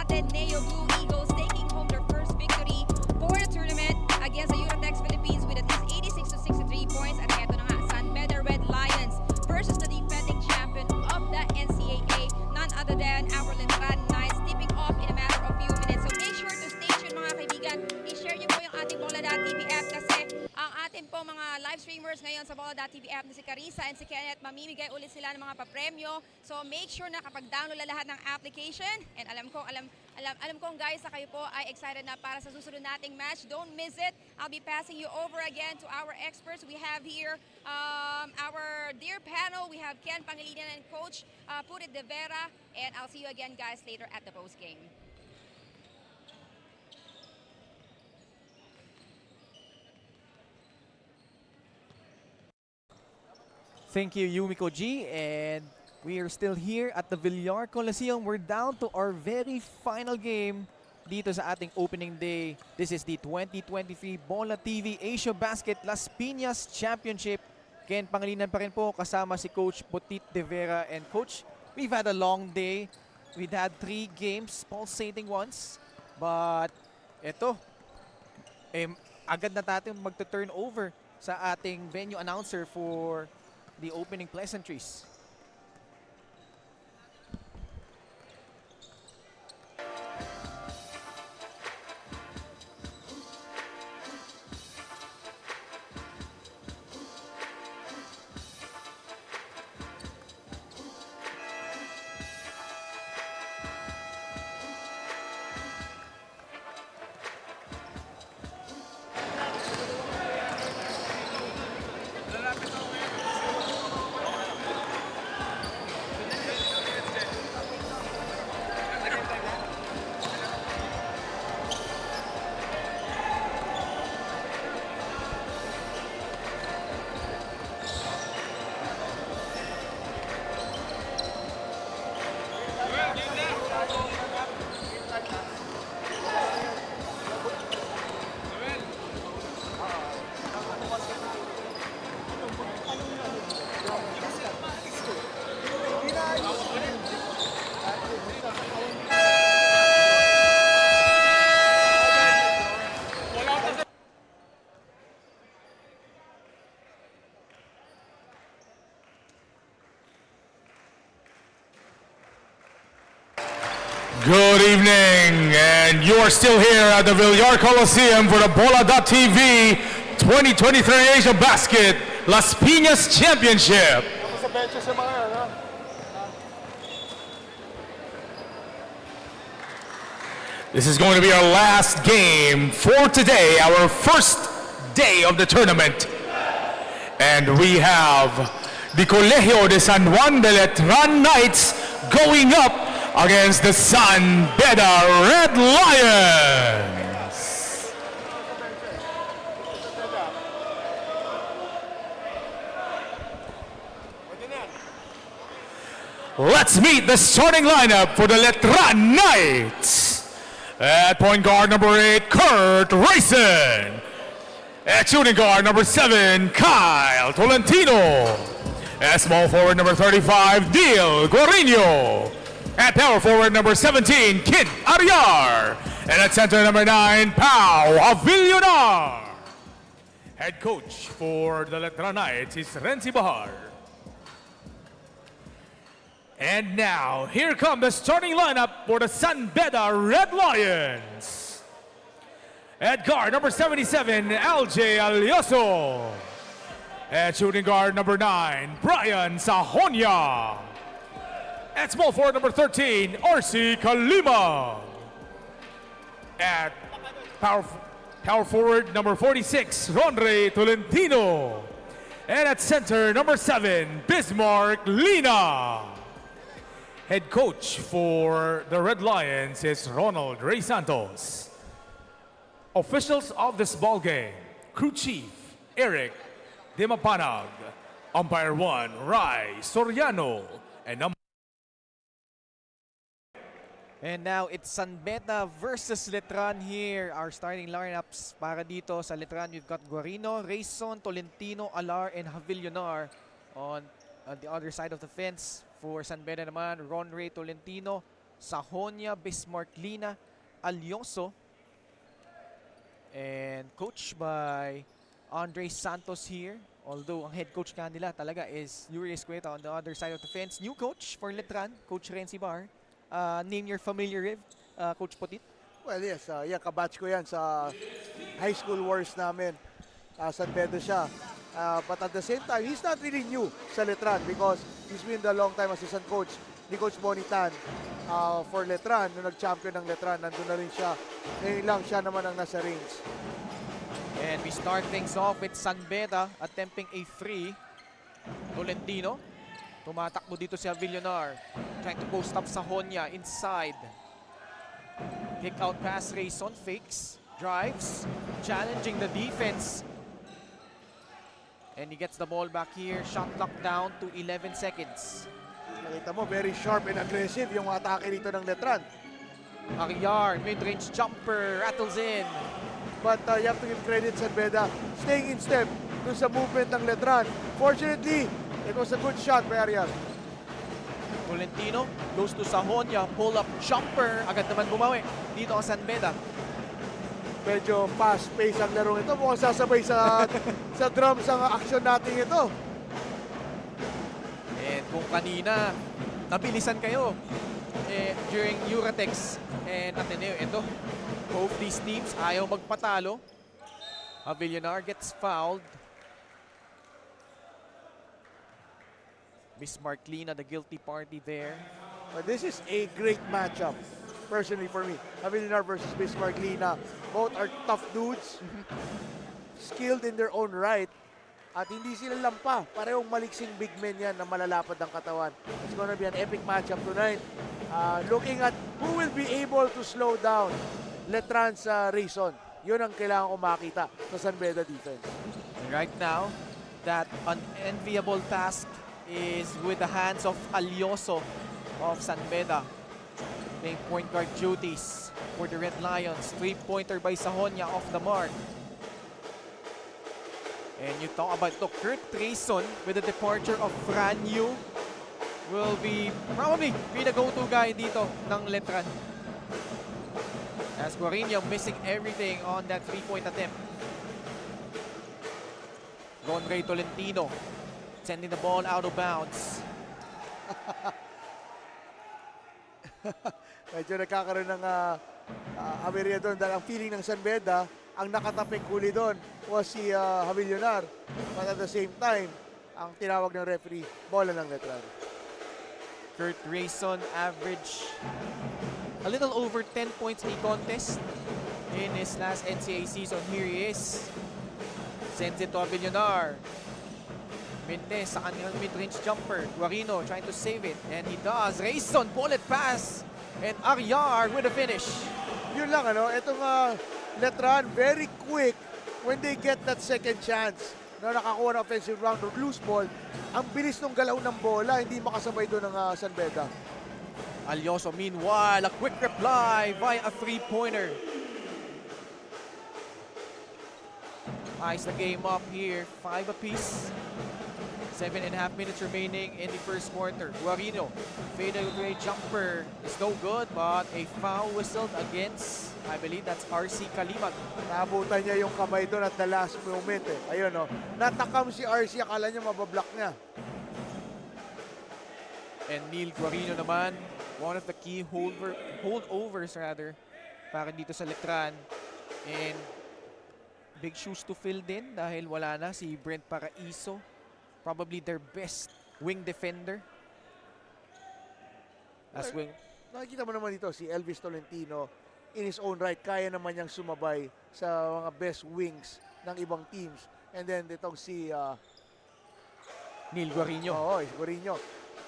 Ateneo Blue Eagles taking home their first victory for the tournament against the Eurotex Philippines with at least 86 to 63 points. At eto na nga, San Beda Red Lions versus the defending champion of the NCAA, none other than our Letran Knights, tipping off in a matter of few minutes. So make sure to stay tuned mga kaibigan. I-share niyo po yung ating Bola.tv app kasi ang ating po mga live streamers ngayon sa Bola.tv app na si Carissa and si Kenneth, mamimigay ulit sila ng mga papremyo. So make sure na kapag download na lahat ng application, and alam ko guys na kayo po ay excited na para sa susunod nating match. Don't miss it. I'll be passing you over again to our experts. We have here our dear panel. We have Ken Pangilinan and Coach Purit De Vera, and I'll see you again guys later at the post game. Thank you, Yumiko G. And we are still here at the Villar Coliseum. We're down to our very final game dito sa ating opening day. This is the 2023 Bola TV Asiabasket Las Piñas Championship. Ken Pangilinan pa rin po kasama si Coach Purit De Vera. And Coach, we've had a long day. We've had 3 games, pulsating ones. But eto, agad na natin magta-turn over sa ating venue announcer for the opening pleasantries. Good evening, and you are still here at the Villar Coliseum for the Bola.tv 2023 Asiabasket Las Piñas Championship. This is going to be our last game for today, our first day of the tournament. And we have the Colegio de San Juan de Letran Knights going up against the San Beda Red Lions. Let's meet the starting lineup for the Letran Knights. At point guard number 8, Kurt Rayson. At shooting guard number 7, Kyle Tolentino. At small forward number 35, Dil Guarino. At power forward number 17, Kid Ariar. And at center number 9, Pau Villar. Head coach for the Letran Knights is Renzi Bahar. And now, here come the starting lineup for the San Beda Red Lions. At guard number 77, LJ Alioso. At shooting guard number 9, Brian Sahonia. At small forward number 13, RC Kalima. At power forward number 46, Ronre Tolentino. And at center number 7, Bismarck Lina. Head coach for the Red Lions is Ronald Ray Santos. Officials of this ball game, crew chief Eric Dimapanag, umpire 1 Rai Soriano, And now it's San Beda versus Letran here. Our starting lineups para dito sa Letran, we've got Guarino, Rayson, Tolentino, Alar, and Havillonar. On the other side of the fence, for San Beda naman, Ronray Tolentino, Sajonia, Bismarck, Lina, Alyoso. And coached by Andre Santos here. Although ang head coach nga nila talaga is Yuri Escueta on the other side of the fence. New coach for Letran, Coach Renzi Bar. Name you're familiar with, Coach Potit? Well, yes. Yan, kabatch ko yan sa high school wars namin. San Beda siya. But at the same time, he's not really new sa Letran because he's been the long time assistant coach ni Coach Bonitan for Letran. Nung nag-champion ng Letran, nandun na rin siya. Ngayon lang siya naman ang nasa rings. And we start things off with San Beda attempting a free. Tolentino. Tumatakbo dito si Villar. Trying to post up Sajonia inside. Kick out pass, Rayson fakes. Drives. Challenging the defense. And he gets the ball back here. Shot clock down to 11 seconds. Nakita mo, very sharp and aggressive yung atake dito ng Letran. Villar, mid-range jumper, rattles in. But you have to give credit San Beda staying in step dun sa movement ng Letran. Fortunately, it was a good shot by Arias. Tolentino goes to Sajonia, pull-up jumper. Agad naman bumawi dito ang San Beda. Medyo fast-paced ang larong ito. Mukhang sasabay sa drums ang action natin ito. And kung kanina, nabilisan kayo during Euratex and Ateneo, ito, both these teams ayaw magpatalo. Villar gets fouled. Bismarck Lina, the guilty party there. But this is a great matchup, personally for me. Villar versus Bismarck Lina. Both are tough dudes, skilled in their own right. At hindi sila lampa. Parehong maliksing big men yan na malalapad ang katawan. It's gonna be an epic matchup tonight. Looking at who will be able to slow down Letran's Rayson. Yun ang kailangan ko makita sa San Beda defense. Right now, that unenviable task is with the hands of Alyoso of San Beda. Playing point guard duties for the Red Lions. Three-pointer by Sajonia off the mark. And you talk about Kurt Rayson with the departure of Franyu will be probably be the go-to guy dito ng Letran. As Guarino missing everything on that three-point attempt. Ray Tolentino sending the ball out of bounds. Medyo nagkakaroon ng aberya doon dahil ang feeling ng San Beda, ang nakataping huli doon was si Villar. But at the same time, ang tinawag ng referee, bola ng Letran. Kurt Rayson average a little over 10 points a contest in his last NCAA season. Here he is. Sends it to Villar. Mendez sa kanyang mid-range jumper. Guarino trying to save it. And he does. Rayson, bullet pass. And Aryar with a finish. Yun lang, ano, itong Letran, very quick when they get that second chance na nakakuha ng offensive round or loose ball. Ang bilis ng galaw ng bola, hindi makasabay doon ng San Beda. Alyoso, meanwhile, a quick reply via a three-pointer. Ties the game up here, 5 apiece. 7.5 minutes remaining in the first quarter. Guarino, fadeaway jumper is no good, but a foul whistled against, I believe that's RC Kalimat. Naabutan niya yung kamay doon at the last moment. Ayun, no. Natakam si RC, akala niya mabablock niya. And Neil Guarino naman, one of the key holdovers para dito sa Letran. And big shoes to fill din dahil wala na si Brent Paraiso. Probably their best wing defender. As wing. Nakikita mo naman dito si Elvis Tolentino in his own right. Kaya naman niyang sumabay sa mga best wings ng ibang teams. And then itong si Neil Guarino. Oo, Guarino.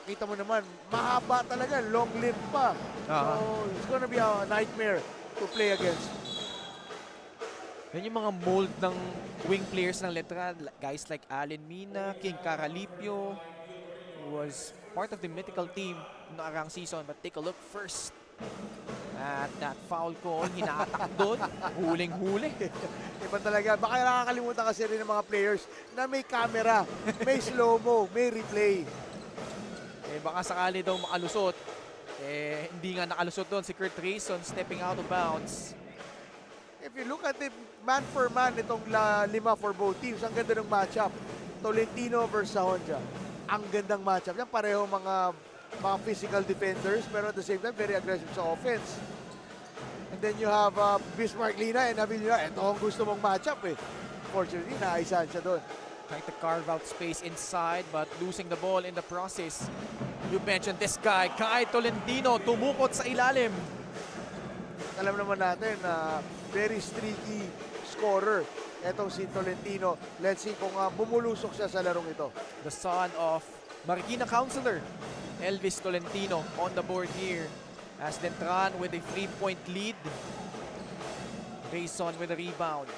Kita mo naman, mahaba talaga, long limb pa. So, it's gonna be a nightmare to play against. Yan yung mga mold ng wing players ng Letran. Guys like Allen Mina, King Caralipio, who was part of the mythical team noong season. But take a look first at that foul call. Hinatak doon. Huling-huli. Iba talaga. Baka nakakalimutan kasi rin ng mga players na may camera, may slow-mo, may replay. Baka sakali daw makalusot. Hindi nga nakalusot doon si Kurt Rayson stepping out of bounds. If you look at it, man for man, itong lima for both teams, ang ganda ng matchup. Tolentino versus Sahonja. Ang gandang matchup. Yan pareho mga physical defenders, pero at the same time, very aggressive sa offense. And then you have Bismarck Lina and Villar. Ito ang gusto mong matchup eh. Fortunately, naaisahan siya doon. Trying to carve out space inside but losing the ball in the process. You mentioned this guy, Kai Tolentino, tumukot sa ilalim. Alam naman natin na very streaky scorer etong si Tolentino. Let's see kung bumulusok siya sa larong ito. The son of Marikina Councilor Elvis Tolentino on the board here as Letran with a 3-point lead. Rayson with a rebound.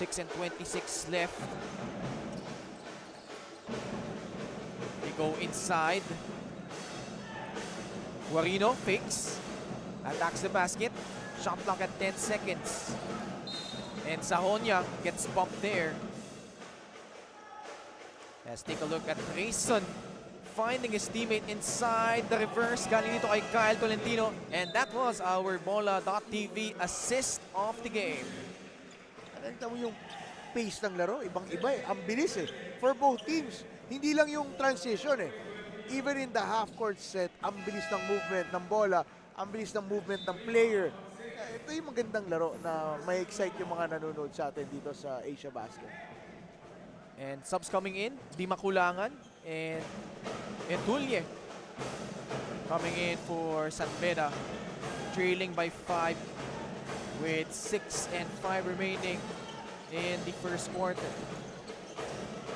6:26 left. They go inside. Guarino fakes. Attacks the basket. Shot clock at 10 seconds. And Sahonia gets bumped there. Let's take a look at Rayson finding his teammate inside the reverse. Galing dito kay Kyle Tolentino. And that was our Bola.tv assist of the game. Nakita mo yung pace ng laro, ibang-iba eh. Ang bilis eh. For both teams, hindi lang yung transition eh. Even in the half-court set, ang bilis ng movement ng bola, ang bilis ng movement ng player. Ito yung magandang laro na may excite yung mga nanonood sa atin dito sa Asiabasket. And subs coming in, Di Makulangan and Tulye coming in for San Beda, trailing by 5 with 6 and 5 remaining in the first quarter.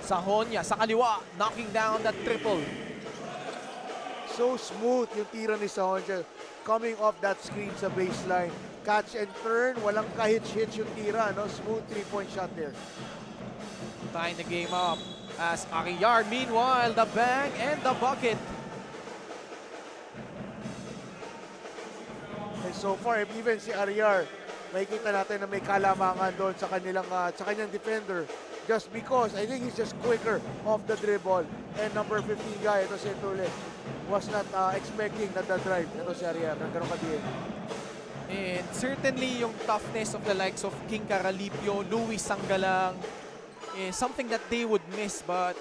Sahonia sa kaliwa, knocking down that triple. So smooth yung tira ni Sahonia coming off that screen sa baseline. Catch and turn, walang kahit-hits yung tira, no? Smooth 3-point shot there. Tying the game up as Villar, meanwhile, the bang and the bucket. And so far, even si Villar, makikita natin na may kalamangan doon sa kanyang defender. Just because, I think he's just quicker off the dribble. And number 15 guy, ito si Tule, was not expecting na the drive. Ito si Villar, nagkaroon ka din. And certainly yung toughness of the likes of King Caralipio, Luis Sanggalang, is something that they would miss, but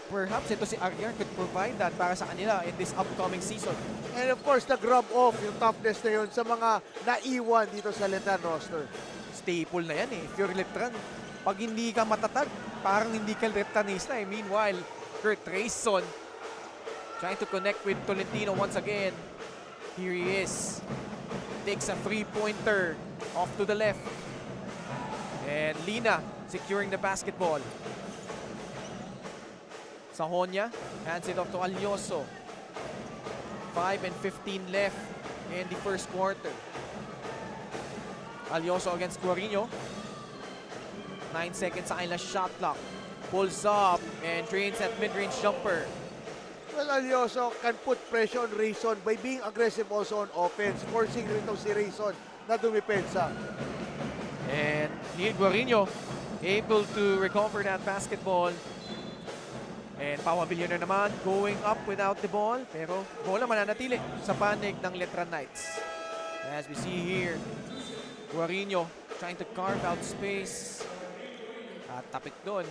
perhaps ito si Villar could provide that para sa kanila in this upcoming season. And of course, the grab off, yung toughness na yun sa mga naiwan dito sa Letran roster. Staple na yan eh. If you're Letran, pag hindi ka matatag, parang hindi ka Letranista eh. Meanwhile, Kurt Rayson trying to connect with Tolentino once again. Here he is. Takes a 3-pointer off to the left. And Lina securing the basketball. Sahonia hands it off to Alioso. 5 and 15 left in the first quarter. Alioso against Guarino. 9 seconds sa kanilang shot clock. Pulls up and drains that mid-range jumper. Well, Alioso can put pressure on Rayson by being aggressive also on offense. Forcing rito si Rayson na dumipensa. And Neil Guarino able to recover that basketball. And Pau Villar naman going up without the ball. Pero bola mananatili sa panig ng Letran Knights. As we see here, Guarino trying to carve out space. At tapik doon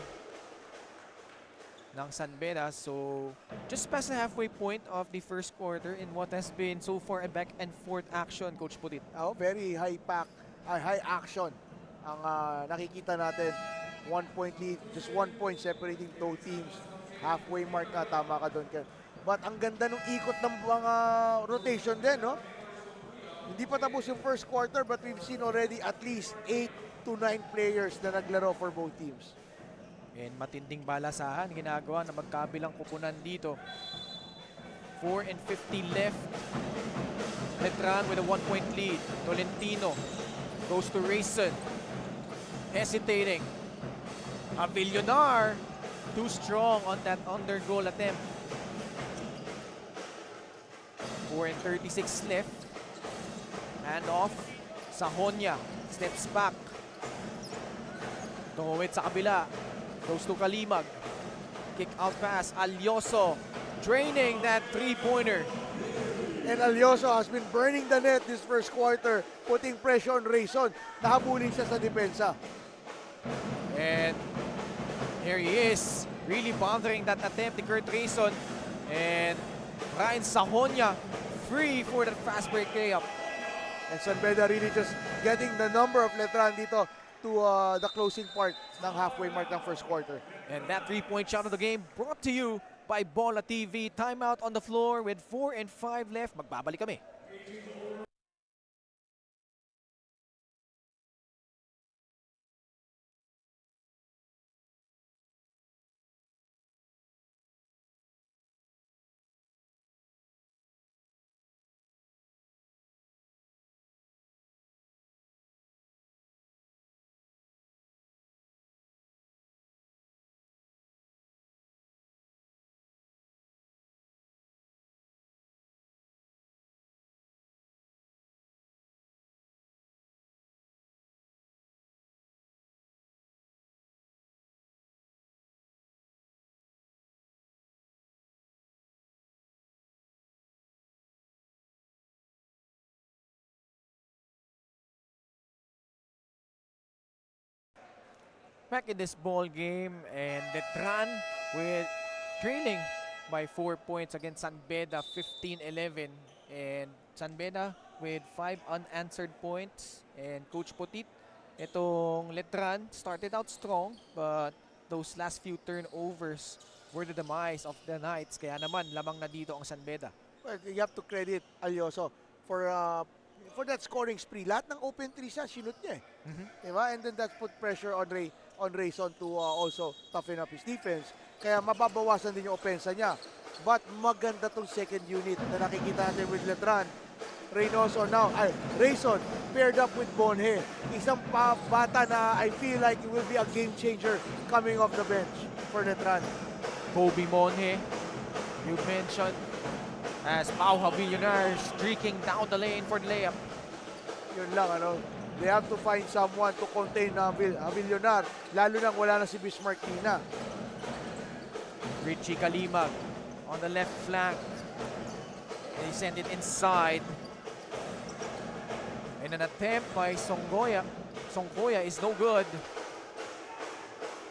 ng San Beda. So just past the halfway point of the first quarter in what has been so far a back and forth action, Coach Putit. Oh, very high action ang nakikita natin. 1-point lead, just 1 point separating two teams. Halfway mark na, tama ka doon, Ken. But ang ganda ng ikot ng mga rotation din, no? Hindi pa tapos yung first quarter, but we've seen already at least 8 to 9 players na naglaro for both teams. And matinding balasahan ginagawa na magkabilang kupunan dito. 4 and 50 left. Letran with a 1-point lead. Tolentino goes to Rayson. Hesitating. Villar too strong on that under goal attempt. 4 and 36 left. Hand off. Sahonia steps back. Tumawid sa kabila. Goes to Kalimag. Kick out pass. Alioso draining that 3-pointer. And Alioso has been burning the net this first quarter, putting pressure on Rayson. Nahabulin siya sa depensa. And here he is, really bothering that attempt ni Kurt Rayson. And Ryan Sahonia free for that fast break layup. And San Beda really just getting the number of Letran dito to the closing part ng halfway mark ng first quarter. And that three-point shot of the game brought to you by Bola TV. Timeout on the floor with 4 and 5 left. Magbabalik kami. Back in this ball game, and Letran with trailing by 4 points against San Beda, 15-11. And San Beda with 5 unanswered points. And Coach Potit, itong Letran started out strong, but those last few turnovers were the demise of the Knights. Kaya naman, lamang na dito ang San Beda. Well, you have to credit Alioso for that scoring spree. Lahat ng open threes siya, sinut niya eh. Diba? And then that put pressure on Rayson to also toughen up his defense. Kaya mababawasan din yung opensa niya. But maganda tong second unit na nakikita natin with Letran. Rayson paired up with Bonhe. Isang bata na I feel like it will be a game changer coming off the bench for Letran. Kobe Monhe, you mentioned, as Pauha Villar streaking down the lane for the layup. Yun lang, they have to find someone to contain Villar, lalo nang wala na si Bismarck Tina. Richie Kalimag on the left flank. They send it inside. And an attempt by Songkoya. Songkoya is no good.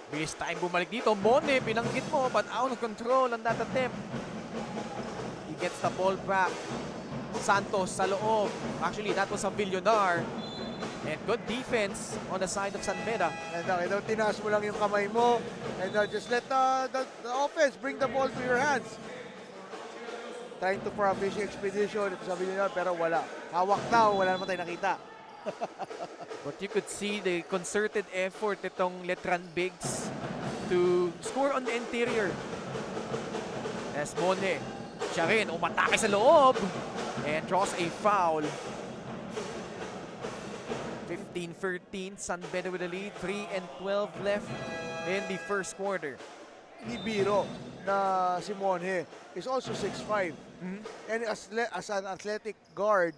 Bilis time bumalik dito. Monhe, binanggit mo, but out of control on that attempt. He gets the ball back. Santos sa loob. Actually, that was a Villar. And good defense on the side of San Beda. And tinaas mo lang yung kamay mo and just let the offense bring the ball to your hands. Trying to for a fishing expedition ito sa Villar, pero wala. Hawak daw, wala naman tayo nakita. But you could see the concerted effort itong Letran Bigs to score on the interior. As Monhe, siya rin umatake sa loob and draws a foul. 15-13, San Beda with the lead. 3 and 12 left in the first quarter. Ni Biro na si Monhe is also 6'5". And as an athletic guard,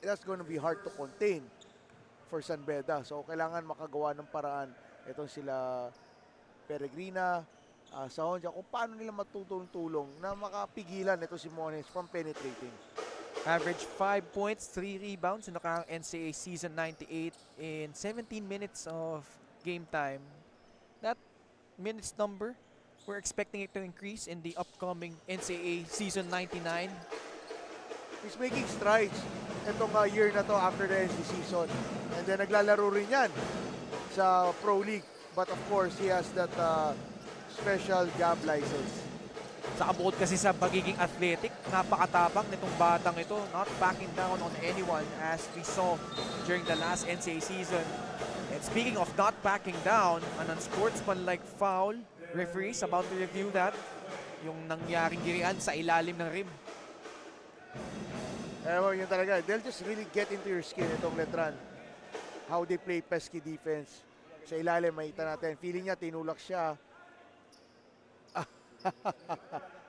that's going to be hard to contain for San Beda. So kailangan makagawa ng paraan itong sila Peregrina, Sahonja, kung paano nila matutulong-tulong na makapigilan ito si Monhe from penetrating. Average 5 points, 3 rebounds in the NCAA season 98 in 17 minutes of game time. That minutes number, we're expecting it to increase in the upcoming NCAA season 99. He's making strides itong year na to after the NC season. And then naglalaro rin yan sa Pro League. But of course, he has that special job license. Sa abot kasi sa pagiging athletic, napakatabang nitong batang ito, not backing down on anyone as we saw during the last NCAA season. And speaking of not backing down, an unsportsmanlike foul, referees about to review that, yung nangyaring girian sa ilalim ng rim. Yun talaga, they'll just really get into your skin itong Letran. How they play pesky defense. Sa ilalim, makita natin, feeling niya, tinulak siya.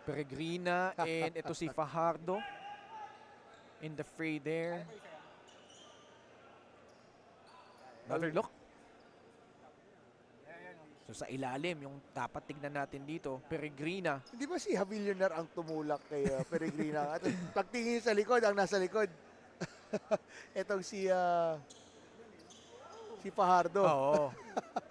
Peregrina and ito si Fajardo in the fray there. Another look. So sa ilalim, yung dapat tignan natin dito, Peregrina. Hindi ba si Villar ang tumulak kay Peregrina? At pagtingin sa likod, ang nasa likod, etong si Fajardo. Oo.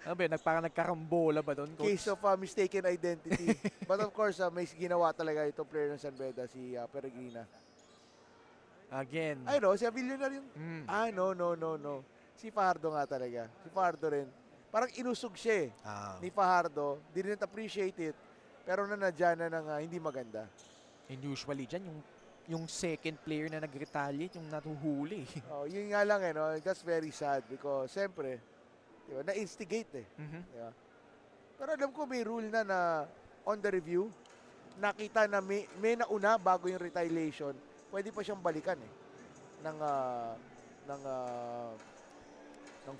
Ano ba, parang nagkarambola ba doon, Coach? Case of mistaken identity. But of course, may ginawa talaga itong player ng San Beda, si Peregrina. Again. Ay no, si Villar yung... No. Si Fajardo nga talaga. Si Fajardo rin. Parang inusog siya ni Fajardo. Didn't appreciate it. Pero nanadya na ng hindi maganda. And usually dyan, yung second player na nag-retaliate, yung natuhuli. Yun nga lang no? That's very sad because siyempre, diba, na-instigate Diba? Pero alam ko may rule na on the review, nakita na may nauna bago yung retaliation, pwede pa siyang balikan ng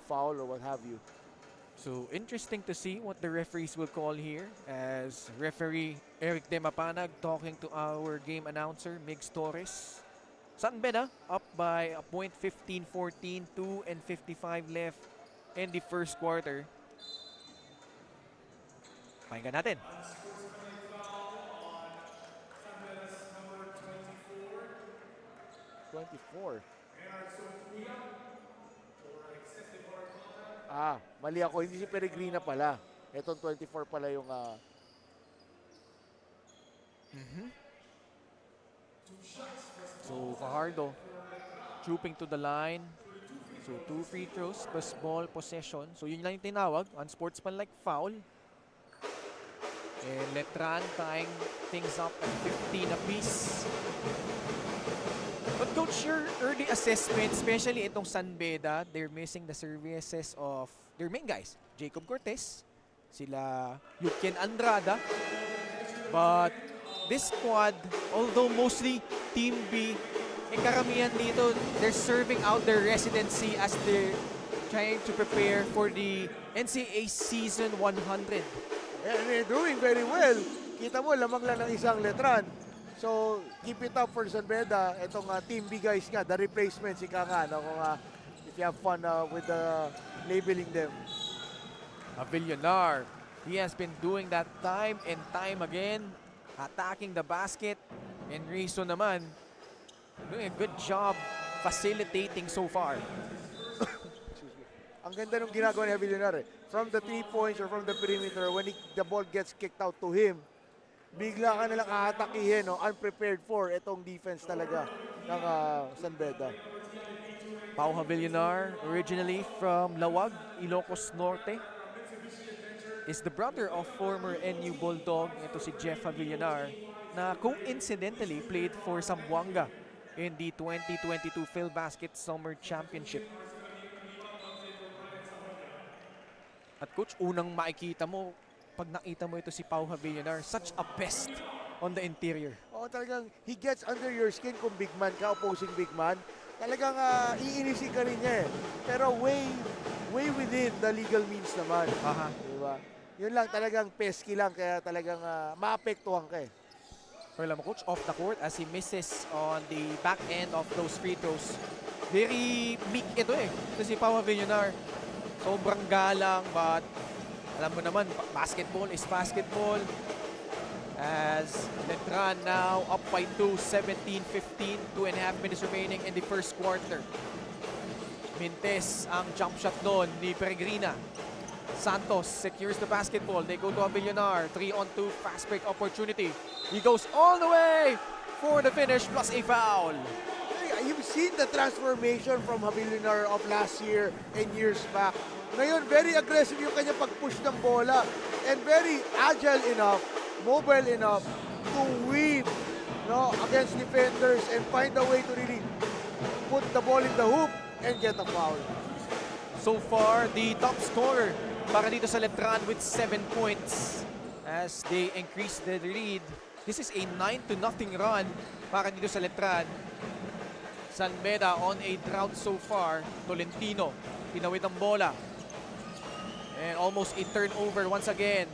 foul or what have you. So, interesting to see what the referees will call here as referee Eric Demapanag talking to our game announcer, Migs Torres. San Beda up by a point, 15-14, 2:55 left in the first quarter. Pakinggan natin. 24. Mali ako. Hindi si Peregrina pala. Etong 24 pala yung... So, Fajardo trooping to the line. So, 2 free throws plus ball possession. So, yun lang yung tinawag. Unsportsmanlike foul. And Letran tying things up at 15 apiece. But Coach, your early assessment, especially itong San Beda, they're missing the services of their main guys. Jacob Cortez, sila Yukin Andrada. But this squad, although mostly Team B, karamihan dito, they're serving out their residency as they're trying to prepare for the NCAA Season 100. And they're doing very well. Kita mo, lamang lang ng isang Letran. So, keep it up for San Beda. Itong Team B guys nga, the replacements, ika nga, no, kung, if you have fun with labeling them. Villar, he has been doing that time and time again, attacking the basket. And Rizzo naman, doing a good job facilitating so far. Ang ganda nung ginagawa ni Villar. From the 3 points or from the perimeter, when the ball gets kicked out to him, bigla ka nalang aatakihin, no? Unprepared for itong defense talaga ng San Beda. Pau Villar, originally from Lawag, Ilocos Norte, is the brother of former NU Bulldog. Ito si Jeff Villar, na coincidentally played for Zamboanga in the 2022 PhilBasket Summer Championship. At Coach, unang makikita mo, pag nakita mo ito si Pau Villar, such a pest on the interior. Talagang he gets under your skin kung big man ka, opposing big man. Talagang iinisin ka rin niya Pero way within the legal means naman. Diba? Yun lang, talagang pesky lang, kaya talagang maapektuhan ka Pero alam mo, Coach, off the court as he misses on the back end of those free throws. Very meek ito Ito si Pau Villar. Sobrang galang, but alam mo naman, basketball is basketball. As Letran now up by 2, 17-15, 2.5 minutes remaining in the first quarter. Mintes ang jump shot doon ni Peregrina. Santos secures the basketball. They go to Villar. 3-on-2 fast break opportunity. He goes all the way for the finish plus a foul. You've seen the transformation from Villar of last year and years back. Ngayon, very aggressive yung kanya pag-push ng bola and very agile enough, mobile enough to weave against defenders and find a way to really put the ball in the hoop and get a foul. So far, the top scorer para dito sa Letran with 7 points as they increase the lead. This is a 9-0 run para dito sa Letran. San Beda on a drought so far. Tolentino, pinawit ang bola. And almost a turnover once again.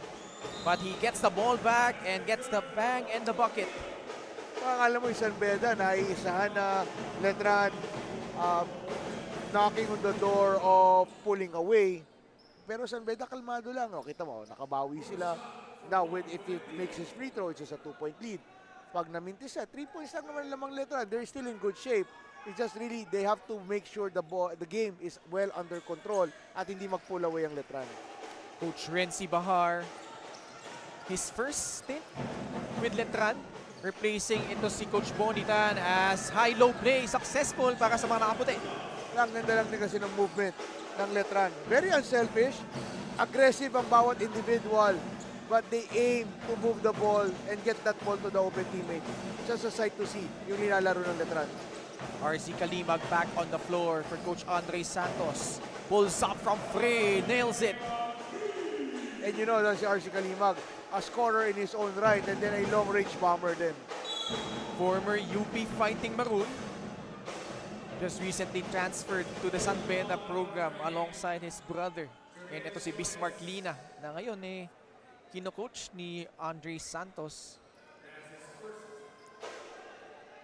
But he gets the ball back and gets the bang and the bucket. Akala mo yung San Beda, naiisahan na Letran knocking on the door of pulling away. Pero San Beda kalmado lang. O, kita mo, nakabawi sila. Now, if it makes his free throw, it's just a 2-point lead. Pag namintis siya, 3 points lang naman lamang Letran. They're still in good shape. It's just really, they have to make sure the game is well under control at hindi mag-pull away ang Letran. Coach Renzi Bahar, his first stint with Letran, replacing ito si Coach Bonitan as high-low play, successful para sa mga nakaputi. Ang ganda lang din kasi ng movement ng Letran. Very unselfish, aggressive ang bawat individual, but they aim to move the ball and get that ball to the open teammate. Just a sight to see yung nilalaro ng Letran. RC Kalimag back on the floor for Coach Andre Santos. Pulls up from free, nails it. And you know, that's si RC Kalimag, a scorer in his own right, and then a long-range bomber din. Former UP Fighting Maroon, just recently transferred to the San Beda program alongside his brother. And ito si Bismarck Lina na ngayon kino-coach ni Andre Santos.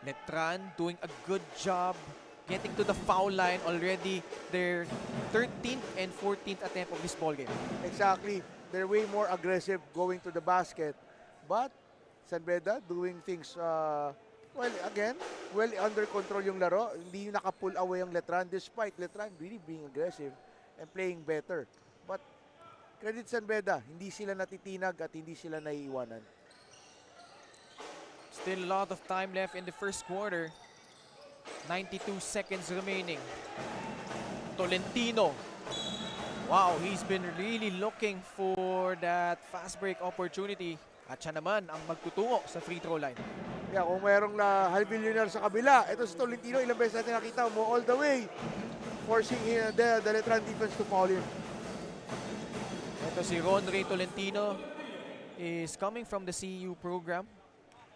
Letran doing a good job getting to the foul line already. Their 13th and 14th attempt of this ball game. Exactly. They're way more aggressive going to the basket. But San Beda doing things, well, again, well under control yung laro. Hindi naka-pull away ang Letran despite Letran really being aggressive and playing better. But credit San Beda, hindi sila natitinag at hindi sila naiiwanan. Still a lot of time left in the first quarter. 92 seconds remaining. Tolentino. Wow, he's been really looking for that fast break opportunity. At siya naman ang magtutungo sa free throw line. Yeah, kung mayroong na high billionaire sa kabila, ito si Tolentino, ilang beses natin nakita mo all the way, forcing the Letran defense to foul him. Ito si Ron Ray Tolentino is coming from the CU program.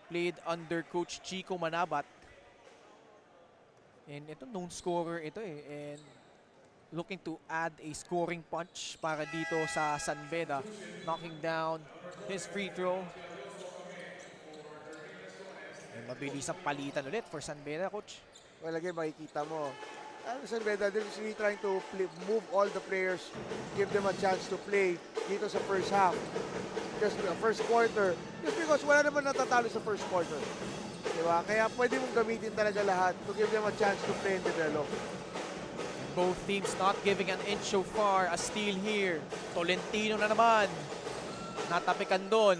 Played under Coach Chico Manabat. And ito, known scorer ito and looking to add a scoring punch para dito sa San Beda. Knocking down his free throw. And mabilis ang palitan ulit for San Beda, Coach. Well, again, makikita mo. San Beda, they're really trying to move all the players, give them a chance to play dito sa first half. Just the first quarter. Just because wala naman natatalo sa first quarter. Diba? Kaya pwede mong gamitin talaga lahat to give them a chance to play and develop. Both teams not giving an inch so far. A steal here. Tolentino na naman. Natapikan doon.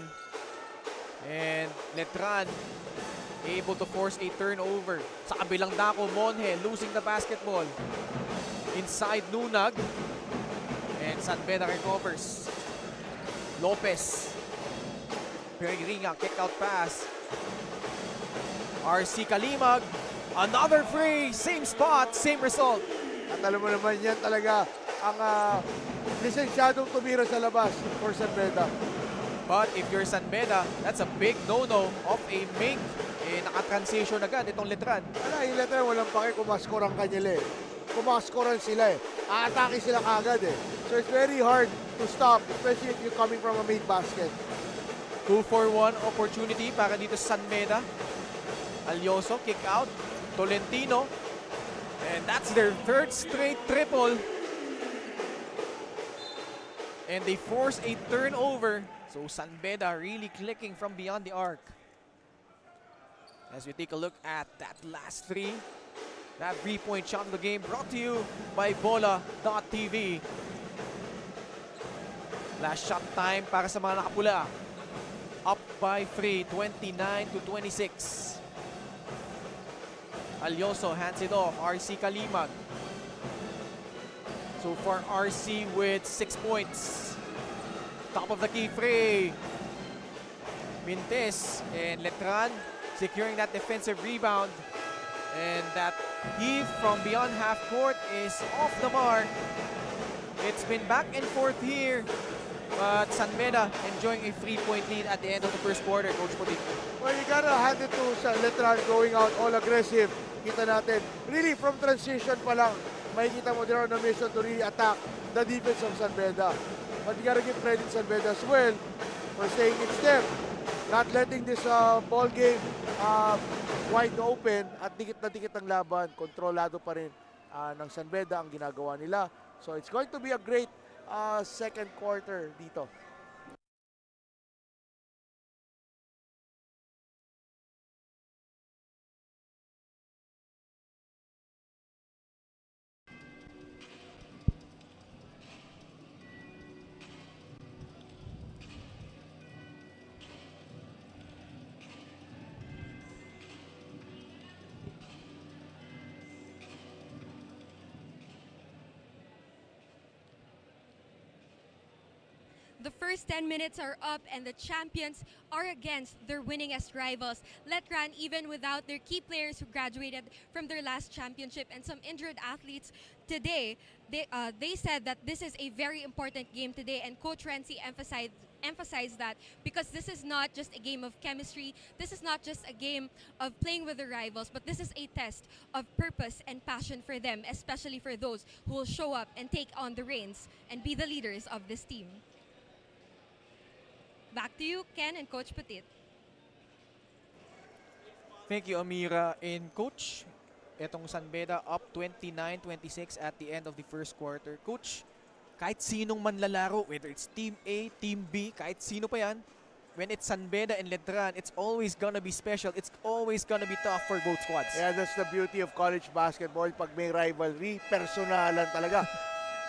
And Letran able to force a turnover. Sa kabilang dako, Monje losing the basketball. Inside Nunag. And San Beda recovers. Lopez. Peregrina, kick out pass. RC Kalimag. Another free. Same spot, same result. At alam mo naman yan talaga ang lisensyadong tumira sa labas for San Beda. But if you're San Beda, that's a big no-no of a make. Naka-transition agad itong Letran. Yung Letran walang pake kung ma-score ang kanyila Kung ma-scorean sila aatake sila kagad So it's very hard to stop, especially if you're coming from a main basket. 2-for-1 opportunity para dito sa San Beda. Alyoso, kick out. Tolentino. And that's their third straight triple. And they force a turnover. So San Beda really clicking from beyond the arc. As we take a look at that last three. That 3-point shot of the game brought to you by Bola.tv. Last shot time para sa mga nakapula. Up by 3, 29-26. Alyoso hands it off. RC Kalimag. So far, RC with 6 points. Top of the key free. Mintes and Letran securing that defensive rebound. And that heave from beyond half court is off the mark. It's been back and forth here. But San Beda enjoying a 3-point lead at the end of the first quarter, Coach Putin. Well, you gotta hand it to Letran going out all aggressive. Kita natin, really from transition pa lang, makikita mo they're on a mission to really attack the defense of San Beda. But you gotta give credit to San Beda as well for staying in step, not letting this ball game wide open at dikit na dikit ang laban. Kontrolado pa rin ng San Beda ang ginagawa nila. So it's going to be a great second quarter dito. The first 10 minutes are up and the champions are against their winningest rivals. Letran, even without their key players who graduated from their last championship and some injured athletes today, they said that this is a very important game today, and Coach Renzi emphasized that because this is not just a game of chemistry, this is not just a game of playing with the rivals, but this is a test of purpose and passion for them, especially for those who will show up and take on the reins and be the leaders of this team. Back to you, Ken and Coach Petit. Thank you, Amira and Coach. Etong San Beda up 29-26 at the end of the first quarter. Coach, kahit sinong manlalaro, whether it's Team A, Team B, kahit sino pa yan, when it's San Beda and Letran, it's always gonna be special. It's always gonna be tough for both squads. Yeah, that's the beauty of college basketball. Pag may rivalry, personalan talaga.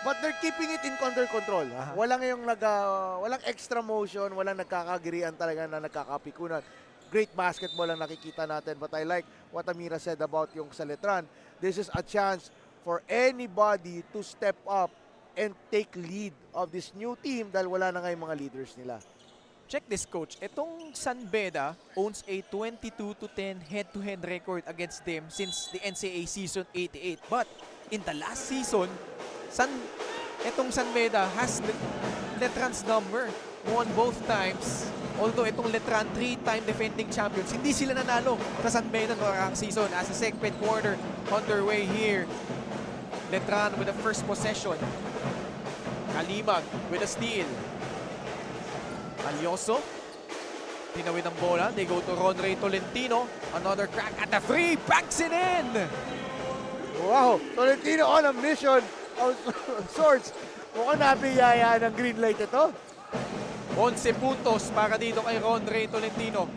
But they're keeping it in under control. Walang walang extra motion, walang nagkakagirian talaga na nagkakapikunan. Great basketball ang nakikita natin. But I like what Amira said about yung sa Letran. This is a chance for anybody to step up and take lead of this new team dahil wala na nga yung mga leaders nila. Check this, Coach. Itong San Beda owns a 22-10 head-to-head record against them since the NCAA season 88. But in the last season, itong San Beda has Letran's number. Won both times. Although itong Letran, 3-time defending champions, hindi sila nanalo sa San Beda noong season. As the second quarter underway here, Letran with the first possession. Kalimag with a steal. Alioso, tinawid ang bola. They go to Ronray Tolentino. Another crack at the free. Backs it in. Wow, Tolentino on a mission of sorts. Mukhang nabiyaya ng green light ito. 11 puntos para dito kay Ronray Tolentino.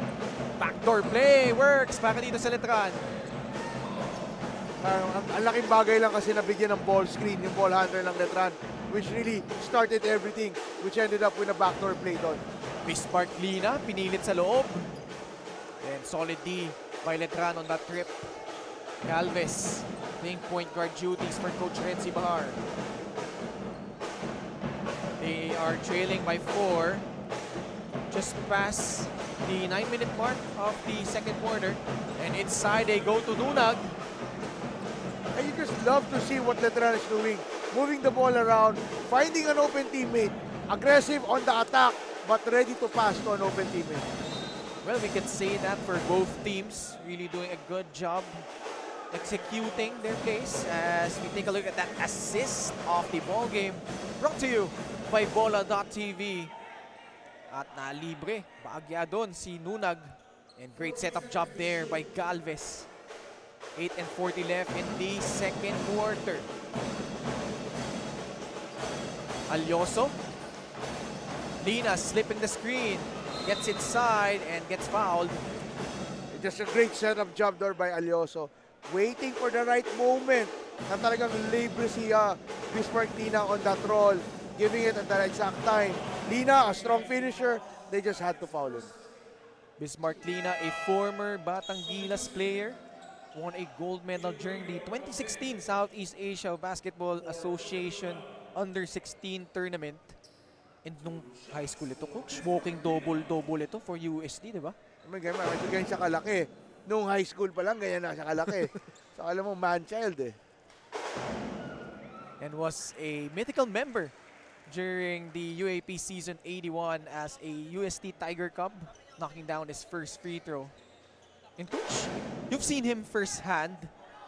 Backdoor play works para dito sa Letran. Ang laking bagay lang kasi nabigyan ng ball screen yung ball handler ng Letran, which really started everything, which ended up with a backdoor play doon. Bismarck Lina, pinilit sa loob. And solid D by Letran on that trip. Galvez playing point guard duties for Coach Renzi Bahar. They are trailing by 4. Just past the 9-minute mark of the second quarter. And inside they go to Nunag. And you just love to see what Letran is doing. Moving the ball around, finding an open teammate. Aggressive on the attack, but ready to pass to an open teammate. Well, we can say that for both teams. Really doing a good job executing their plays as we take a look at that assist of the ball game. Brought to you by Bola.tv. At nalibre, baagya doon si Nunag. And great setup job there by Galvez. 8:40 left in the second quarter. Alioso. Lina slipping the screen. Gets inside and gets fouled. Just a great setup job there by Alioso. Waiting for the right moment na talagang libre si Bismarck Lina on that roll. Giving it at the exact time. Lina, a strong finisher. They just had to foul him. Bismarck Lina, a former Batang Gilas player, won a gold medal during the 2016 Southeast Asia Basketball Association Under-16 tournament. And nung high school ito, Coach, walking double-double ito for USD, di ba? Medyo ganyan siya kalaki. Nung high school pa lang, ganyan na siya kalaki. So alam mo, man-child eh. And was a mythical member during the UAP season 81 as a UST Tiger Cub, knocking down his first free throw. And Coach, you've seen him firsthand,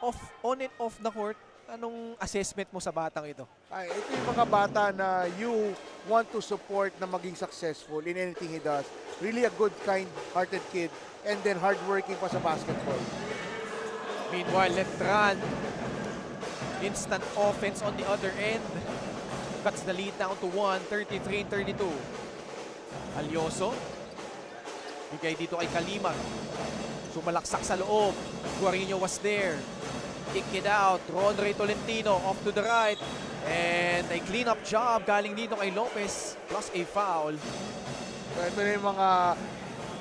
on and off the court. Anong assessment mo sa batang ito? Ito yung mga bata na you want to support na maging successful in anything he does. Really a good, kind-hearted kid, and then hardworking pa sa basketball. Meanwhile, Letran, instant offense on the other end. cuts the lead down to 1, 33-32. Alyoso. Bigay dito kay Kalimag. Sumalaksak sa loob. Guarino was there. Kick it out. Rondre Tolentino off to the right. And a clean-up job galing dito kay Lopez. Plus a foul. So, ito na yung mga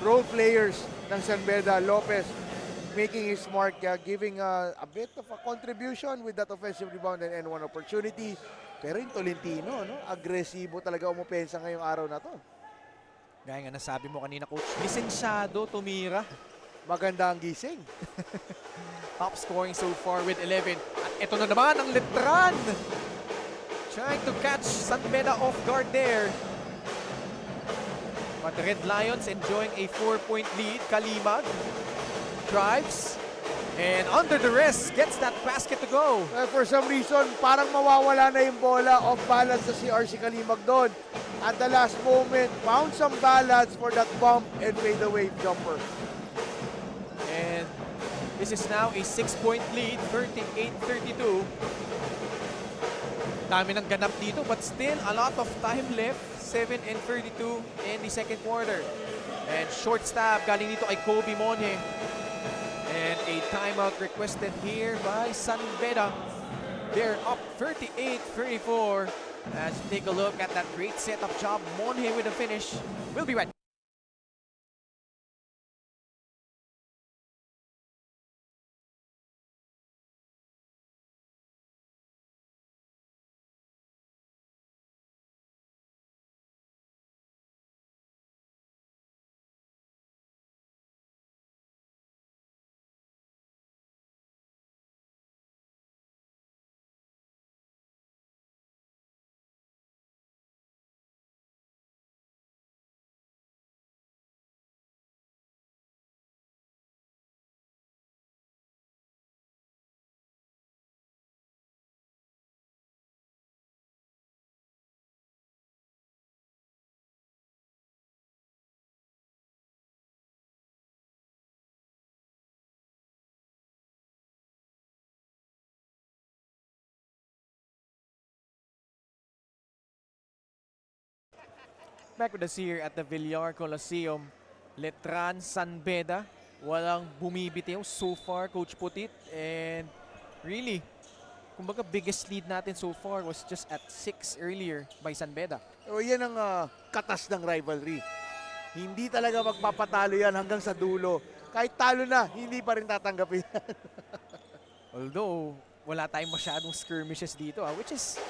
role players ng San Beda. Lopez making his mark, giving a bit of a contribution with that offensive rebound and one opportunity. Pero yung Tolentino, no? Agresibo talaga umupensa ngayong araw na to. Gaya nga nasabi mo kanina, Coach, lisensyado tumira. Maganda ang gising. Top scoring so far with 11. At ito na naman ang Letran. Trying to catch San Beda off guard there. But the Red Lions enjoying a 4-point lead. Kalimag drives. And under the wrist, gets that basket to go. For some reason, parang mawawala na yung bola. Off balance sa si RC Kalimag doon. At the last moment, found some balance for that bump and fade away jumper. And this is now a 6-point lead, 38-32. Dami ng ganap dito, but still a lot of time left. 7:32 in the second quarter. And short stab galing dito kay Kobe Monhe. And a timeout requested here by San Beda. They're up 38-34. Let's take a look at that great setup job. Monhe with a finish. We'll be right back. Back with us here at the Villar Coliseum. Letran, San Beda. Walang bumibitiw so far, Coach Putit. And really, kumbaga biggest lead natin so far was just at 6 earlier by San Beda. So, yan ang katas ng rivalry. Hindi talaga magpapatalo yan hanggang sa dulo. Kahit talo na, hindi pa rin tatanggapin yan. Although, wala tayong masyadong skirmishes dito, which is,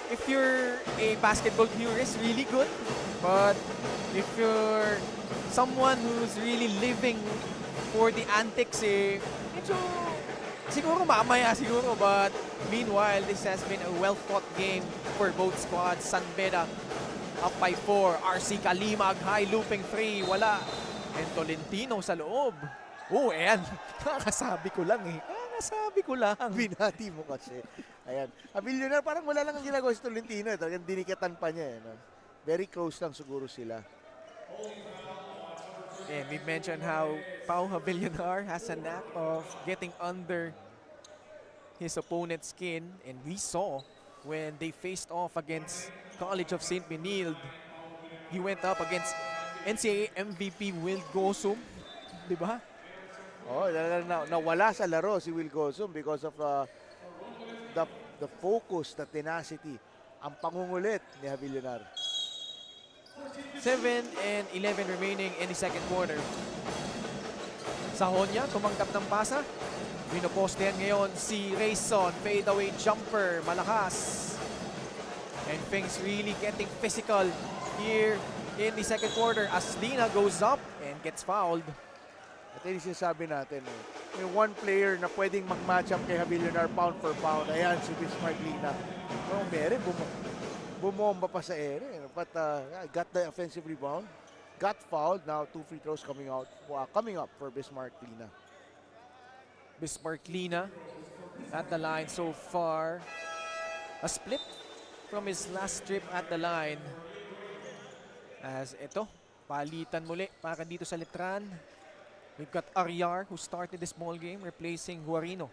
if you're a basketball purist, really good. But if you're someone who's really living for the antics, medyo siguro mamaya siguro. But meanwhile, this has been a well-fought game for both squads. San Beda up by 4. RC Kalimag, high looping 3, wala. And Tolentino sa loob. Oh, ayan. Kakasabi ko lang eh. Kakasabi ko lang. Binati mo kasi. Ayan. Villar, parang wala lang ang ginagawa si Tolentino. Talagang dinikatan pa niya. No? Very close lang siguro sila. And we mentioned how Pau Villar has a knack of getting under his opponent's skin. And we saw when they faced off against College of St. Benilde, he went up against NCAA MVP Will Gosum. Diba? Oh, nawala sa laro si Will Gosum because of the focus, the tenacity, ang pangungulit ni Villar. 7:11 remaining in the second quarter. Sahonya, tumanggap ng pasa. Binopostehan ngayon si Rayson. Fade away jumper, malakas. And things really getting physical here in the second quarter as Lina goes up and gets fouled. At yun yung sinasabi natin. May one player na pwedeng mag-match up kay Villar pound for pound. Ayan, si Bismarck Lina. Oh, Mere, bumomba pa sa ere. But got the offensive rebound. Got fouled. Now 2 free throws coming up for Bismarck Lina. Bismarck Lina at the line so far. A split from his last trip at the line. As ito, palitan muli para dito sa Letran. We've got Ariar who started this ball game replacing Guarino.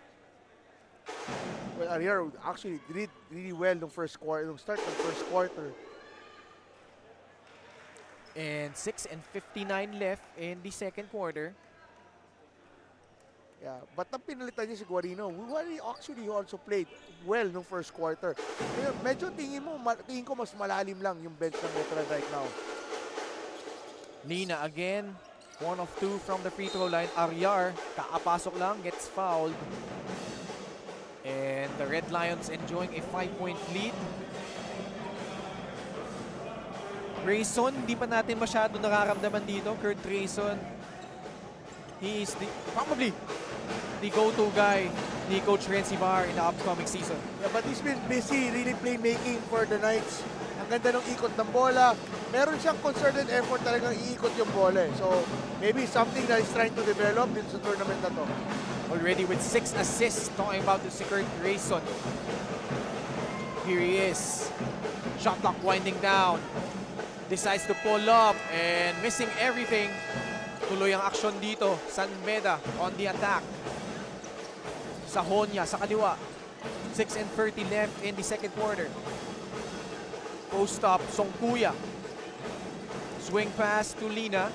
Well, Ariar actually did really well nung first quarter, nung start ng first quarter. And 6:59 left in the second quarter. Yeah, but ang pinalitan niya si Guarino, Guarino actually also played well nung first quarter. Kaya medyo tingin ko mas malalim lang yung bench ng Letran right now. Lina again, 1 of 2 from the free throw line. Ariar, kaapasok lang, gets fouled. And the Red Lions enjoying a 5-point lead. Grayson, hindi pa natin masyado nararamdaman dito. Kurt Grayson, he is probably the go-to guy ni Coach Renzi Villar in the upcoming season. Yeah, but he's been busy really playmaking for the Knights. Ang ganda ng ikot ng bola. Meron siyang concerted effort talagang iikot yung bola. So, maybe something that he's trying to develop dito sa tournament na to. Already with 6 assists, talking about the Kurt Grayson. Here he is. Shot clock winding down. Decides to pull up and missing everything. Tuloy ang aksyon dito. San Beda on the attack. Sahonia sa kaliwa. 6:30 left in the second quarter. Post up, Songkuya. Swing pass to Lina.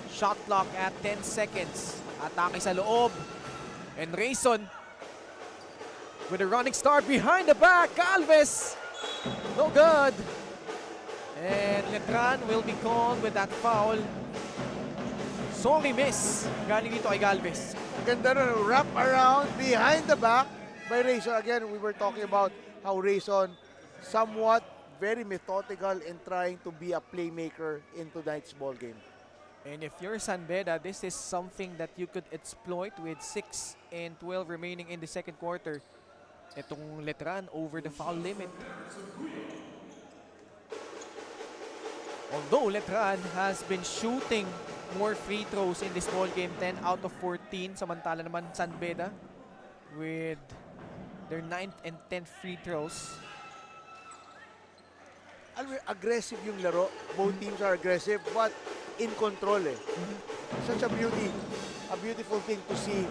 Shot clock at 10 seconds. Atake sa loob. And Rayson with a running start behind the back. Galvez. No good. And Letran will be called with that foul. Sorry miss. Galing dito kay Galvez. Ganda nun, wrap around behind the back by Rayson. Again, we were talking about how Rayson somewhat very methodical in trying to be a playmaker in tonight's ball game. And if you're San Beda, this is something that you could exploit with 6:12 remaining in the second quarter. Itong Letran over the foul limit. Although Letran has been shooting more free throws in this ball game, 10 out of 14. Samantala naman San Beda with their 9th and 10th free throws. Aggressive yung laro. Both teams are aggressive but in control eh. Such a beautiful thing to see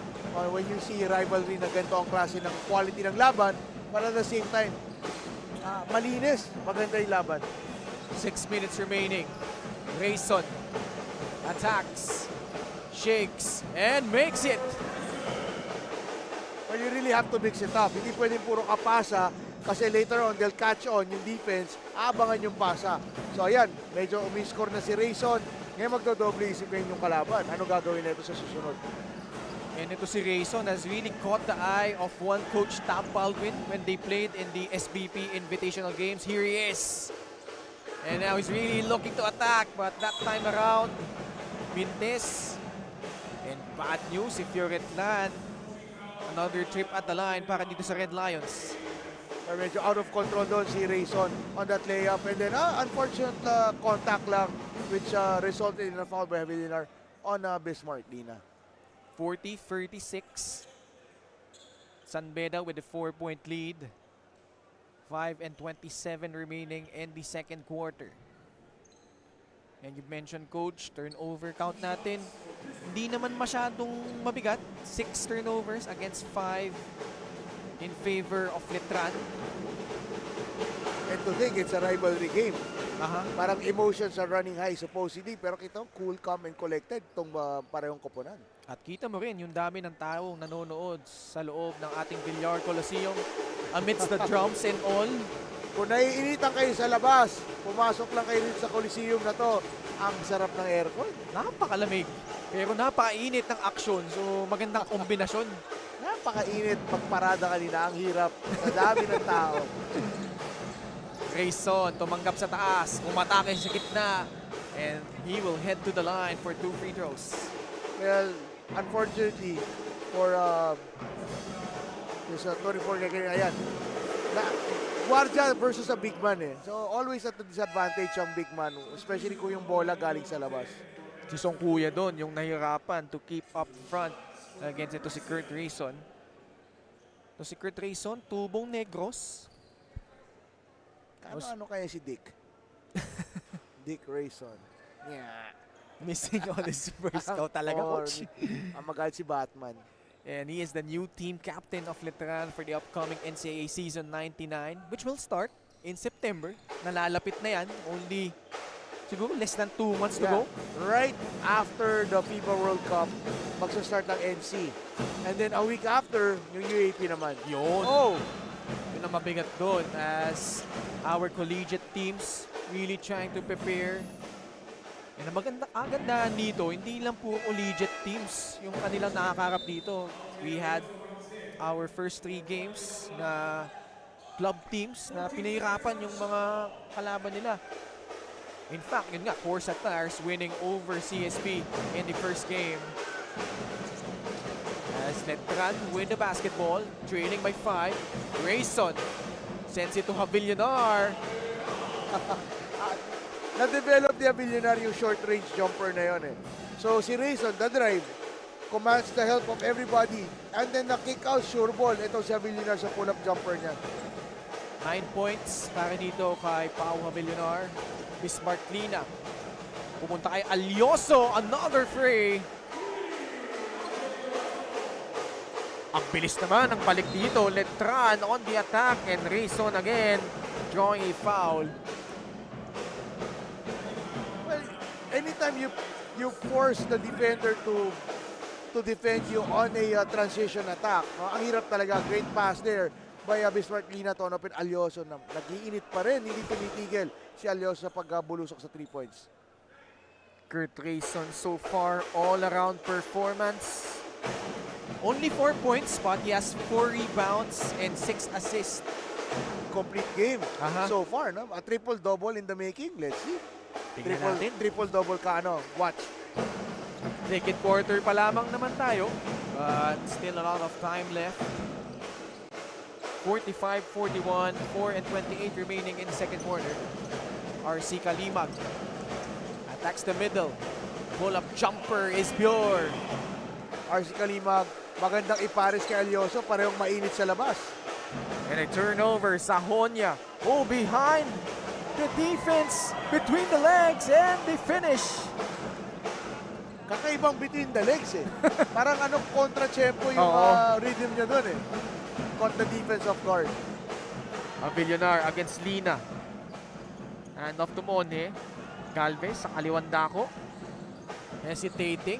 when you see rivalry na ganito ang klase ng quality ng laban, but at the same time, malinis, maganda yung laban. 6 minutes remaining. Grayson attacks, shakes, and makes it. But you really have to mix it up. Hindi pwedeng puro kapasa kasi later on they'll catch on yung defense, abangan yung pasa. So ayan, medyo umiscore na si Rayson. Ngayon magdodoble isipin yung kalaban. Ano gagawin nito sa susunod? And ito si Rayson has really caught the eye of one coach, Tab Baldwin, when they played in the SBP Invitational Games. Here he is. And now he's really looking to attack, but that time around, Mintes. And bad news if you're Letran. Another trip at the line para dito sa Red Lions. Medyo out of control doon si Rayson on that layup. And then unfortunate contact lang which resulted in a foul by Villar on Bismarck Lina. 40-36. San Beda with a 4-point lead. 5:27 remaining in the second quarter. And you mentioned, Coach, turnover count natin. Hindi naman masyadong mabigat. 6 turnovers against 5 in favor of Letran. And to think it's a rivalry game. Aha. Parang emotions are running high supposedly, pero kita cool, calm, and collected itong parehong koponan. At kita mo rin yung dami ng taong nanonood sa loob ng ating Villar Coliseum amidst the drums and all. Kung naiinitan kayo sa labas, pumasok lang kayo dito sa Coliseum na to. Ang sarap ng aircon. Napakalamig. Pero napakainit ng aksyon. So magandang kombinasyon. Napakainit pagparada kanina. Ang hirap. Sa dami ng tao. Grayson tumanggap sa taas. Umatake sa gitna. And he will head to the line for 2 free throws. Well, unfortunately, for this 24 ganyan, ayan. Guardia versus a big man eh. So always at a disadvantage ang big man, especially kung yung bola galing sa labas. Si Songkuya doon, yung nahirapan to keep up front against ito si Kurt Grayson. Ito si Kurt Grayson, tubong negros. Ano kaya si Dick? Dick Grayson. Yeah. Missing on his first scout talaga, Coach. Ang magalit si Batman. And he is the new team captain of Letran for the upcoming NCAA Season 99, which will start in September. Nalalapit na yan. Only, siguro, less than 2 months to go. Right after the FIBA World Cup, magsa-start ng NC. And then a week after, yung UAP naman. Yun. Oh! Yun ang mabigat doon as our collegiate teams really trying to prepare. And ang kagandahan dito, hindi lang puro collegiate teams yung kanilang nakakarap dito. We had our first 3 games na club teams na pinahirapan yung mga kalaban nila. In fact, yun nga, Corsa Tires winning over CSP in the first game. As Letran win the basketball, trailing by 5. Grayson sends it to Villar. Na-develop niya Villar yung short-range jumper na yun eh. So si Rayson, the drive, commands the help of everybody. And then na-kick-out sure ball. Ito si Villar sa pull-up jumper niya. 9 points para dito kay Pau Villar. Bismarck Lina. Pumunta kay Alioso. Another free. Ang bilis naman ang balik dito. Letran on the attack. And Rayson again drawing a foul. Well, anytime you force the defender to defend you on a transition attack, no? Ang hirap talaga. Great pass there by Bismarck Lina to open Alioso. Nag-iinit pa rin. Hindi tumitigil si Alioso sa pagbulusok sa 3 points. Kurt Rayson so far all-around performance. Only 4 points, but he has 4 rebounds and 6 assists. Complete game Aha. so far, no? A triple-double in the making. Let's see. Tingnan natin. Triple-double ka, ano? Watch. Second quarter pa lamang naman tayo, but still a lot of time left. 45-41, 4 and 28 remaining in the second quarter. RC Kalimag attacks the middle. Pull-up jumper is pure. RC Kalimag, magandang ipares kay Alioso, parehong mainit sa labas. And a turnover, Sahonia. Oh, behind the defense, between the legs, and the finish. Kakaibang between the legs eh. Parang anong kontra-tempo yung Oo. rhythm niya doon eh. Caught the defense off guard. Villar against Lina. Hand off to Monhe. Galvez sa kaliwang dako. Hesitating.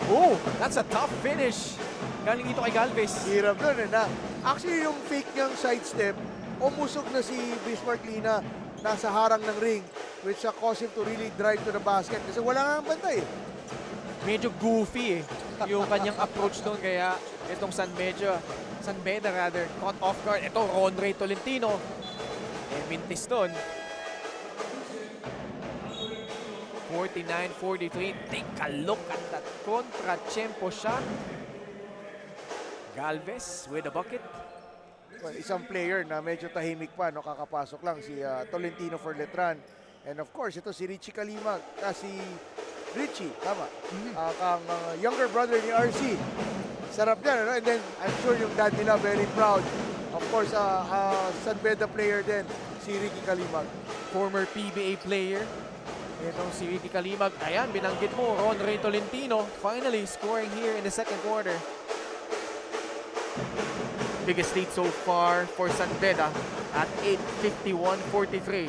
Oh, that's a tough finish. Galing dito kay Galvez. Hirap doon eh. Actually yung fake niyang sidestep, umusog na si Bismarck Lina nasa harang ng ring, which caused him to really drive to the basket kasi wala nga ang bantay eh. Medyo goofy eh. Yung kanyang approach doon, kaya itong San Beda rather, caught off guard. Ito, Ronray Tolentino. Mintis doon. 49-43. Take a look at that contra-tempo shot. Galvez with a bucket. Well, isang player na medyo tahimik pa, no, kakapasok lang si Tolentino for Letran. And of course, ito si Richie Kalimag, si Richie, tama. Kang younger brother ni RC. Sarap yan, ano? And then I'm sure yung dad nila very proud. Of course, San Beda player din, si Ricky Kalimag. Former PBA player. Itong si Ricky Kalimag. Ayan, binanggit mo, Ronray Tolentino. Finally scoring here in the second quarter. Biggest lead so far for San Beda at 8:51-43.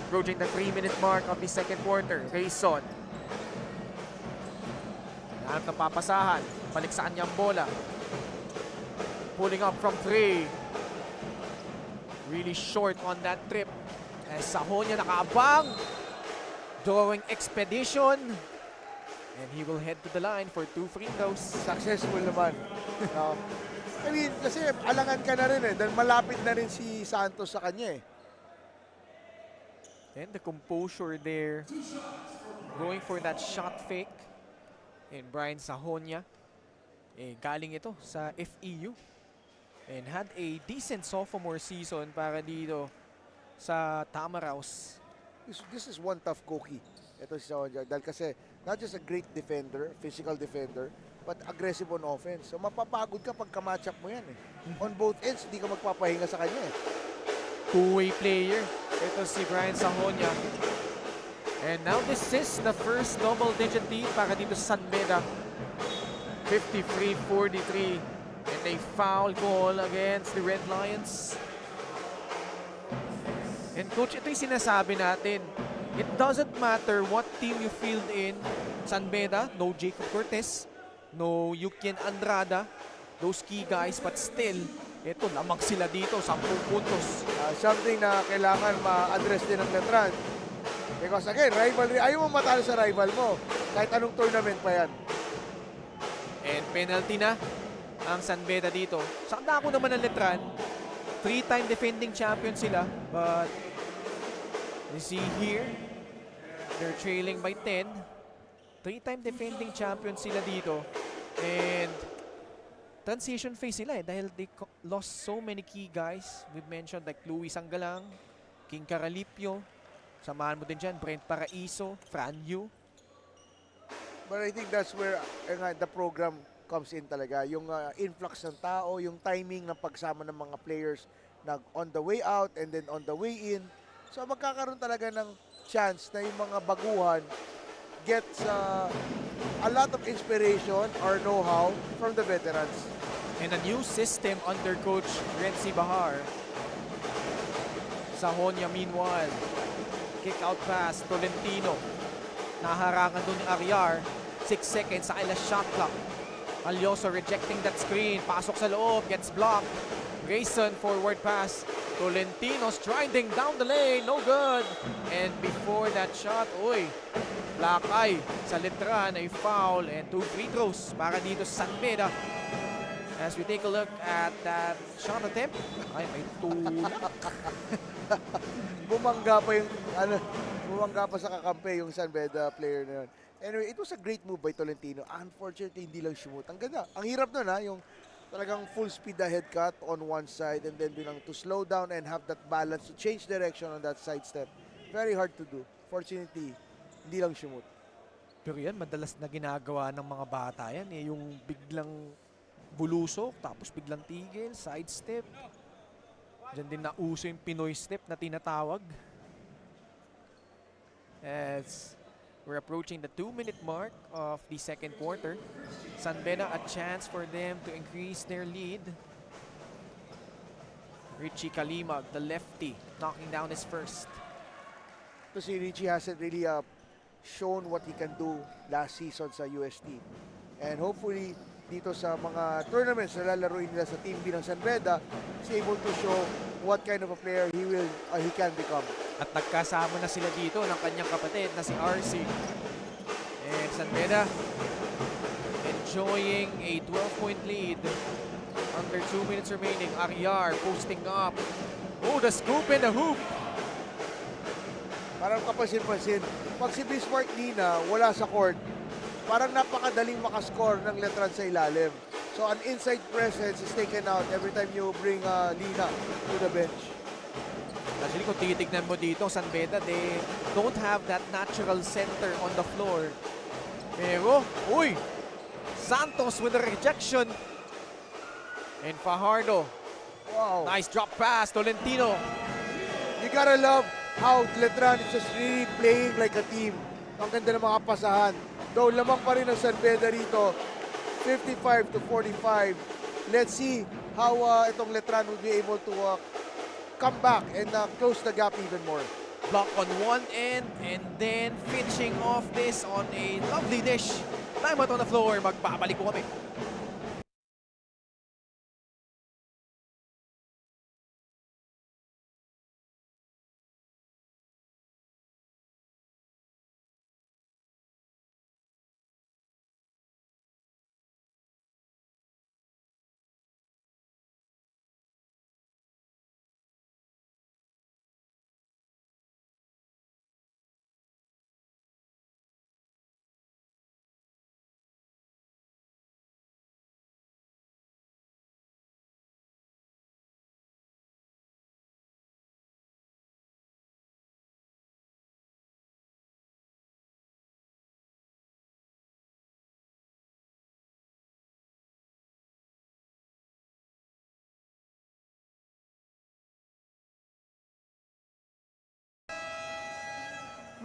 Approaching the 3-minute mark of the second quarter. Rayson. Lahat ng papasahan. Balik sa kanyang bola. Pulling up from 3. Really short on that trip. As Sahonia nakaabang. Drawing expedition. And he will head to the line for 2 free throws. Successful naman. I mean, kasi alangan ka na rin eh. Dahil malapit na rin si Santos sa kanya eh. And the composure there. Going for that shot fake. And Brian Sahonia. Galing ito sa FEU. And had a decent sophomore season para dito sa Tamaraos. This is one tough cookie. Ito si Sahonia. Dahil kasi not just a great defender, physical defender, but aggressive on offense. So mapapagod ka pagka match up mo yan eh. On both ends, hindi ka magpapahinga sa kanya eh. Two-way player. Ito si Brian Sahonia. And now this is the first double-digit lead para dito sa San Beda. 53-43. And a foul call against the Red Lions. And coach, ito yung sinasabi natin. It doesn't matter what team you field in. San Beda, no Jacob Cortez, no Yukian Andrada, those key guys, but still, ito, lamang sila dito, 10 puntos. Something na kailangan ma-address din ng Letran. Because again, rivalry, ayaw mo matalo sa rival mo. Kahit anong tournament pa yan. And penalty na ang San Beda dito. Sa dako naman ng Letran, 3-time defending champion sila, but you see here, they're trailing by 10. 3-time defending champion sila dito. And transition phase sila dahil they lost so many key guys. We've mentioned like Luis Anggalang, King Caralipio. Samahan mo din dyan, Brent Paraiso, Fran Yu. But I think that's where the program comes in talaga. Yung influx ng tao, yung timing ng pagsama ng mga players na on the way out and then on the way in. So magkakaroon talaga ng chance na yung mga baguhan gets a lot of inspiration or know-how from the veterans. And a new system under coach Renzi Bahar. Sahonia meanwhile. Kick out pass, Tolentino. Naharangan doon ni Ariar. 6 seconds sa kailas shot clock. Alyoso rejecting that screen. Pasok sa loob, gets blocked. Grayson forward pass. Tolentino striding down the lane, no good. And before that shot, black eye sa Letran, ay foul and 2 free throws para dito sa San Beda. As we take a look at that shot attempt, ay may tulak. Bumangga pa sa kakampi yung San Beda player na yun. Anyway, it was a great move by Tolentino. Unfortunately, hindi lang shoot. Ang ganda. Ang hirap nun yung talagang full speed ahead cut on one side and then bilang to slow down and have that balance to change direction on that side step. Very hard to do. Fortunately, hindi lang shoot. Pero yan, madalas na ginagawa ng mga bata yan. Yung biglang bulusok, tapos biglang tigil, side step. Diyan din nauso yung Pinoy step na tinatawag. As we're approaching the 2-minute mark of the second quarter. San Beda, a chance for them to increase their lead. Richie Kalimag, the lefty, knocking down his first. So si Richie hasn't really shown what he can do last season sa UST. And hopefully, dito sa mga tournaments na lalaroin nila sa Team B ng San Beda, is able to show what kind of a player he can become. At nagkasama na sila dito ng kanyang kapatid na si RC. And San Beda enjoying a 12-point lead. Under 2 minutes remaining. Ariar posting up. Oh, the scoop and the hoop. Parang kapansin-pansin. Pag si Bismarck Nina wala sa court, parang napakadaling makascore ng Letran sa ilalim. So an inside presence is taken out every time you bring Lina to the bench. Actually, kung titignan mo dito, San Beda, they don't have that natural center on the floor. Pero, Santos with a rejection. And Fajardo. Wow. Nice drop pass, Tolentino. You gotta love how Letran is just really playing like a team. Ang ganda ng mga pasahan. Though lamang pa rin ang San Beda rito, 55-45. Let's see how itong Letran will be able to come back and close the gap even more. Block on one end and then finishing off this on a lovely dish. Time out on the floor. Magbabalik po kami.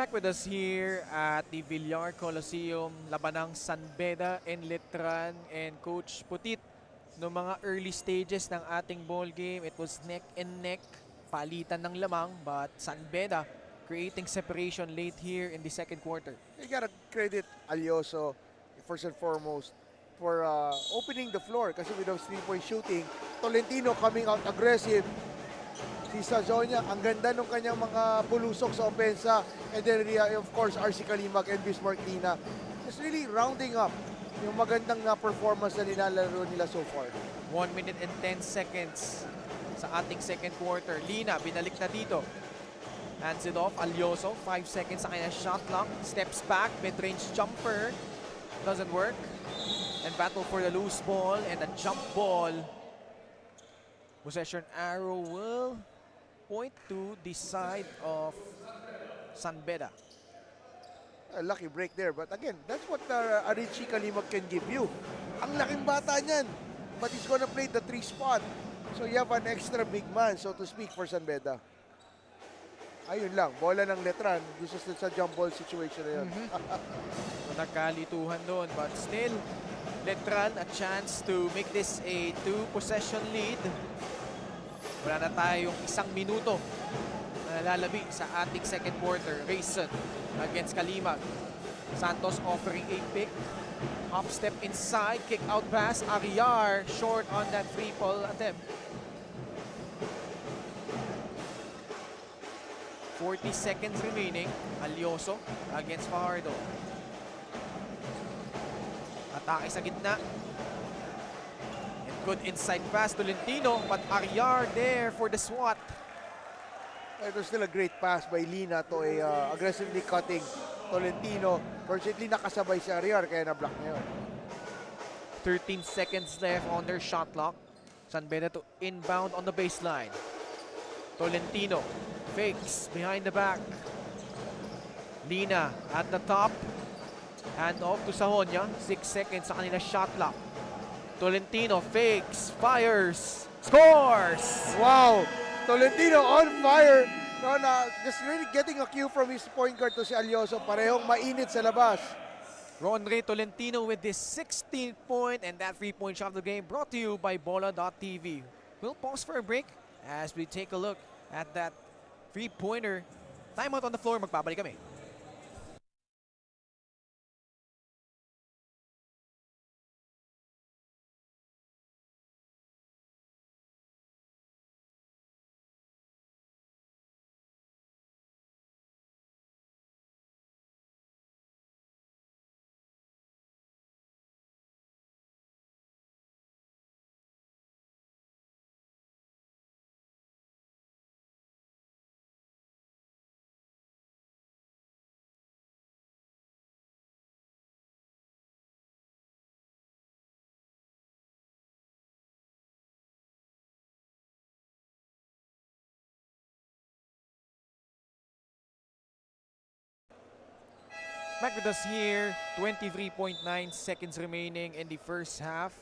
Back with us here at the Villar Coliseum, labanang San Beda and Letran, and Coach Putit. No mga early stages ng ating ball game, it was neck and neck, palitan ng lamang, but San Beda creating separation late here in the second quarter. You gotta credit Alioso first and foremost for opening the floor kasi with those 3-point shooting. Tolentino coming out aggressive. Si Sazonia, ang ganda ng kanyang mga bulusok sa opensa. And then of course RC Kalimag and Bismarck Lina. Just really rounding up yung magandang performance na nilalaro nila so far. 1 minute and 10 seconds sa ating second quarter. Lina, binalik na dito. Hands it off, Alioso, 5 seconds sa kanya shot clock. Steps back, mid-range jumper. Doesn't work. And battle for the loose ball and a jump ball. Possession arrow will point to the side of San Beda. A lucky break there. But again, that's what Arichi Kalimag can give you. Ang laking bata niyan. But he's gonna play the 3 spot. So you have an extra big man, so to speak, for San Beda. Ayun lang, bola ng Letran. This is sa jump ball situation na yun. So nagkalituhan doon. But still, Letran a chance to make this a 2-possession lead. Wala na tayong 1 minuto na lalabi sa ating second quarter. Rayson against Kalimag. Santos offering a pick. Hop step inside, kick out pass. Villar short on that free ball attempt. 40 seconds remaining. Alioso against Fajardo. Atake sa gitna. And good inside pass to Tolentino, but Villar there for the swat. It was still a great pass by Lina to a aggressively cutting Tolentino. Fortunately, nakasabay si Villar kaya na-block niya yun. 13 seconds left on their shot clock. San Beda to inbound on the baseline. Tolentino fakes behind the back. Lina at the top. Hand off to Sahonia. 6 seconds sa kanila shot clock. Tolentino fakes, fires, scores! Wow! Tolentino on fire. No, just really getting a cue from his point guard to si Alioso. Parehong mainit sa labas. Ronre Tolentino with this 16th point and that 3-point shot of the game brought to you by Bola.tv. We'll pause for a break as we take a look at that 3-pointer. Timeout on the floor, magbabalik kami. Back with us here, 23.9 seconds remaining in the first half.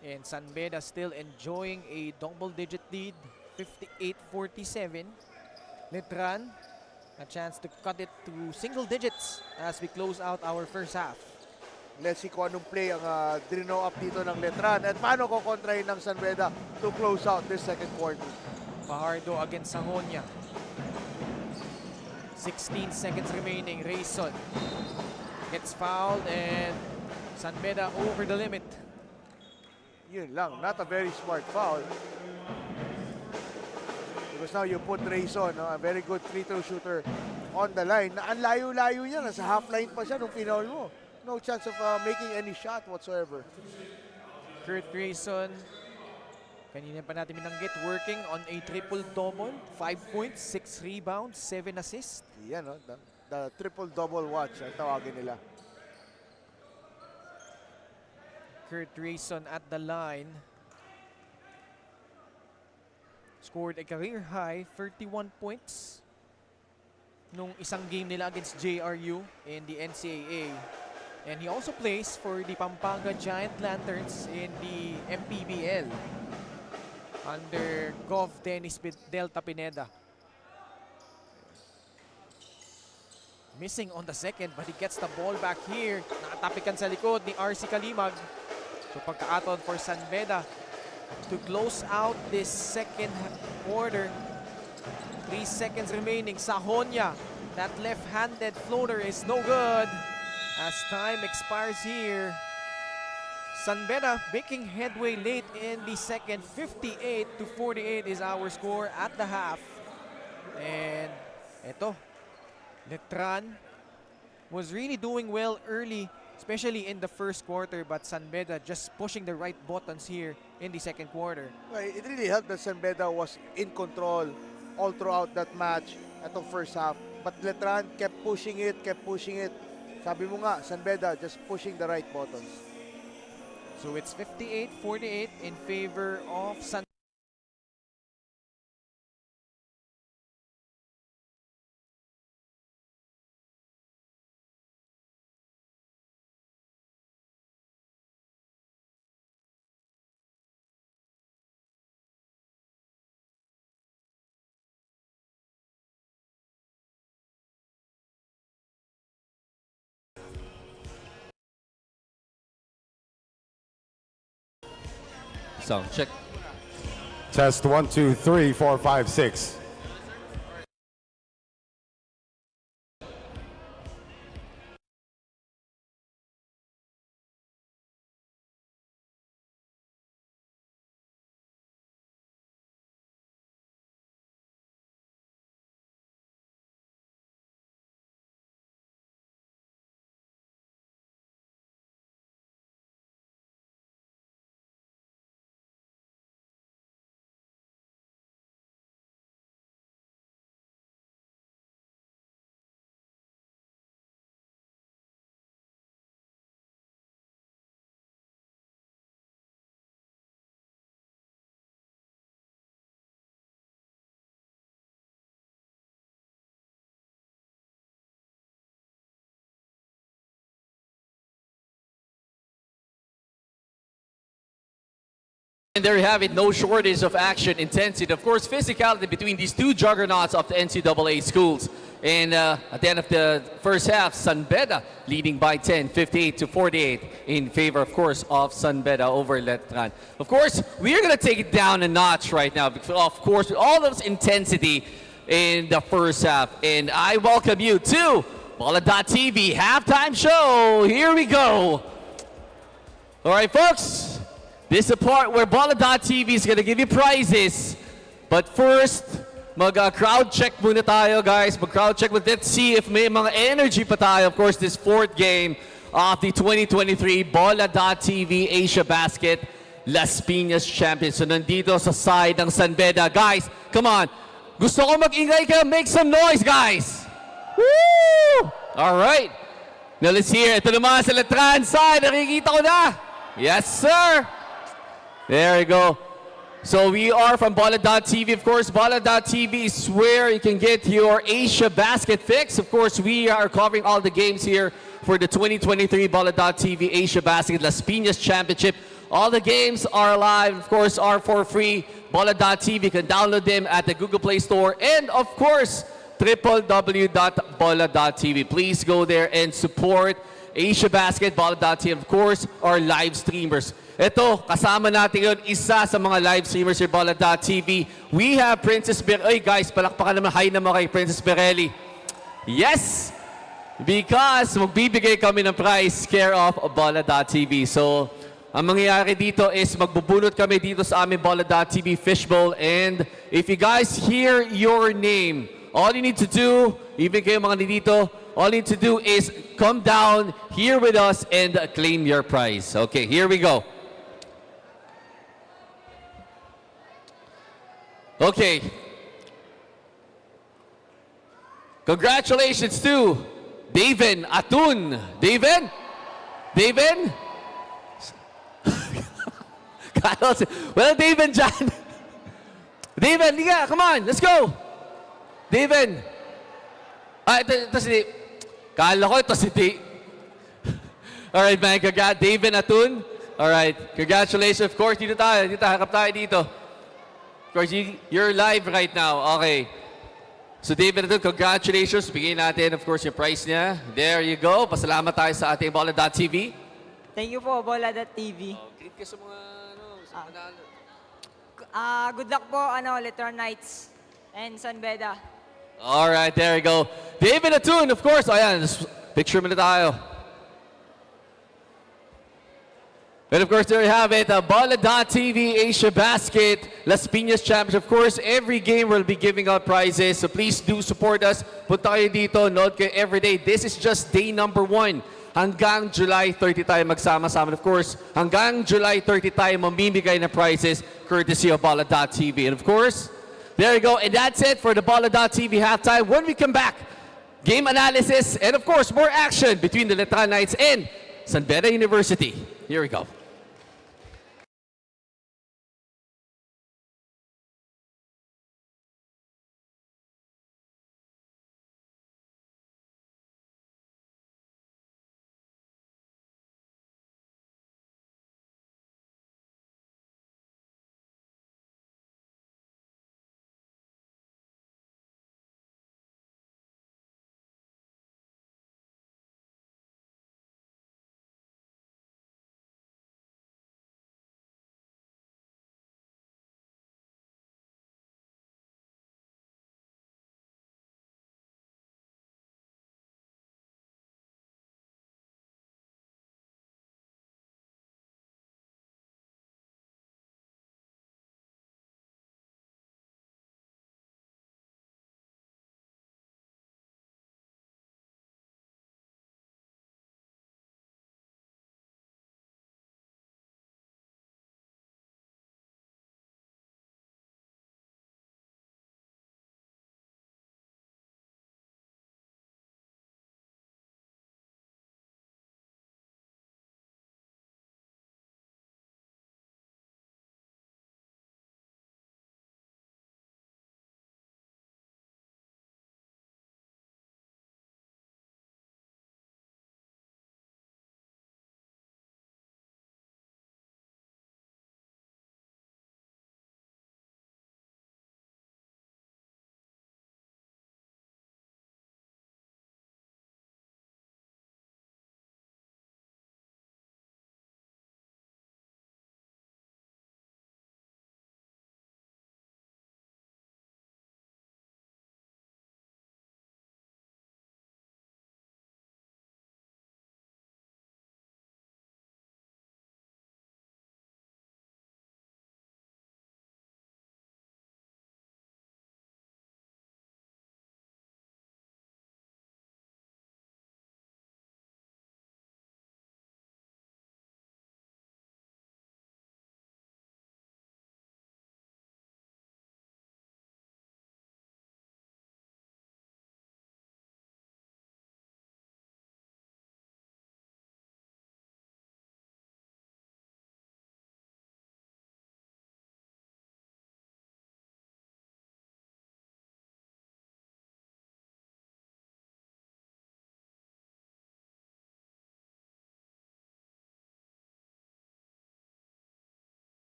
And San Beda still enjoying a double-digit lead, 58-47. Letran, a chance to cut it to single digits as we close out our first half. Let's see kung anong play ang drino up dito ng Letran. At paano ko kontrahin ng San Beda to close out this second quarter. Fajardo against Sahonia. 16 seconds remaining. Rayson gets fouled and San Beda over the limit. Yun lang, not a very smart foul. Because now you put Rayson, a very good free throw shooter, on the line. Na ang layo-layo niya, nasa half line pa siya nung pinaul mo. No chance of making any shot whatsoever. Kurt Rayson, kanina pa natin binanggit, working on a triple-double. 5 points, 6 rebounds, 7 assists. Yan, no? The triple-double watch, ang tawagin nila. Kurt Rayson at the line. Scored a career-high 31 points nung isang game nila against JRU in the NCAA. And he also plays for the Pampanga Giant Lanterns in the MPBL under Gov Dennis Delta Pineda. Missing on the second, but he gets the ball back here. Nakatapikan sa likod ni RC Kalimag. So pagkaaton for San Beda to close out this second quarter. 3 seconds remaining. Sahonia, that left-handed floater is no good as time expires here. San Beda making headway late in the second. 58-48 is our score at the half. And eto, Letran was really doing well early, especially in the first quarter, but San Beda just pushing the right buttons here in the second quarter. Well, it really helped that San Beda was in control all throughout that match at the first half. But Letran kept pushing it, Sabi mo nga, San Beda just pushing the right buttons. So it's 58-48 in favor of San. Sound check. Test 1, 2, 3, 4, 5, 6. And there you have it, no shortage of action, intensity, of course, physicality between these two juggernauts of the NCAA schools. And at the end of the first half, San Beda leading by 10, 58-48 in favor, of course, of San Beda over Letran. Of course, we are going to take it down a notch right now, because, of course, with all those intensity in the first half. And I welcome you to Bola.TV halftime show. Here we go. All right, folks. This is the part where Bola.TV is going to give you prizes. But first, mag-crowd check muna tayo, guys. Mag-crowd check. Let's see if may mga energy pa tayo. Of course, this fourth game of the 2023 Bola.TV Asiabasket Las Piñas Champions. So nandito sa side ng San Beda. Guys, come on. Gusto ko mag-ingay kayo. Make some noise, guys. Woo! All right. Now let's hear. Ito naman sa Letran side. Nakikita ko na. Yes, sir. There you go. So we are from Bola.TV, of course. Bola.TV is where you can get your Asiabasket fix. Of course, we are covering all the games here for the 2023 Bola.TV Asiabasket Las Piñas Championship. All the games are live, of course, are for free. Bola.TV, you can download them at the Google Play Store. And, of course, www.bola.tv. Please go there and support Asiabasket, Bola.tv, of course, our live streamers. Ito, kasama natin yun, isa sa mga live streamers sa Bola.tv. We have Princess Berelli. Oy, guys, palakpakan naman. Hi naman kay Princess Berelli. Yes! Because magbibigay kami ng prize care of Bola.tv. So, ang mangyayari dito is magbubunot kami dito sa aming Bola.tv fishbowl. And if you guys hear your name, all you need to do, even kayo mga dito, all you need to do is come down here with us and claim your prize. Okay, here we go. Okay. Congratulations to David Atun. David? David? Well, David dyan. David, liga, come on, let's go. David. Ah, ito si Dave. Kala ko ito si Dave. Alright, man. David Atun. Alright. Congratulations. Of course, dito tayo. Harap tayo dito. Of course, you're live right now. Okay. So David, congratulations. Bigyan natin, of course, yung prize niya. There you go. Pasalamat tayo sa ating Bola.tv. Thank you po, Bola.tv. Greet ka sa mga, sa manalo. Good luck po, Letran Knights and San Beda. All right, there you go. David Atun, of course. Ayan, picture muna tayo. And of course, there you have it. Bola.tv, Asiabasket, Las Piñas Champions. Of course, every game we'll be giving out prizes. So please do support us. Punta kayo dito, nood kayo every day. This is just day number 1. Hanggang July 30 tayo magsama-sama. Of course, hanggang July 30 tayo mamimigay ng prizes courtesy of Bola.tv. And of course, there you go. And that's it for the Bola.tv halftime. When we come back, game analysis and of course, more action between the Letran Knights and San Beda University. Here we go.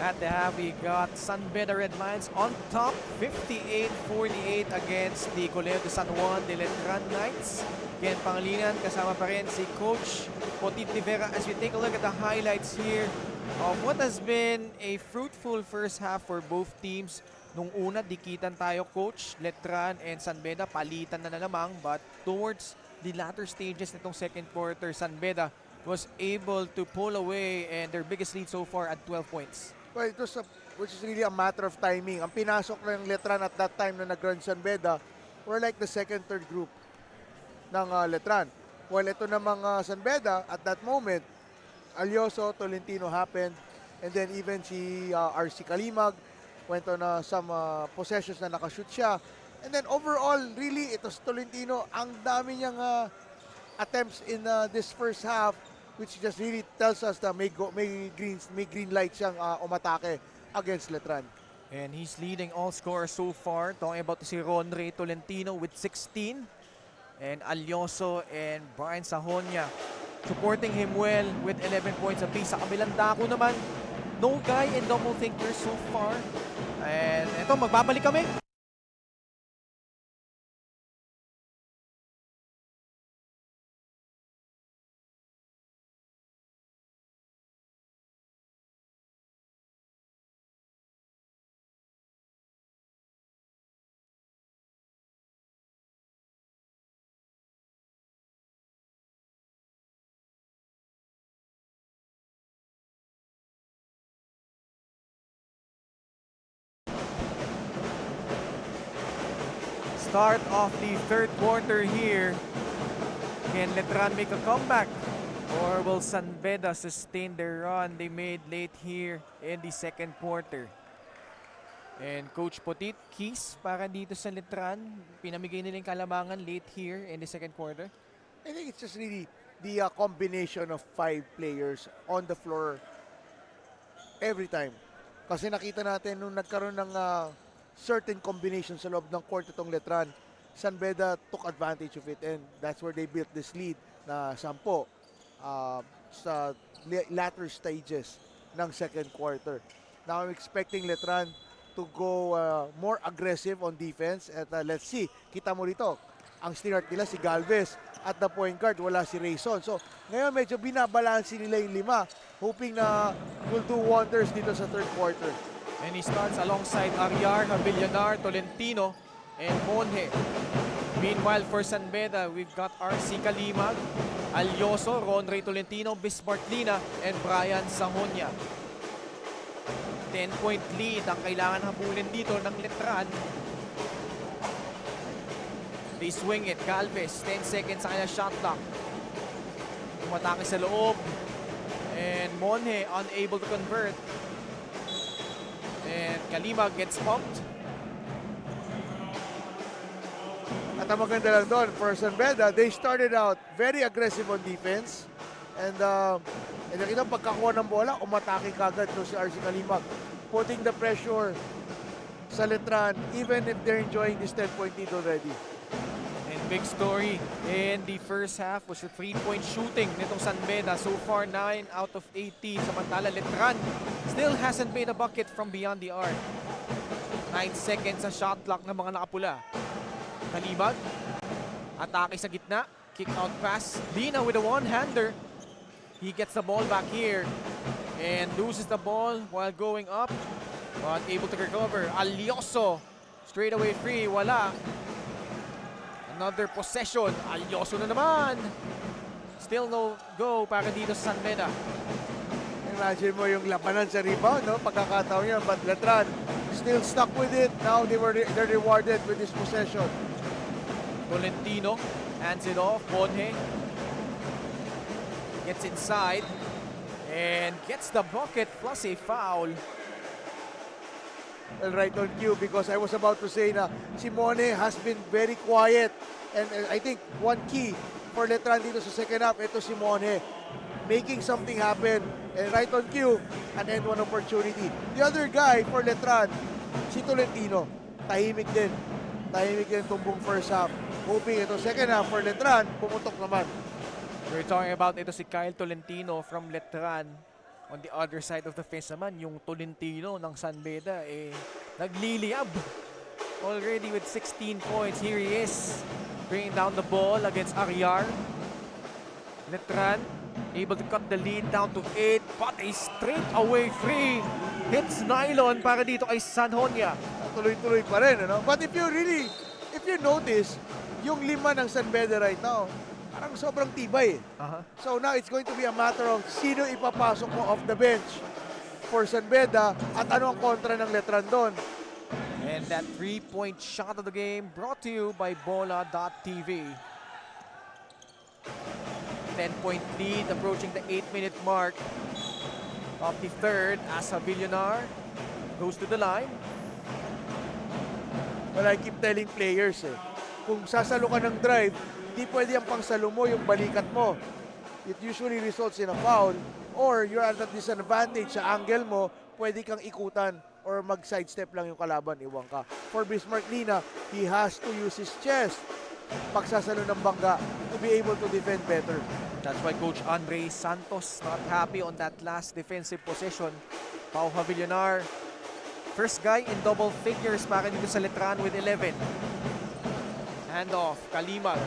At the half, we got San Beda Red Lions on top, 58-48 against the Colegio de San Juan de Letran Knights. Again, Pangilinan, kasama pa rin si Coach Potit Rivera as we take a look at the highlights here of what has been a fruitful first half for both teams. Nung una, dikitan tayo, Coach. Letran and San Beda, palitan na namang. But towards the latter stages nitong second quarter, San Beda was able to pull away and their biggest lead so far at 12 points. Well, it was which is really a matter of timing. Ang pinasok ng Letran at that time na nag-run San Beda were like the second, third group ng Letran. Well, ito namang San Beda at that moment, Alioso, Tolentino happened, and then even si RC Kalimag went on some possessions na nakashoot siya. And then overall, really, ito si Tolentino, ang dami niyang attempts in this first half, which just really tells us that may green light siyang umatake against Letran. And he's leading all scorers so far. Talking about si Ronre Tolentino with 16. And Alioso and Brian Sahonia supporting him well with 11 points apiece. Sa kabilang dako naman, no guy and double thinkers so far. And ito, magbabalik kami. Start of the third quarter here. Can Letran make a comeback? Or will San Beda sustain their run they made late here in the second quarter? And Coach Potit, keys para dito sa Letran. Pinamigay nila yung kalamangan late here in the second quarter. I think it's just really the combination of 5 players on the floor every time. Kasi nakita natin nung nagkaroon ng certain combinations sa loob ng court itong Letran, San Beda took advantage of it and that's where they built this lead na 10 sa latter stages ng second quarter. Now I'm expecting Letran to go more aggressive on defense at let's see, kita mo rito, ang start nila si Galvez at the point guard, wala si Rayson. So ngayon medyo binabalansi nila yung 5, hoping na will do wonders dito sa third quarter. And he starts alongside Villar, Villar, Tolentino, and Monje. Meanwhile, for San Beda, we've got RC Kalimag, Alioso, Ronre Tolentino, Bismarck Lina, and Brian Sahonia. 10-point lead ang kailangan habulin dito ng Letran. They swing it. Galvez, 10 seconds sa kanya shot clock. Umatake sa loob. And Monje unable to convert. And Kalimag gets pumped. At ang maganda lang doon, for San Beda, they started out very aggressive on defense. And nakita pagkakuha ng bola, umatake kagad to si RC Kalimag, putting the pressure sa Letran even if they're enjoying this 10-point lead already. And big story in the first half was the 3-point shooting nitong San Beda. So far, 9 out of 18. Samantala, Letran still hasn't made a bucket from beyond the arc. 9 seconds sa shot clock ng mga nakapula. Kalimag, atake sa gitna, kick out pass. Lina with a one-hander. He gets the ball back here and loses the ball while going up, but able to recover. Alioso, straight away free, wala. Another possession, Alioso na naman. Still no go para dito sa San Beda. Imagine mo yung labanan sa rebound, no? Pagkakataon yan, but Letran still stuck with it. Now they're rewarded with this possession. Tolentino hands it off. Monje gets inside and gets the bucket plus a foul. Well, right on cue, because I was about to say na Simone has been very quiet, and I think one key for Letran dito sa second half, ito Simone making something happen, and right on cue, an end one opportunity. The other guy for Letran, si Tolentino, tahimik din tumbong first half, hoping ito second half for Letran, pumutok naman. We're talking about ito si Kyle Tolentino from Letran. On the other side of the fence naman, yung Tolentino ng San Beda, nagliliyab. Already with 16 points. Here he is, bringing down the ball against Villar. Letran, able to cut the lead down to 8, but a straight away free. Hits nylon para dito kay Sanhonia. Tuloy-tuloy pa rin, ano? But if you notice, yung 5 ng San Beda right now, parang sobrang tibay. So now it's going to be a matter of sino ipapasok mo off the bench for San Beda at ano ang kontra ng Letran doon. And that 3-point shot of the game brought to you by Bola.tv. 10-point lead approaching the 8-minute mark of the third. Villar goes to the line. Well, I keep telling players, kung sasalo ka ng drive, hindi pwede ang pangsalo mo yung balikat mo. It usually results in a foul or you're at a disadvantage sa angle mo, pwede kang ikutan or mag-sidestep lang yung kalaban, iwan ka. For Bismarck Lina, he has to use his chest pagsasalo ng bangga to be able to defend better. That's why Coach Andre Santos not happy on that last defensive possession. Pau Villar, first guy in double figures para dito sa Letran with 11. Handoff, Kalimag.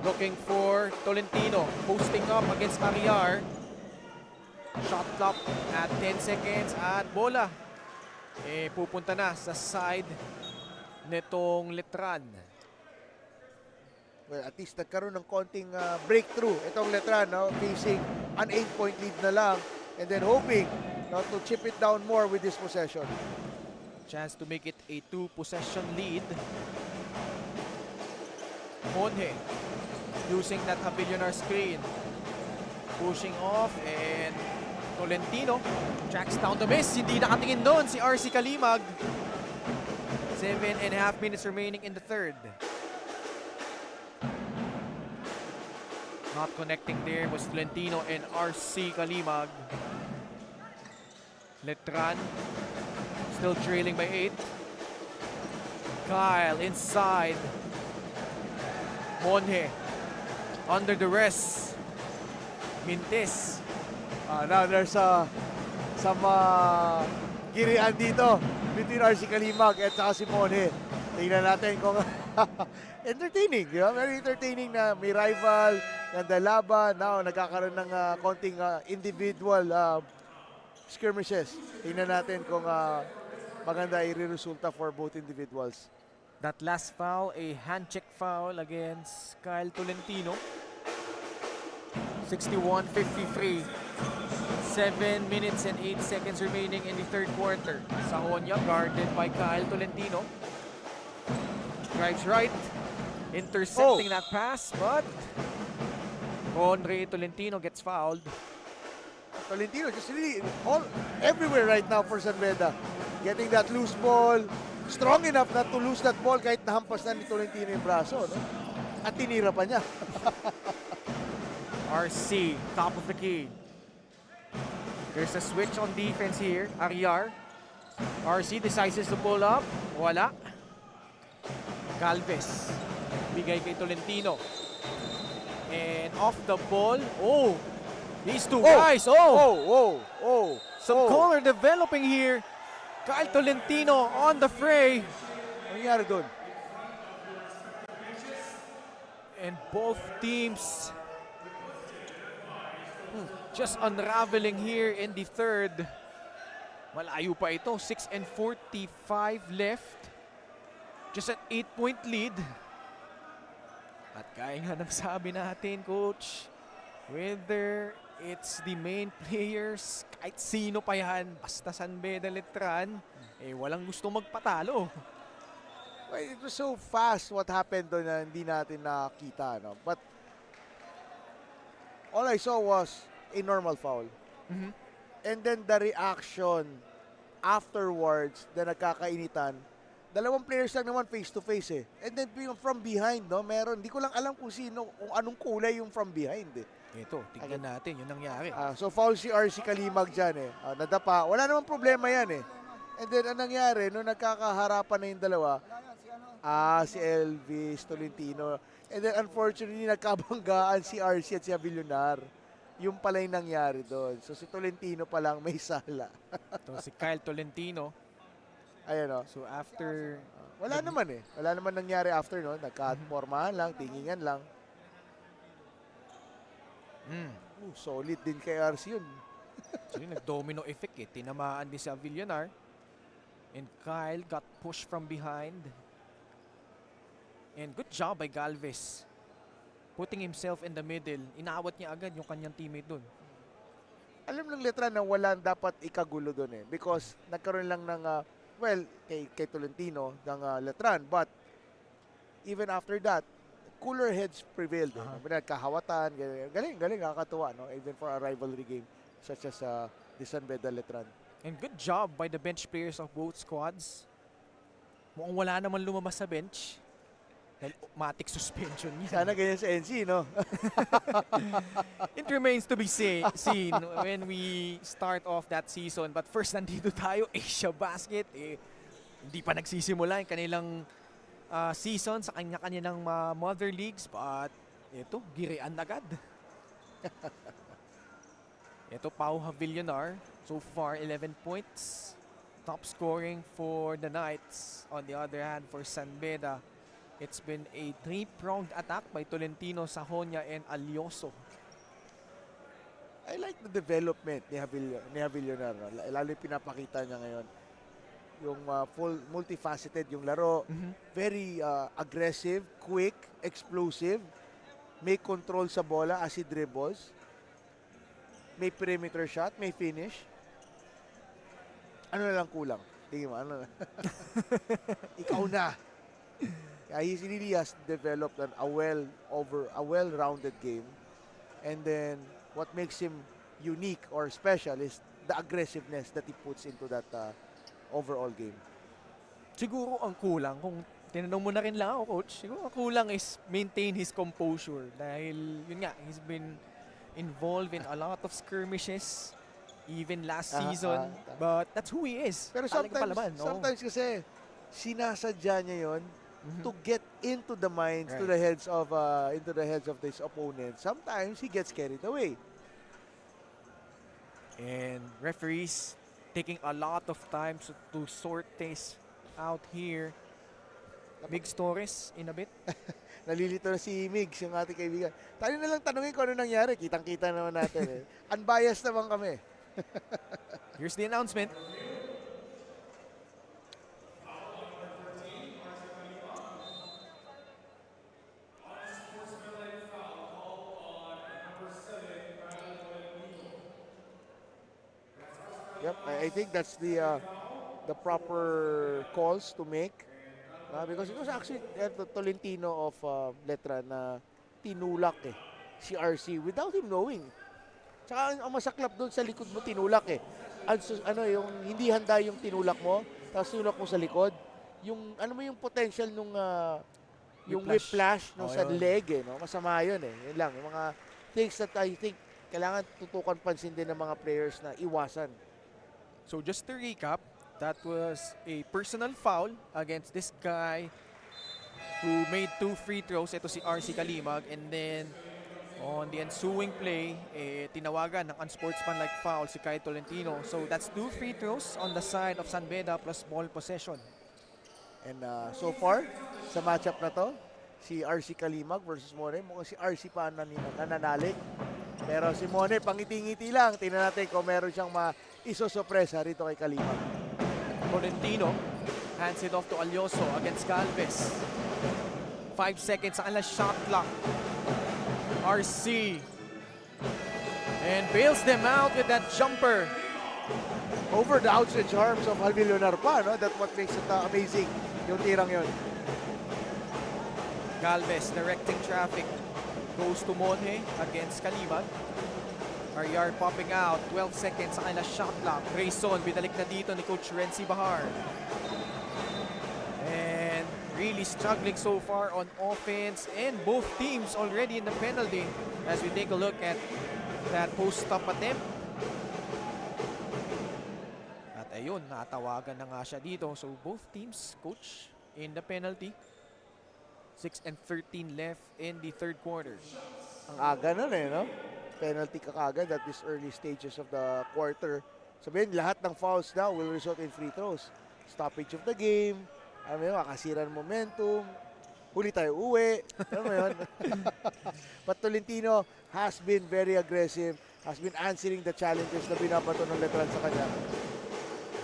Looking for Tolentino, posting up against Villar. Shot clock at 10 seconds at bola. Pupunta na sa side nitong Letran. Well, at least nagkaroon ng konting breakthrough itong Letran, no? Facing an 8-point lead na lang and then hoping to chip it down more with this possession. Chance to make it a 2-possession lead. Monhe using that Villar screen. Pushing off and Tolentino tracks down the miss. Hindi nakatingin doon si RC Kalimag. 7.5 minutes remaining in the third. Not connecting there was Tolentino and RC Kalimag. Letran still trailing by 8. Kyle inside. Monhe under the rest. Mintis. Now there's some girian dito between RC Kalimag at saka si Monhe. Tingnan natin kung entertaining, di ba? Very entertaining na may rival, ganda laban. Now nagkakaroon ng konting individual skirmishes. Tingnan natin kung maganda i-resulta for both individuals. That last foul, a hand check foul against Kyle Tolentino. 61-53. 7 minutes and 8 seconds remaining in the third quarter. Sanhonia guarded by Kyle Tolentino. Drives right, intercepting that pass, but Andre Tolentino gets fouled. Tolentino just really everywhere right now for San Beda. Getting that loose ball, strong enough not to lose that ball kahit nahampas na ni Tolentino yung braso, no? At tinira pa niya. RC, top of the key. There's a switch on defense here. Villar. RC decides to pull up. Wala. Galvez. Bigay kay Tolentino. And off the ball. Oh! These two guys. Some color developing here. Kyle Tolentino on the fray. Ano nangyari doon? And both teams just unraveling here in the third. Malayo pa ito. 6:45 left. Just an 8-point lead. At kaya nga nang sabi natin, Coach, whether it's the main players, kahit sino pa yan, basta San Beda Letran, walang gusto magpatalo. Well, it was so fast what happened doon na hindi natin nakita, no? But all I saw was a normal foul. And then the reaction afterwards, na nagkakainitan, dalawang players lang naman face to face And then from behind, no, meron, hindi ko lang alam kung anong kulay yung from behind Ito, tignan natin yung nangyari. So foul si RC Kalimag dyan nadapa. Wala namang problema yan And then ang nangyari, nung nagkakaharapan na yung dalawa, si Elvis Tolentino. And then unfortunately, nagkabanggaan si RC at si Villar. yung pala yung nangyari doon. So si Tolentino pa lang may sala. Ito si Kyle Tolentino. Ayan o. So after Wala naman eh. Wala naman nangyari after no. Nagka-formahan lang, tingingan lang. Solid din kay RC yun. so yun, nag-domino effect eh. Tinamaan din si Villar. And Kyle got pushed from behind. And good job by Galvez. Putting himself in the middle. Inawat niya agad yung kanyang teammate dun. Alam ng Letran na wala dapat ikagulo doon eh. Because nagkaroon lang ng, kay Tolentino ng Letran. But even after that, cooler heads prevailed. Nagkahawatan. Galing, nakakatuwa. No? Even for a rivalry game such as the San Beda Letran. And good job by the bench players of both squads. Mukhang wala naman lumabas sa bench. Dahil matic suspension niya. Sana ganyan sa NC, no? It remains to be seen when we start off that season. But first, nandito tayo, Asiabasket. Hindi pa nagsisimula yung kanilang season sa kanya-kanilang mother leagues. But ito, girian agad. Ito, Pau Villar. So far, 11 points. Top scoring for the Knights. On the other hand, for San Beda, it's been a three-pronged attack by Tolentino, Sajonia, and Alioso. I like the development ni Villar. Lalo yung pinapakita niya ngayon. Yung full multifaceted yung laro. Very aggressive, quick, explosive. May control sa bola as he dribbles. May perimeter shot, may finish. Ano na lang kulang? Tingin mo, ano na? Ikaw na. He really has developed a well-rounded game. And then what makes him unique or special is the aggressiveness that he puts into that overall game. Siguro ang kulang, kung tinanong mo na rin lang ako, coach, siguro ang kulang is maintain his composure. Dahil, yun nga, he's been involved in a lot of skirmishes, even last season. But that's who he is. Pero sometimes kasi, sinasadya niya yun to get into the minds, to the heads of his opponents. Sometimes he gets carried away. And referees taking a lot of time to sort this out here. Big stories in a bit. Nalilito na si Migs, yung ating kaibigan. Tayo na lang tanungin kung ano nangyari. Kitang-kita naman natin. Unbiased naman kami. Here's the announcement. Yep, I think that's the proper calls to make. Because it was actually Tolentino of Letran na tinulak si RC without him knowing. Tsaka ang masaklap doon sa likod mo, tinulak yung hindi handa yung tinulak mo, tapos tinulak mo sa likod. Yung, yung potential nung yung whiplash nung sa leg no? Masama yun Yun lang, yung mga things that I think kailangan tutukan pansin din ng mga players na iwasan. So just to recap, that was a personal foul against this guy who made 2 free throws. Ito si RC Kalimag. And then on the ensuing play, tinawagan ng unsportsmanlike foul si Kyle Tolentino. So that's 2 free throws on the side of San Beda plus ball possession. And so far, sa matchup na to, si RC Kalimag versus Mone, mukhang si RC pa nananalig. Pero si Mone, pangiti-ngiti lang. Tingnan natin kung meron siyang isosopresa rito kay Kalimag. Tolentino hands it off to Alioso against Galvez. 5 seconds sa kanilang shot clock. RC. And bails them out with that jumper. Over the outstretched arms of Villar pa, no? That's what makes it amazing, yung tirang yun. Galvez directing traffic. Goes to Monhe against Kalimag. Villar popping out. 12 seconds sa kanilang shot clock. Grayson, binalik na dito ni Coach Renzi Bahar. And really struggling so far on offense. And both teams already in the penalty as we take a look at that post-stop attempt. At ayun, natawagan na nga siya dito. So both teams, Coach, in the penalty. 6 and 13 left in the third quarter. Ang aga nun no? penalty ka kagad at this early stages of the quarter. Sabihin, lahat ng fouls now will result in free throws. Stoppage of the game, alam mo yun, makasira ng momentum, huli tayo uwi, alam mo yun. But Tolentino has been very aggressive, has been answering the challenges na binabato ng Letran sa kanya.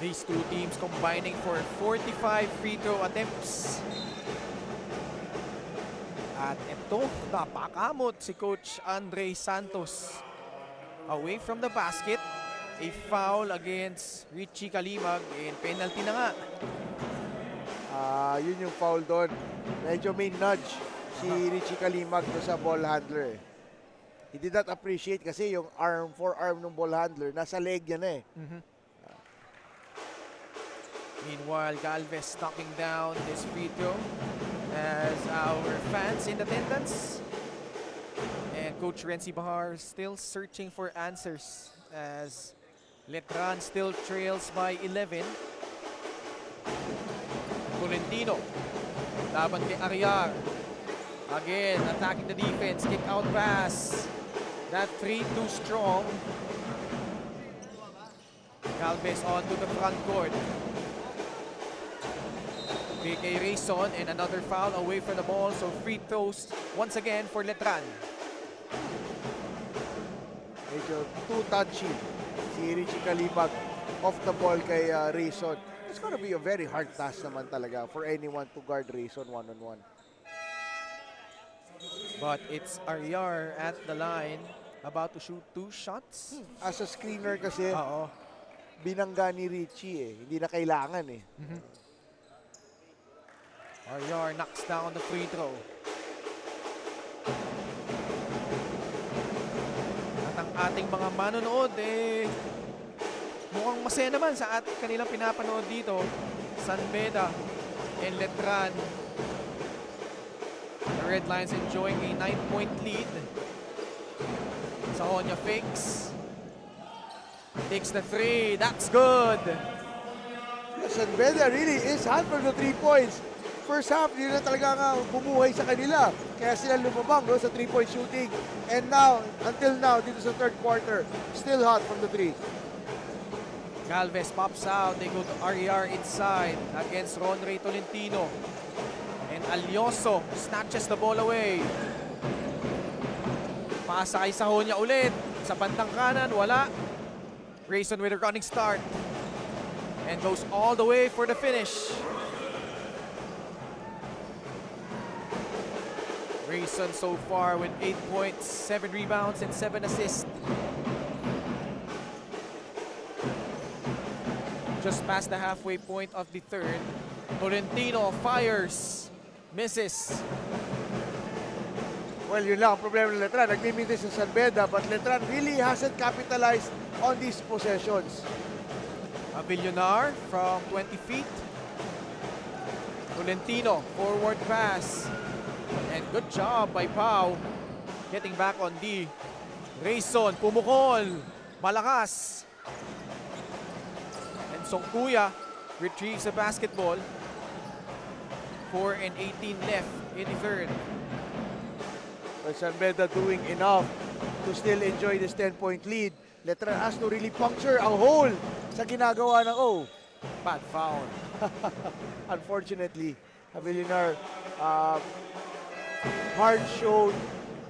These two teams combining for 45 free throw attempts. At ito, napakamot si Coach Andre Santos. Away from the basket, a foul against Richie Kalimag and penalty na nga. Yun yung foul doon. Medyo may nudge si Richie Kalimag doon sa ball handler. He did not appreciate kasi yung forearm ng ball handler, nasa leg yan eh. Meanwhile, Galvez knocking down this free throw as our fans in attendance. And Coach Renzi Bahar still searching for answers as Letran still trails by 11. Tolentino, laban kay Ariar. Again, attacking the defense, kick out pass. That 3 too strong. Galvez onto the front court. Kay Rayson and another foul away from the ball. So free throws once again for Letran. Medyo too touchy si Richie Kalimag off the ball kay Rayson. It's gonna be a very hard task naman talaga for anyone to guard Rayson one-on-one. But it's Ariar at the line, about to shoot 2 shots. As a screener kasi, Oo. binangga ni Richie eh. Hindi na kailangan eh. Ariar knocks down the free throw. At ang ating mga manonood mukhang masaya naman sa kanilang pinapanood dito. San Beda and Letran. The Red Lions enjoying a 9-point lead. Sahonia fakes. Takes the 3. That's good. San Beda really is hot for the 3 points. First half, hindi na talaga nga bumuhay sa kanila. Kaya sila lumabang sa 3-point shooting. And now, until now, dito sa third quarter, still hot from the 3. Galvez pops out. They go to Ariar inside against Ronray Tolentino. And Alioso snatches the ball away. Pasa kay Sahonia ulit. Sa bandang kanan, wala. Rayson with a running start. And goes all the way for the finish. Rayson so far with 8 points, 7 rebounds, and 7 assists. Just past the halfway point of the third. Tolentino fires. Misses. Well, yun lang ang problema ng Letran. Nagmimitis sa San Beda, but Letran really hasn't capitalized on these possessions. A Villar from 20 feet. Tolentino, forward pass. And good job by Pau. Getting back on D. Rayson, pumukol. Malakas. And Songkuya retrieves the basketball. 4 and 18 left in the third. Well, San Beda doing enough to still enjoy this 10-point lead. Letran has to really puncture a hole sa ginagawa ng Bad foul. Unfortunately, Villar hard showed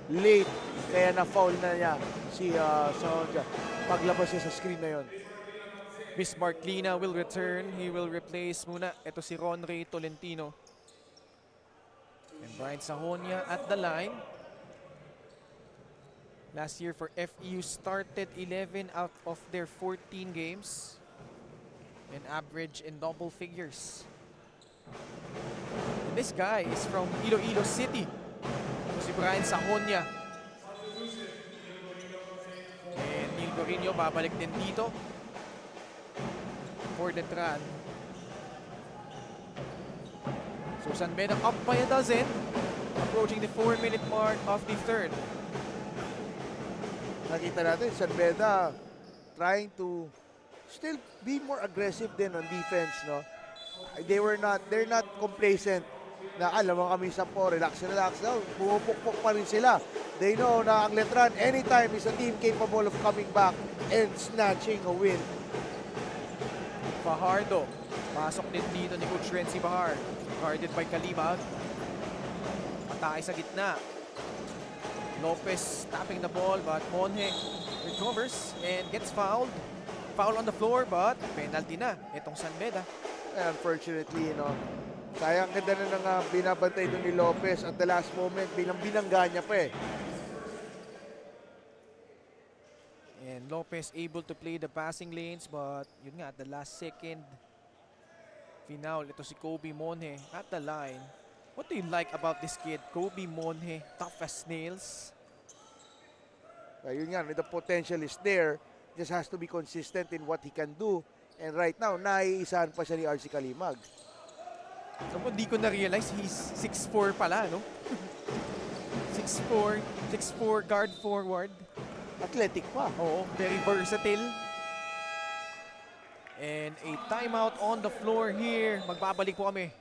late kaya na-foul na niya si Sahonia paglabas niya sa screen na yon. Bismarck Lina will return. He will replace muna. Ito si Ronray Tolentino. And Brian Sahonia at the line. Last year for FEU started 11 out of their 14 games. And average in double figures. And this guy is from Iloilo City. Ito si Brian Sahonia. And Neil Gorino babalik din dito. For Letran. So San Beda up by a dozen. Approaching the 4-minute mark of the third. Nakita natin, San Beda trying to still be more aggressive din on defense, no? They're not complacent na alam mo kami sa po, relax daw, pumupukpok pa rin sila. They know na ang Letran anytime is a team capable of coming back and snatching a win. Fajardo. Pasok din dito ni Coach Renzi Bahar. Guarded by Kalimag. Atake sa gitna. Lopez tapping the ball but Monje recovers and gets fouled. Foul on the floor but penalty na itong San Beda. And unfortunately, sayang ganda na nang binabantay doon ni Lopez at the last moment, binangga niya pa eh. And Lopez able to play the passing lanes but yun nga at the last second final ito si Kobe Monje at the line. What do you like about this kid? Kobe Monje, tough as nails. Yun nga, the potential is there. Just has to be consistent in what he can do. And right now, naiisahan pa siya ni RC Kalimag. Naku, hindi ko na-realize he's 6'4 pala, no? 6'4", 6'4 guard forward. Athletic pa. Oo, very versatile. And a timeout on the floor here. Magbabalik po kami.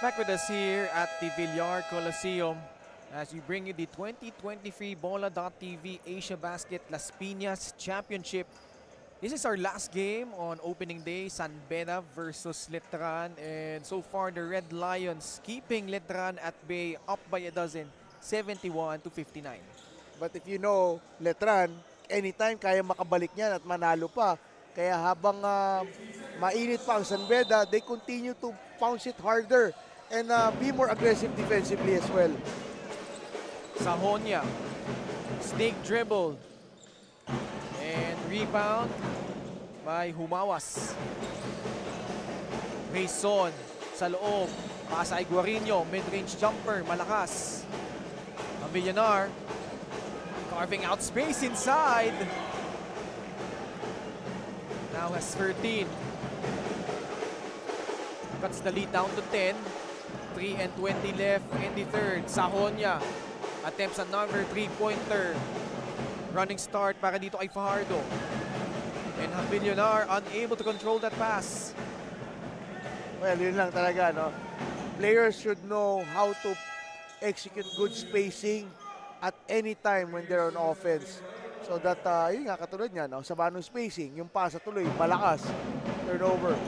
Back with us here at the Villar Coliseum as we bring you the 2023 Bola.TV Asiabasket Las Piñas Championship. This is our last game on opening day, San Beda versus Letran. And so far, the Red Lions keeping Letran at bay, up by a dozen, 71-59. But if you know, Letran, anytime kaya makabalik niyan at manalo pa. Kaya habang mainit pa ang San Beda, they continue to pounce it harder and be more aggressive defensively as well. Sahonia, snake dribble, and rebound by Humawas. Mason sa loob, pasa ay Guarino, mid-range jumper, malakas. Ang Villar, carving out space inside. Now has 13. Cuts the lead down to 10. 3 and 20 left in the third. Sahonia attempts another three-pointer. Running start para dito kay Fajardo. And Villar unable to control that pass. Well, yun lang talaga, no? Players should know how to execute good spacing at any time when they're on offense. So that, yun nga, katulad niya, no? Sa manong spacing, yung pasa tuloy, malakas. Turnover.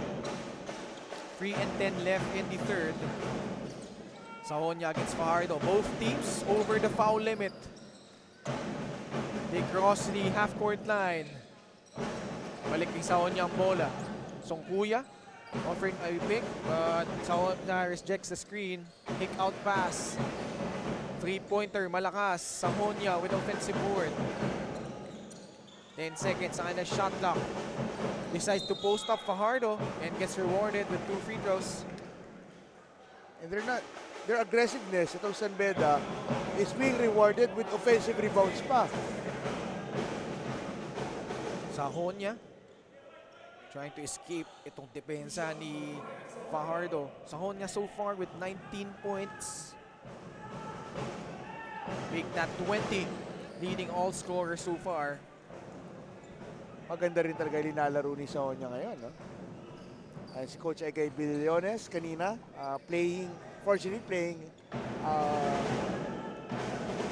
3 and 10 left in the third. Sahonia against Fajardo. Both teams over the foul limit. They cross the half-court line. Balik ni Sahonia ang bola. Songkuya offering a pick, but Sahonia rejects the screen. Kick out pass. Three-pointer, malakas. Sahonia with offensive board. 10 seconds on the shot clock. Decides to post up Fajardo and gets rewarded with 2 free throws. And their aggressiveness, itong San Beda, is being rewarded with offensive rebounds pa. Sahonia trying to escape itong depensa ni Fajardo. Sahonia so far with 19 points. Make that 20, leading all scorers so far. Maganda rin talaga yung nilalaro ni Sahonia ngayon, no? Si Coach Egay Billones kanina, fortunately playing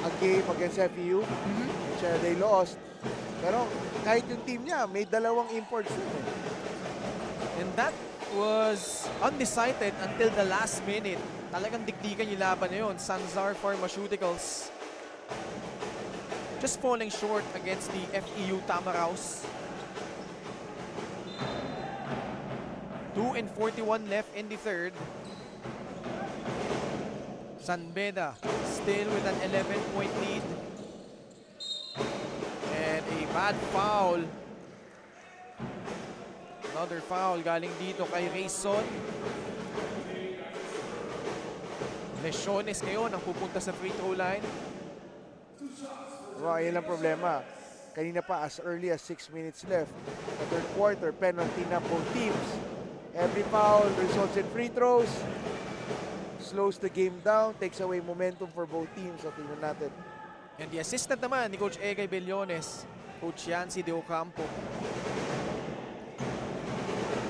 a game against FEU, which they lost. Pero kahit yung team niya, may dalawang imports yun eh. And that was undecided until the last minute. Talagang dikdikan yung laban na yun. Sanzar Pharmaceuticals just falling short against the FEU Tamaraws. 2:41 left in the third. San Beda still with an 11-point lead. And a bad foul. Another foul galing dito kay Rayson. Lesiones ngayon ang pupunta sa free throw line. Well, ayun lang problema. Kanina pa, as early as 6 minutes left. The third quarter, penalty na both teams. Every foul results in free throws. Slows the game down, takes away momentum for both teams. So, tingnan natin. And the assistant naman ni Coach Egay Bellones, Coach Yancy De Ocampo,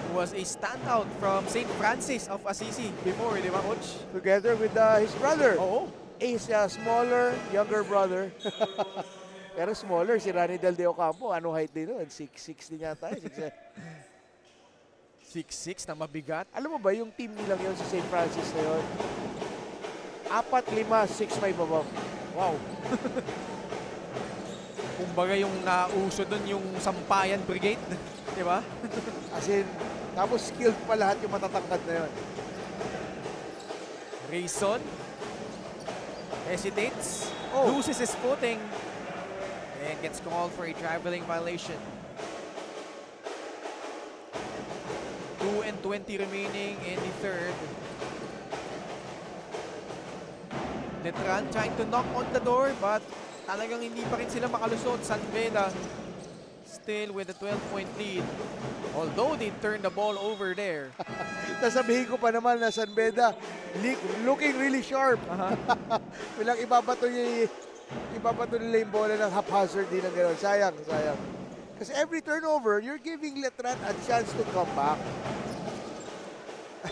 who was a standout from St. Francis of Assisi before, di ba, Coach? Together with his brother. Oo. Ace, smaller, younger brother. Pero smaller, si Rani Del De Ocampo. Ano height din nun? 6'6 din yata. 6'6 na mabigat. Alam mo ba, yung team nilang yun sa St. Francis na yun, 4, 5, 6'5 above. Wow. Kumbaga yung nauso dun yung Sampayan Brigade, di ba? As in, tapos skilled pa lahat yung matatangkad na yun. Rayson hesitates, Oh. loses his footing, and gets called for a traveling violation. 2:20 remaining in the third. Letran trying to knock on the door, but talagang hindi pa rin sila makalusot. San Beda still with a 12-point lead. Although they turned the ball over there. Sasabihin ko pa naman na San Beda looking really sharp. Bilang ibabato nila yung bola ng haphazard din ng gano'n. Sayang. Kasi every turnover, you're giving Letran a chance to come back.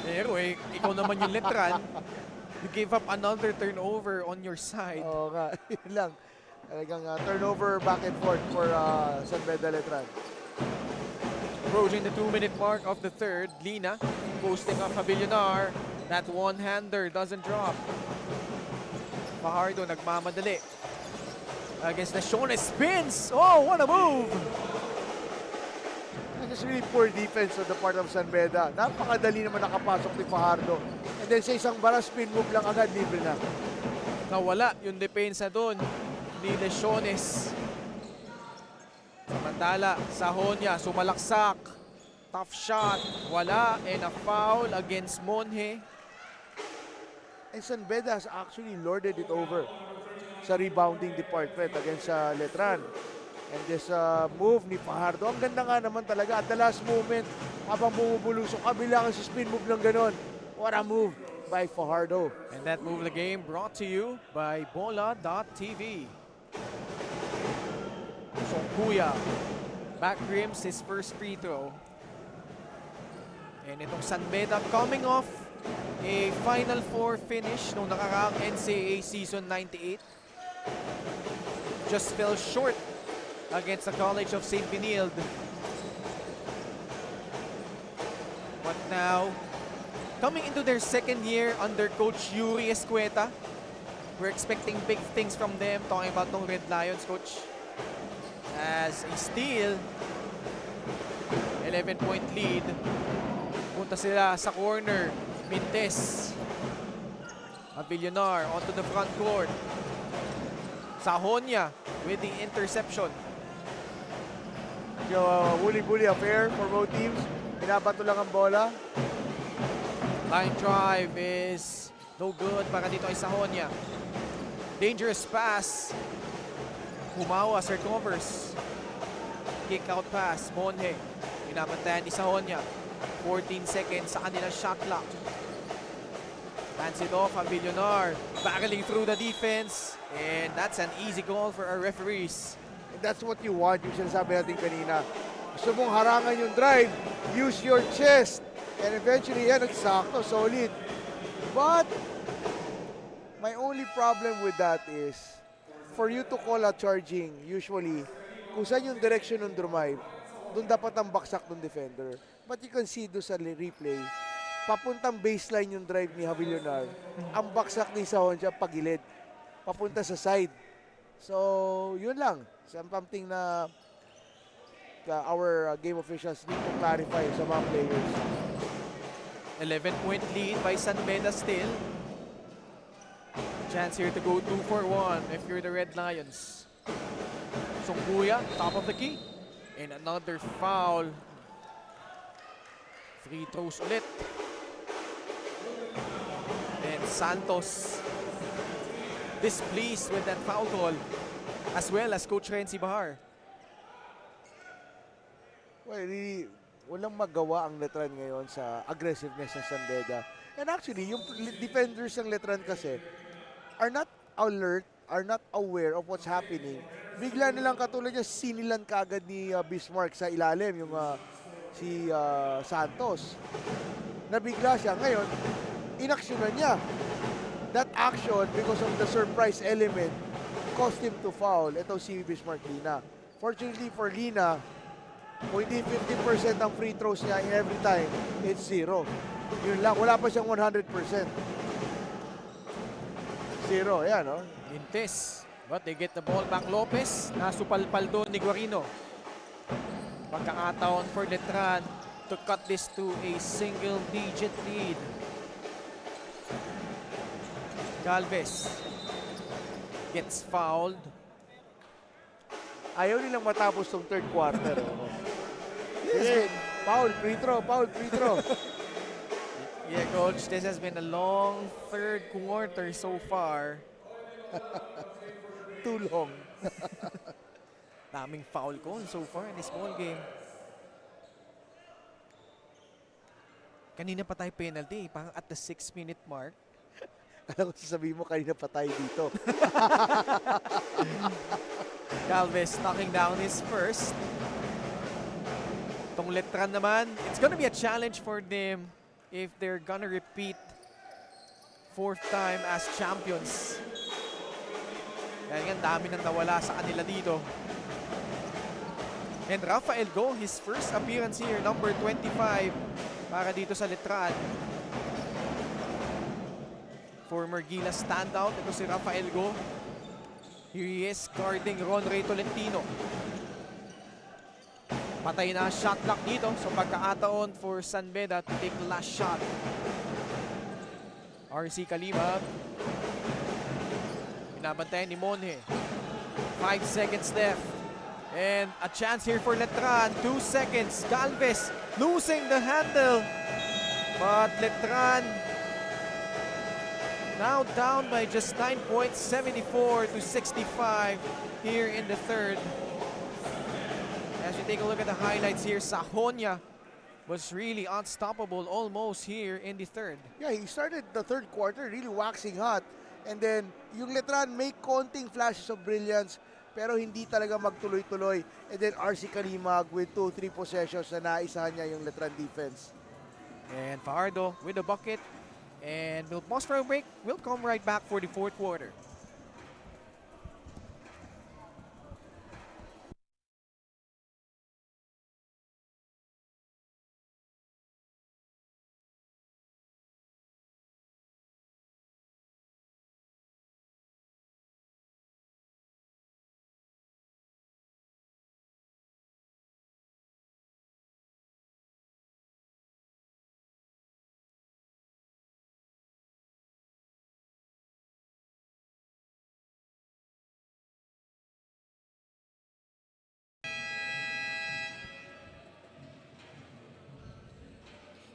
Pero ikaw naman yung Letran. You gave up another turnover on your side. Oo nga, yun lang. Talagang turnover back and forth for San Beda Letran. Approaching the 2-minute mark of the third, Lina posting up Villar. That one-hander doesn't drop. Fajardo nagmamadali. Against Lesiones, spins! Oh, what a move! It's really poor defense on the part of San Beda. Napakadali naman nakapasok ni Fajardo. And then sa isang bara, spin move lang agad, libre na. Nawala yung depensa doon ni Lesiones. Samantala, Sahonia, sumalaksak. Tough shot, wala, and a foul against Monje. And San Beda has actually lorded it over sa rebounding department against Letran. And this move ni Fajardo, ang ganda nga naman talaga. At the last moment, habang bumubulusok, kabilangan sa spin move ng ganon. What a move by Fajardo. And that move of the game brought to you by Bola.tv. Songkuya back rims his first free throw. And itong San Beda coming off a Final Four finish nung nakaraang NCAA season 98. Just fell short against the College of St. Benilde. But now, coming into their second year under Coach Yuri Escueta, we're expecting big things from them. Talking about tong Red Lions, Coach. As a steal, 11-point lead. Punta sila sa corner. Mintes. Villar onto the front court. Sahonia with the interception. Bully affair for both teams. Pinabato lang ang bola. Line drive is no good para dito ay Sahonia. Dangerous pass. Humawas, recovers. Kick out pass, Monje. Pinabantayan ni Sahonia. 14 seconds sa kanilang shot clock. Hands it off, Villar. Battling through the defense. And that's an easy goal for our referees. And that's what you want, yung sinasabi natin kanina. Gusto mong harangan yung drive, use your chest. And eventually, yan, nagsakto, solid. But, my only problem with that is, for you to call a charging, usually, kung saan yung direction ng drive, doon dapat ang baksak ng defender. But you can see doon sa replay, papuntang baseline yung drive ni Villar. Ang baksak ni Sahonia pagilid. Papunta sa side. So, yun lang. Something na our game officials need to clarify sa mga players. 11-point lead by San Beda still. Chance here to go 2 for 1 if you're the Red Lions. Songkuya, top of the key. And another foul. Free throws ulit. And Santos displeased with that foul call, as well as Coach Renzi Bahar. Well, really, walang magawa ang Letran ngayon sa aggressiveness ng San Beda. And actually, yung defenders ng Letran kasi are not alert, are not aware of what's happening. Bigla nilang katulad niya, sinilan kaagad ni Bismarck sa ilalim, yung si Santos. Nabigla siya. Ngayon, inaksyonan niya. That action, because of the surprise element, caused him to foul. Ito si Bismarck Lina. Fortunately for Lina, kung hindi 50% ang free throws niya in every time, it's 0. Yun lang, wala pa siyang 100%. 0, yan, no? Intes. But they get the ball back. Lopez. Nasupalpal doon ni Guarino. Pagkakataon for Letran to cut this to a single-digit lead. Galvez gets fouled. Ayaw nilang matapos tong third quarter. Sige, foul, free throw, foul, free throw. Yeah, Coach, this has been a long third quarter so far. Too long. Daming foul call so far in this ball game. Kanina pa tayo penalty, parang at the 6-minute mark. Alam ko sasabihin mo, kanina pa tayo dito. Galvez knocking down his first. Tong Letran naman, it's gonna be a challenge for them if they're gonna repeat fourth time as champions. Kaya nga, dami nang nawala sa kanila dito. And Rafael Go, his first appearance here, number 25, para dito sa Letran. Former Gila standout, ito si Rafael Go. Here he is guarding Ron Ray Tolentino. Patay na shot clock dito. So pagkakataon for San Beda to take the last shot. RC Kalimag. Binabantayan ni Monje. 5 seconds left. And a chance here for Letran. 2 seconds. Galvez losing the handle. But Letran now down by just 9 points, 74-65 here in the third. As you take a look at the highlights here, Sajonia was really unstoppable almost here in the third. Yeah, he started the third quarter really waxing hot. And then, yung Letran may konting flashes of brilliance, pero hindi talaga magtuloy-tuloy. And then, RC Kalimag with 2-3 possessions na naisahan niya yung Letran defense. And Fajardo with the bucket. And we'll pause for a break. We'll come right back for the fourth quarter.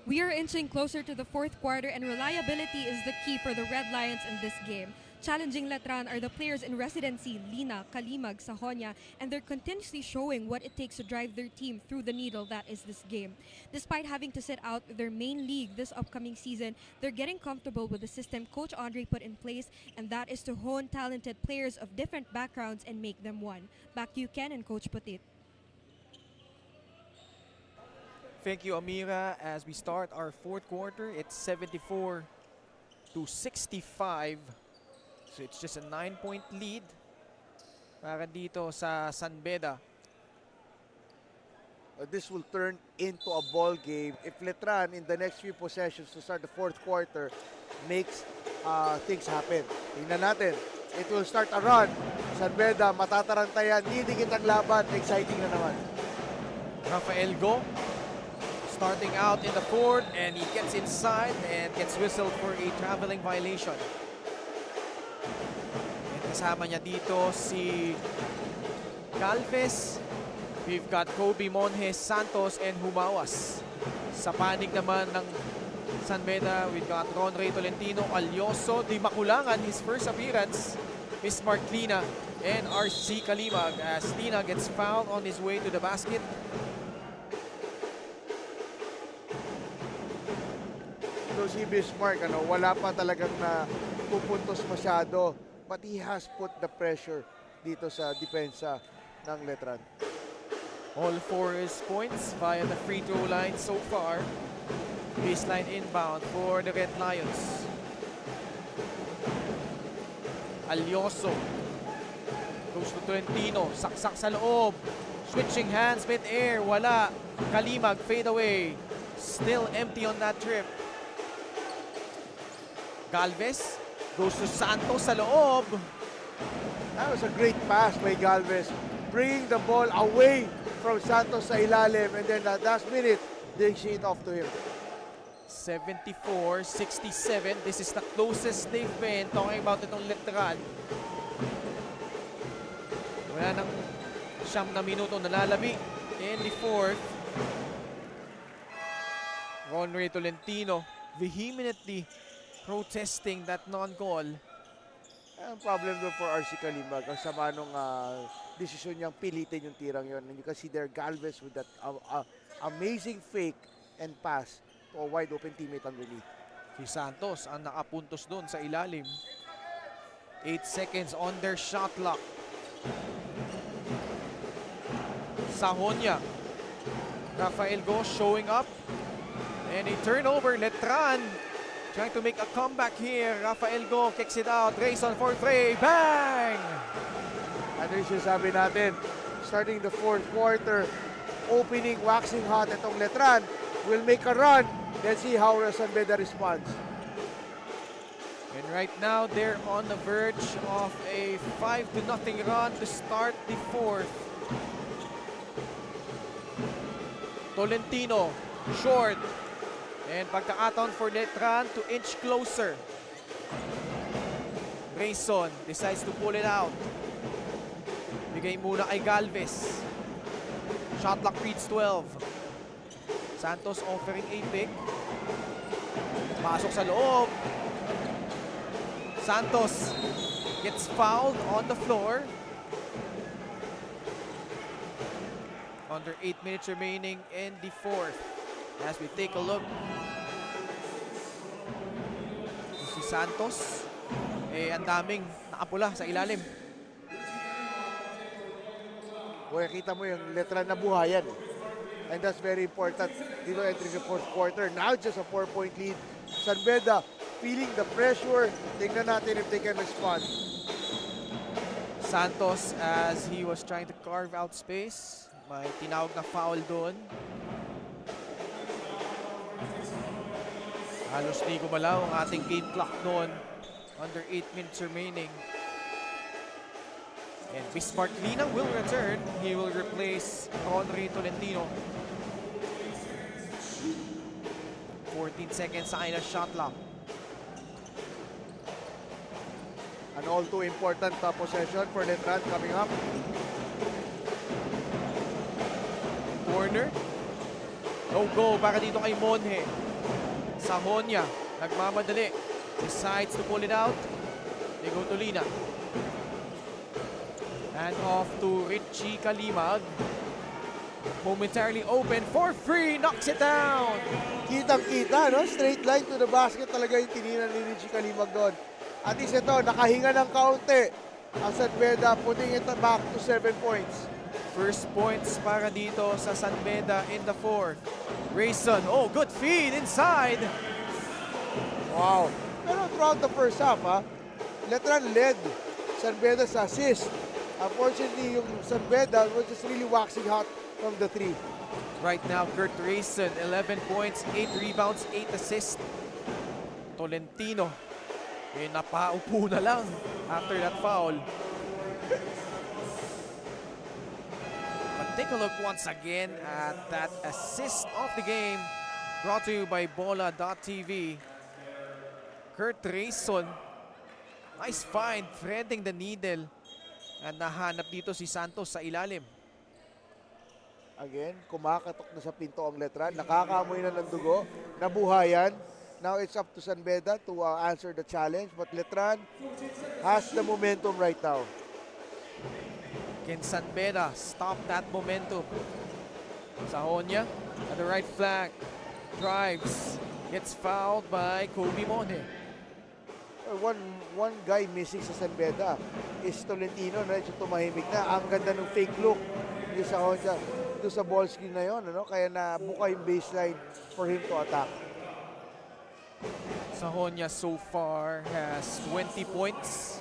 We are inching closer to the fourth quarter, and reliability is the key for the Red Lions in this game. Challenging Letran are the players in residency, Lina, Kalimag, Sajonia, and they're continuously showing what it takes to drive their team through the needle that is this game. Despite having to sit out their main league this upcoming season, they're getting comfortable with the system Coach Andre put in place, and that is to hone talented players of different backgrounds and make them one. Back to you, Ken and Coach Petit. Thank you, Amira. As we start our fourth quarter, it's 74-65. So it's just a 9-point lead para dito sa San Beda. This will turn into a ball game if Letran in the next few possessions to start the fourth quarter makes things happen. Tingnan natin It will start a run. San Beda, matatarantayan. Didikit ang laban. Exciting na naman. Rafael Go starting out in the fourth, and he gets inside and gets whistled for a traveling violation. And kasama niya dito si Galvez. We've got Kobe Monjes, Santos, and Humawas. Sa panig naman ng San Beda, we've got Ronray Tolentino, Alyoso, Di Makulangan, his first appearance, Miss Mark Lina, and RC Kalimag as Lina gets fouled on his way to the basket. So si Bismarck, wala pa talagang na pupuntos masyado. But he has put the pressure dito sa depensa ng Letran. All 4 his points via the free throw line so far. Baseline inbound for the Red Lions. Alyoso goes to Tolentino. Saksak sa loob. Switching hands mid-air. Wala. Kalimag fade away. Still empty on that trip. Galvez goes to Santos sa loob. That was a great pass by Galvez. Bringing the ball away from Santos sa ilalim. And then at last minute, dishing it off to him. 74-67. This is the closest they've been. Talking about itong Letran. Wala nang 9 na minuto nalalabi in the fourth. Ronray Tolentino vehemently protesting that non-call. Ang problem doon for RC Kalimag, ang sama nung desisyon niyang pilitin yung tirang yon. And you can see there Galvez with that amazing fake and pass to a wide open teammate underneath. Si Santos ang nakapuntos doon sa ilalim. 8 seconds on their shot clock. Sahonia. Rafael Go showing up. And a turnover. Letran trying to make a comeback here. Rafael Go kicks it out. Grayson for three. Bang! Ano yung sinasabi natin? Starting the fourth quarter, opening, waxing hot itong Letran. Will make a run. Let's see how San Beda responds. And right now, they're on the verge of a 5-0 run to start the fourth. Tolentino, short. And pagkakataon for Letran to inch closer. Grayson decides to pull it out. Bigay muna kay Galvez. Shot clock reads 12. Santos offering a pick. Pasok sa loob. Santos gets fouled on the floor. Under 8 minutes remaining in the fourth. As we take a look, si Santos, ang daming nakapula sa ilalim. Boy, kita mo yung Letran na buhayan. And that's very important. Dito entering the fourth quarter. Now just a 4-point lead. San Beda feeling the pressure. Tingnan natin if they can respond. Santos, as he was trying to carve out space, may tinawag na foul doon. Halos di gumalaw ang ating game clock noon. Under 8 minutes remaining. And Bismarck Lina will return. He will replace Ronray Tolentino. 14 seconds sa kanilang shot clock. An all too important possession for Letran coming up. Corner. No go para dito kay Monje. Sahonia, nagmamadali. Decides to pull it out. They go to Lina. And off to Richie Kalimag. Momentarily open for free. Knocks it down. Kitang-kita, no? Straight line to the basket talaga yung tininan ni Richie Kalimag doon. At least ito, nakahinga ng kaunti. Ang San Beda putting it back to 7 points. First points para dito sa San Beda in the fourth. Grayson, oh, good feed inside. Wow. Pero throughout the first half, Letran led San Beda sa assist. Unfortunately, yung San Beda was just really waxing hot from the three. Right now, Kurt Grayson, 11 points, 8 rebounds, 8 assists. Tolentino, napaupo na lang. after that foul. But take a look once again at that assist of the game brought to you by Bola.tv. Kurt Rayson, nice find, threading the needle. At nahanap dito si Santos sa ilalim. Again, kumakatok na sa pinto ang Letran. Nakakamoy na ng dugo. Nabuhayan. Now it's up to San Beda to answer the challenge. But Letran has the momentum right now. Can San Beda stop that momentum? Sahonia at the right flank. Drives. Gets fouled by Kobe Mone. One guy missing sa San Beda is Tolentino. Medyo tumahimik na. Ang ganda ng fake look ni Sahonia doon sa ball screen na yun. Ano? Kaya nabuka yung baseline for him to attack. Sahonia so far has 20 points.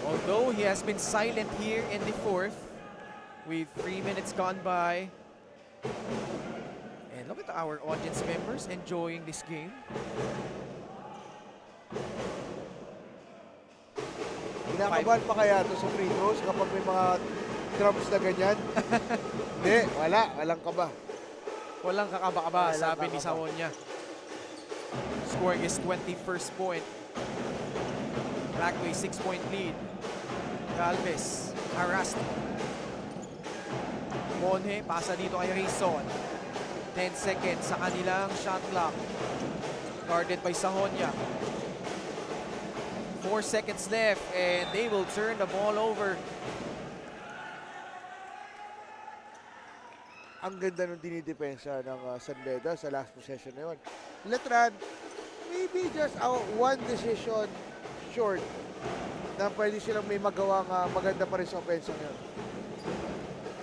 Although he has been silent here in the fourth with 3 minutes gone by. And look at our audience members enjoying this game. Kinakabahan pa kaya ito sa free throws kapag may mga drums na ganyan? Hindi, walang kaba. Walang kakaba-kaba, Walang sabi ni kakaba. Sahonia. Scoring his 21st point. Back to a 6-point lead. Galvez, harassed. Monhe, pasa dito kay Rayson. 10 seconds sa kanilang shot clock. Guarded by Sahonia. 4 seconds left and they will turn the ball over. Ang ganda nung dinidepensa ng San Beda sa last possession na yun. Letran, maybe just one decision short na pwede silang may magawang maganda pa rin sa offense yun.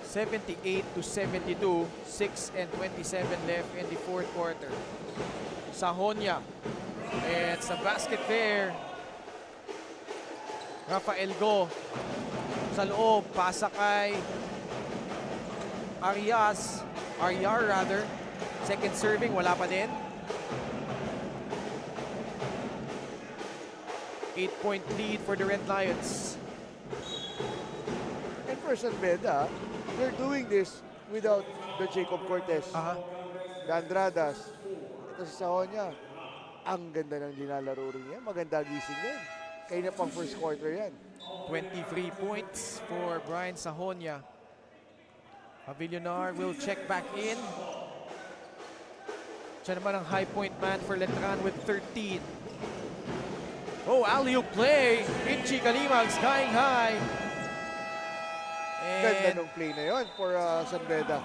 78-72, 6 and 27 left in the fourth quarter. Sahonia, and sa basket there, Rafael Go sa loob, pasa kay Aryar rather, second serving, wala pa din. 8-point lead for the Red Lions. And for San Beda, they're doing this without the Jacob Cortez, the Andradas. Ito si Sahonia. Ang ganda ng linalaro rin yan. Maganda gising yan. Kaya na pang first quarter yan. 23 points for Brian Sahonia. Villar will check back in. Siya naman ang high point man for Letran with 13. Oh, alley-oop play. Richie Kalimag skying high. Ganda And nung play na yon for San Beda.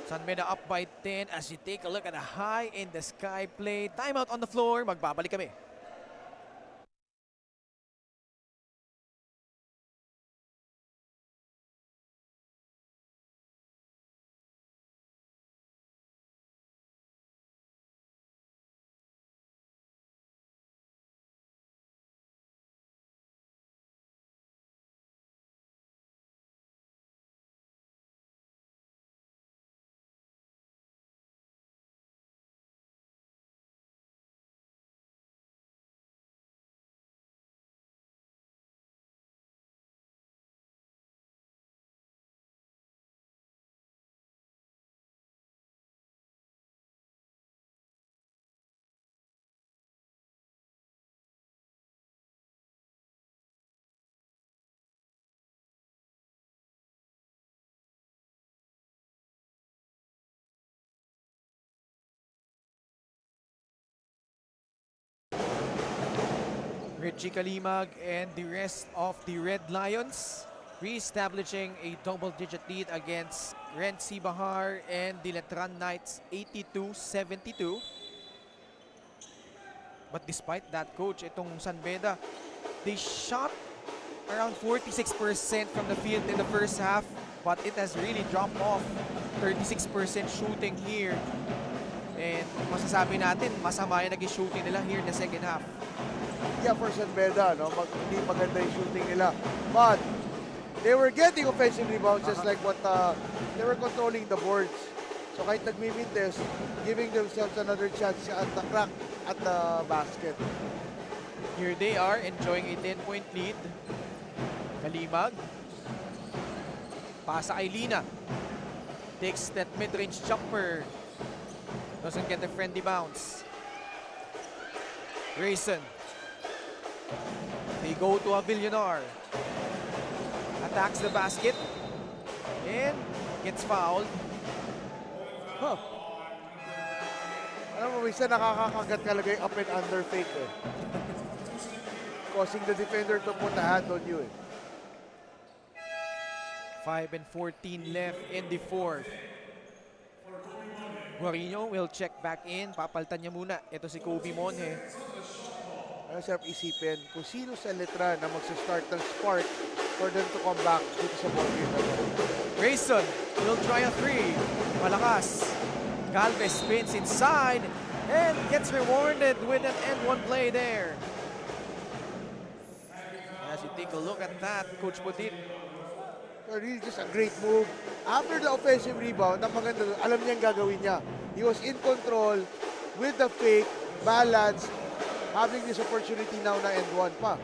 San Beda up by 10 as you take a look at a high in the sky play. Timeout on the floor. Magbabalik kami. Richie Kalimag and the rest of the Red Lions re-establishing a double-digit lead against Renzi Bahar and the Letran Knights 82-72. But despite that, coach, itong San Beda, they shot around 46% from the field in the first half, but it has really dropped off. 36% shooting here. And masasabi natin, masama yung naging shooting nila here in the second half. Yeah, for San Beda, no? Hindi maganda yung shooting nila. But they were getting offensive rebounds just like what they were controlling the boards. So kahit nagmimintes, giving themselves another chance at the crack at the basket. Here they are enjoying a 10-point lead. Kalimag. Pasa kay Lina. Takes that mid-range jumper. Doesn't get the friendly bounce. Grayson. They go to a Villar. Attacks the basket. And gets fouled. Huh. Alam mo, minsan nakakakagat talaga yung up and under fake eh. Causing the defender to put a hand on you eh. 5 and 14 left in the fourth. Guarino will check back in. Papaltan niya muna. Ito si Kobe Monje. Ano sarap isipin kung sino sa Letran na magsistart ng spark for them to come back dito sa ball game na to. Grayson will try a three. Malakas. Galvez spins inside and gets rewarded with an end-one play there. As you take a look at that, Coach Putit. So really just a great move. After the offensive rebound, ang maganda doon, alam niyang gagawin niya. He was in control with the fake, balance, having this opportunity now na end one pa.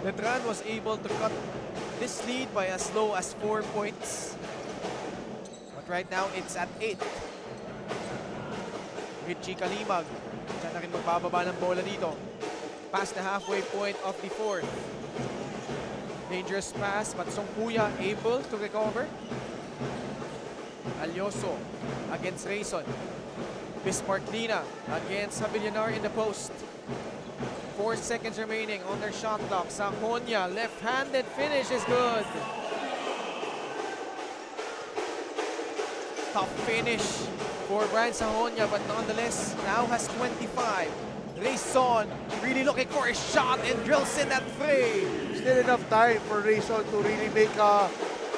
Letran was able to cut this lead by as low as 4 points. But right now, it's at 8. Richie Kalimag. Diyan na rin magbababa ng bola dito. Past the halfway point of the fourth. Dangerous pass, but Songkuya able to recover. Alioso against Rayson. Bismarck Lina against Villar in the post. 4 seconds remaining on their shot clock. Sahonia, left-handed finish is good. Tough finish for Brian Sahonia, but nonetheless now has 25. Rayson really looking for a shot and drills in that three. Still enough time for Rayson to really make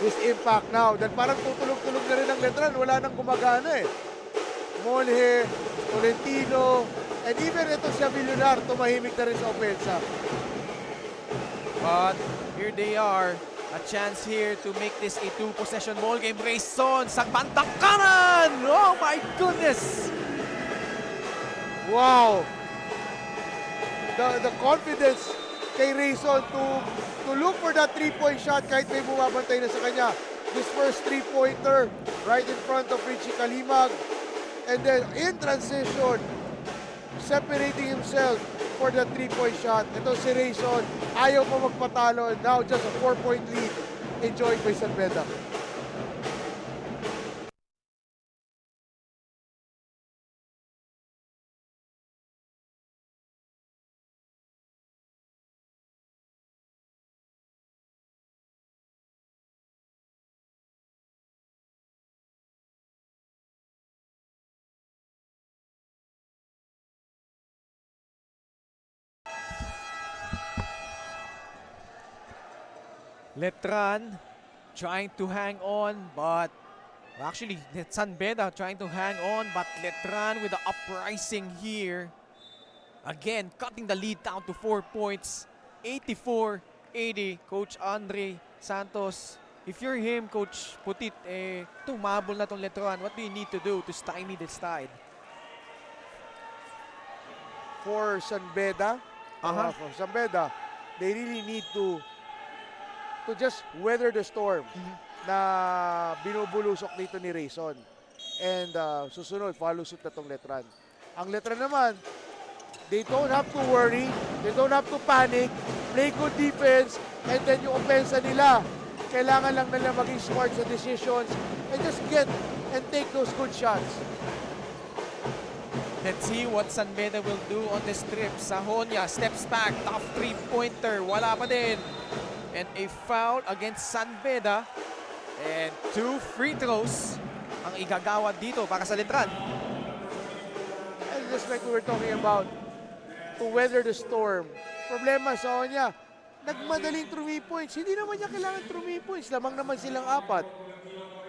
his impact now. Then parang tutulog-tulog na rin ang Letran. Wala nang gumagana eh. Monje, Tolentino, and even ito si Villar, tumahimik na rin sa opensa. But here they are. A chance here to make this a 2-possession ball game. Rayson sa bandang kanan! Oh my goodness! Wow! The confidence kay Rayson to look for that 3-point shot kahit may bumabantay na sa kanya. This first 3-pointer right in front of Richie Kalimag. And then in transition, separating himself for the 3-point shot. Ito si Rayson, ayaw pa magpatalo. Now just a 4-point lead enjoyed by San Beda. Letran trying to hang on, but actually San Beda trying to hang on, but Letran with the uprising here. Again, cutting the lead down to 4 points. 84-80. Coach Andre Santos, if you're him, Coach Putit, tumabol na tong Letran. What do you need to do to stymie this tide? For San Beda, for San Beda, they really need to just weather the storm na binubulusok dito ni Rayson. And susunod, follow suit na tong Letran. Ang Letran naman, they don't have to worry, they don't have to panic, play good defense, and then yung offensa nila, kailangan lang nila maging smart sa decisions and just get and take those good shots. Let's see what San Beda will do on this trip. Sahonia steps back, tough 3-pointer, wala pa din. And a foul against San Beda. And 2 free throws ang igagawad dito para sa Letran. And just like we were talking about, to weather the storm. Problema sa kanya, nagmadaling 3 points. Hindi naman niya kailangan 3 points. Lamang naman silang 4.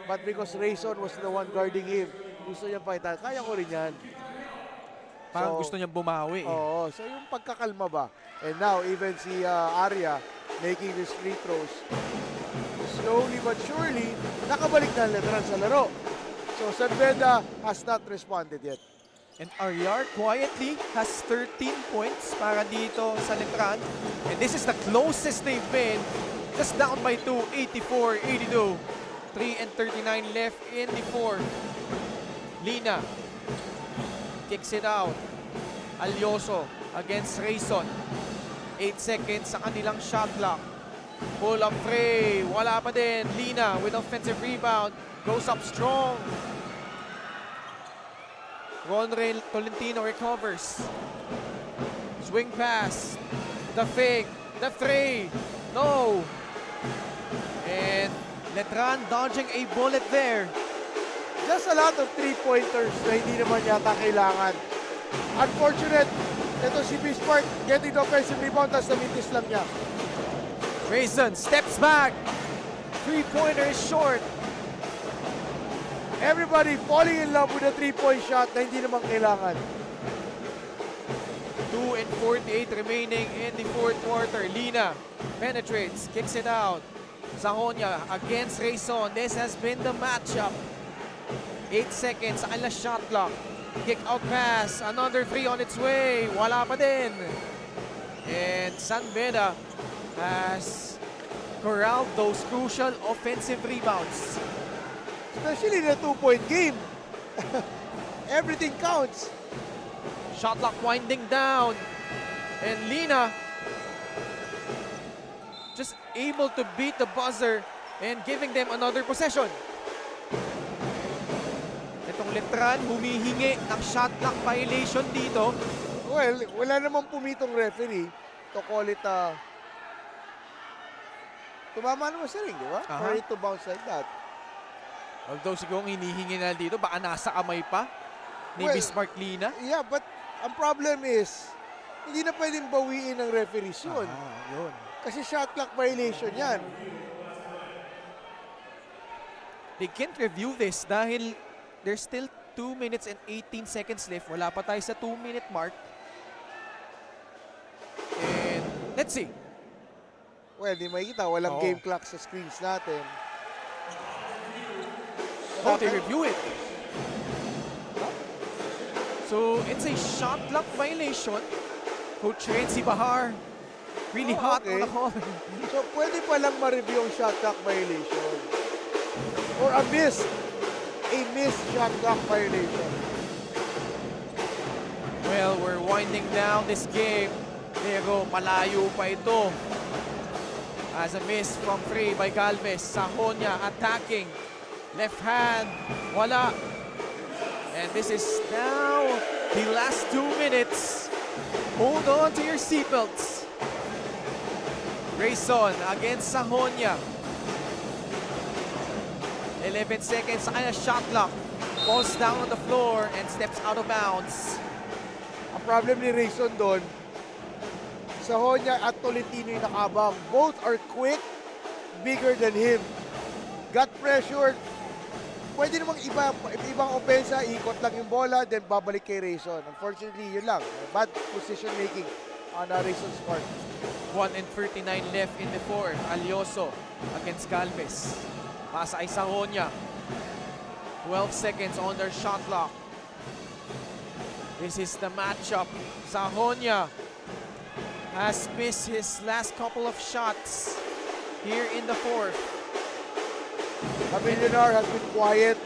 But because Rayson was the one guarding him, gusto niya pakita, kaya ko rin yan. Parang gusto niyang bumawi. Oo, so yung pagkakalma ba. And now, even si Arya making these free throws. Slowly but surely, nakabalik na ang Letran sa laro. So San Beda has not responded yet. And Villar quietly has 13 points para dito sa Letran. And this is the closest they've been. Just down by 2, 84-82. 3:39 left in the fourth. Lina kicks it out. Alioso against Rayson. 8 seconds sa kanilang shot clock. Pull up Frey. Wala pa din. Lina with offensive rebound. Goes up strong. Ronre Tolentino recovers. Swing pass. The fake. The Frey. No. And Letran dodging a bullet there. Just a lot of three-pointers na hindi naman yata kailangan. Unfortunate. Ito si Bismarck getting the offensive rebound, tapos namintis lang niya. Grayson steps back. Three-pointer is short. Everybody falling in love with a three-point shot na hindi naman kailangan. 2:48 remaining in the fourth quarter. Lina penetrates, kicks it out. Sahonia against Rayson. This has been the matchup. 8 seconds sa kanilang shot clock. Kick out pass. Another three on its way. Wala pa din. And San Beda has corralled those crucial offensive rebounds. Especially in a two-point game. Everything counts. Shot clock winding down. And Lina just able to beat the buzzer and giving them another possession. Itong Letran humihingi ng shot clock violation dito. Well, wala namang pumitong referee to call it tumama naman sa ring, di ba? For it to bounce like that. Although siguro hinihingi na dito, baka nasa kamay pa ni Well, Bismarck Lina. Yeah, but ang problem is, hindi na pwedeng bawiin ng referees yun. Yun. Kasi shot clock violation yan. They can't review this dahil there's still 2 minutes and 18 seconds left. Wala pa tayo sa 2-minute mark. And let's see. Well, di makikita, walang Oo. game clock sa screens natin. Oh, they review it. So it's a shot clock violation. Coach Renzi Bahar really Oh, hot okay. on the call. So, pwede palang ma-review ang shot clock violation. Or a missed shot clock violation. Well, we're winding down this game. Pero malayo pa ito. As a miss from Frey by Galvez. Sahonia attacking. Left hand. Wala. And this is now the last 2 minutes. Hold on to your seatbelts. Grayson against Sahonia. 11 seconds sa kanya shot clock. Falls down on the floor and steps out of bounds. Ang problem ni Rayson doon, Sahonia at Tolentino yung nakabang. Both are quick, bigger than him. Got pressured. Pwede namang ibang opensa, ikot lang yung bola, then babalik kay Rayson. Unfortunately, yun lang. Bad position making on Rayson's part. 1:39 left in the fourth. Alioso against Galvez. Pasa ay Sahonia. 12 seconds on their shot clock. This is the matchup. Sahonia has missed his last couple of shots here in the fourth. Villar has been quiet.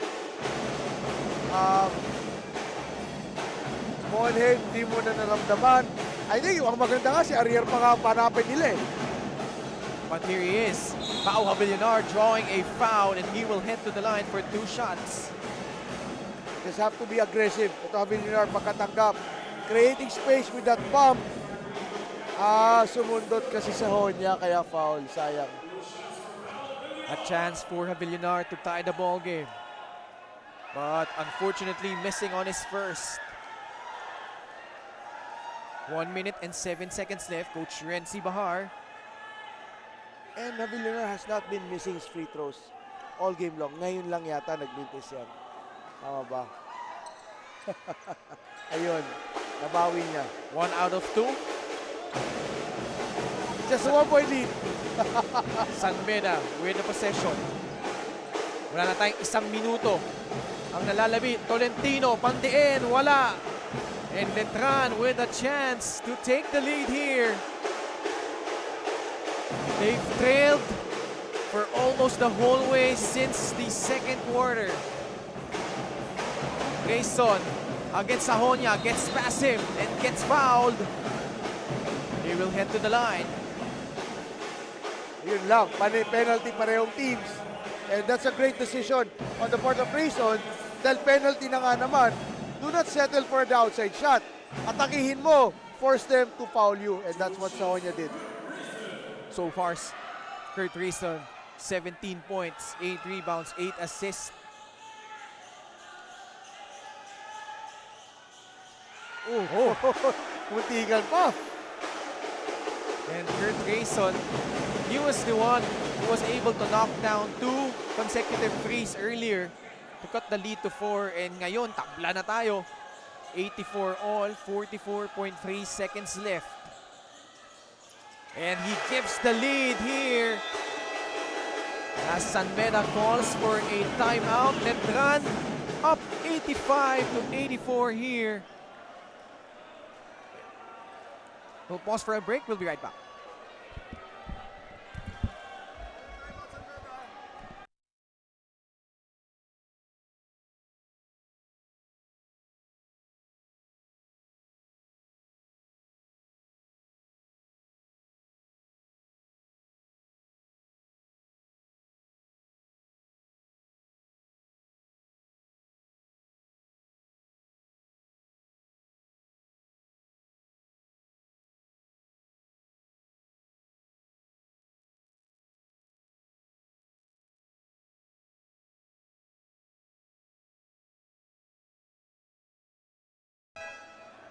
Monhead, hindi mo na naramdaman. I think ang maganda nga si Ariel pa nga panapin nila eh. But here he is. Pau Villar drawing a foul and he will head to the line for 2 shots. Just have to be aggressive. Ito Villar pagkatanggap. Creating space with that pump. Sumundot kasi sa Honya kaya foul. Sayang. A chance for Villar to tie the ball game. But unfortunately missing on his first. 1 minute and 7 seconds left. Coach Renzi Bahar. And Villar has not been missing his free throws all game long. Ngayon lang yata nagbintis yan. Tama ba? Ayun. Nabawi niya. 1 out of 2. Just a 1-point lead. San Beda with the possession. Wala na tayong 1 minuto. Ang nalalabi, Tolentino, pandiin, wala. And Letran with a chance to take the lead here. They've trailed for almost the whole way since the second quarter. Grayson against Sahonia, gets past him and gets fouled. They will head to the line. Yun lang, penalty parehong teams. And that's a great decision on the part of Grayson. Dahil penalty na nga naman, do not settle for the outside shot. Atakihin mo, force them to foul you. And that's what Sahonia did. So far, Kurt Grayson, 17 points, 8 rebounds, 8 assists. Oh, muntikan pa. And Kurt Grayson, he was the one who was able to knock down 2 consecutive threes earlier to cut the lead to 4. And ngayon, tabla na tayo. 84 all, 44.3 seconds left. And he gives the lead here as San Beda calls for a timeout. Letran up 85 to 84 here. We'll pause for a break. We'll be right back.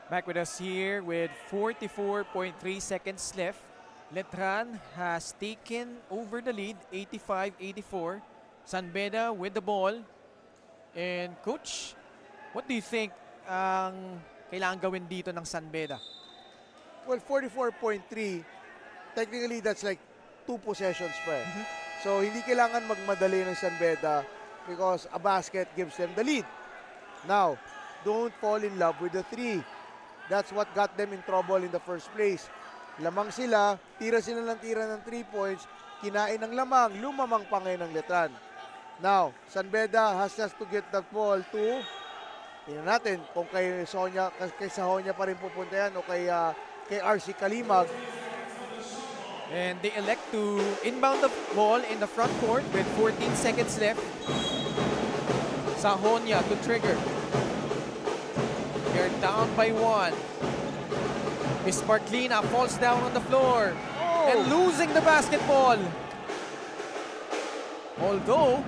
Back with us here with 44.3 seconds left. Letran has taken over the lead, 85-84. San Beda with the ball. And coach, what do you think ang kailangan gawin dito ng San Beda? Well, 44.3, technically that's like 2 possessions pa eh. So hindi kailangan magmadali ng San Beda because a basket gives them the lead. Now, don't fall in love with the 3. That's what got them in trouble in the first place. Lamang sila, tira sila ng tira ng 3 points, kinain ng lamang, lumamang pa ngayon ng Letran. Now, San Beda has just to get the ball to, tingnan natin kung kay Sahonia pa rin pupunta yan o kay RC Kalimag. And they elect to inbound the ball in the front court with 14 seconds left. Sahonia to trigger. They're down by 1. Miss Marklina falls down on the floor and losing the basketball. Although,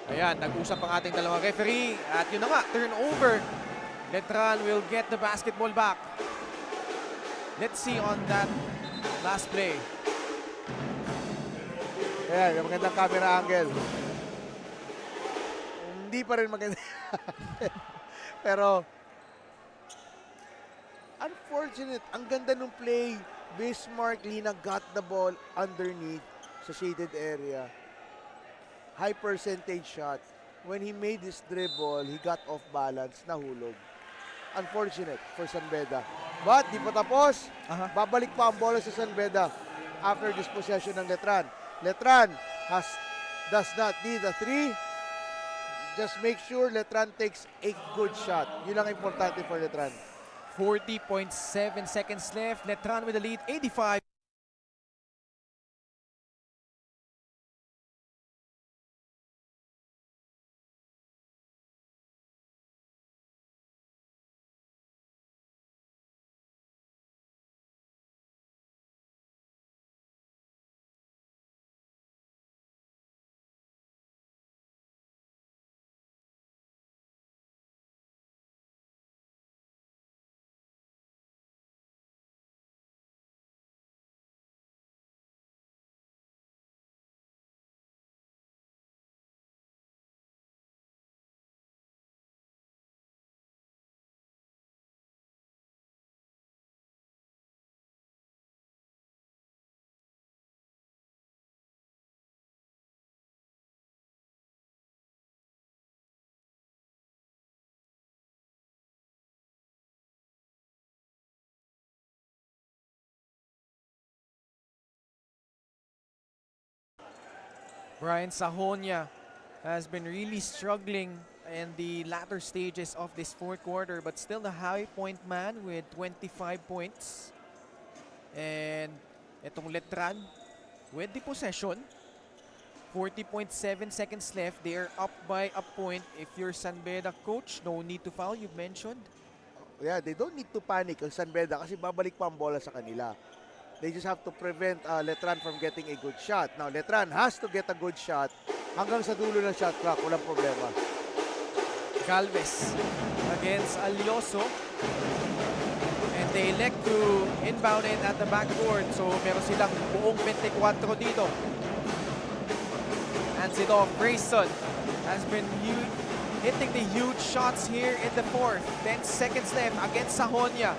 ayan, nag-usap ang ating dalawang referee at yun na nga, turnover. Letran will get the basketball back. Let's see on that last play. Ayan, magandang camera angle. Hindi pa rin maganda. Pero, unfortunate, ang ganda ng play. Bismarck Lina got the ball underneath sa shaded area. High percentage shot. When he made his dribble, he got off balance, nahulog. Unfortunate for San Beda. But, di pa tapos. Babalik pa ang bola sa San Beda after this possession ng Letran. Letran does not need a 3. Just make sure Letran takes a good shot. Yun lang importante for Letran. 40.7 seconds left. Letran with the lead, 85. Brian Sahonia has been really struggling in the latter stages of this fourth quarter, but still the high point man with 25 points. And itong Letran with the possession. 40.7 seconds left. They are up by a point. If you're San Beda coach, no need to foul, you mentioned. Yeah, they don't need to panic ang San Beda kasi babalik pa ang bola sa kanila. They just have to prevent Letran from getting a good shot. Now, Letran has to get a good shot hanggang sa dulo ng shot clock. Walang problema. Galvez against Alioso. And they elect to inbound it at the backboard. So, meron silang buong 24 dito. Hands it off. Grayson has been hitting the huge shots here in the fourth. 10 seconds left against Sahonia.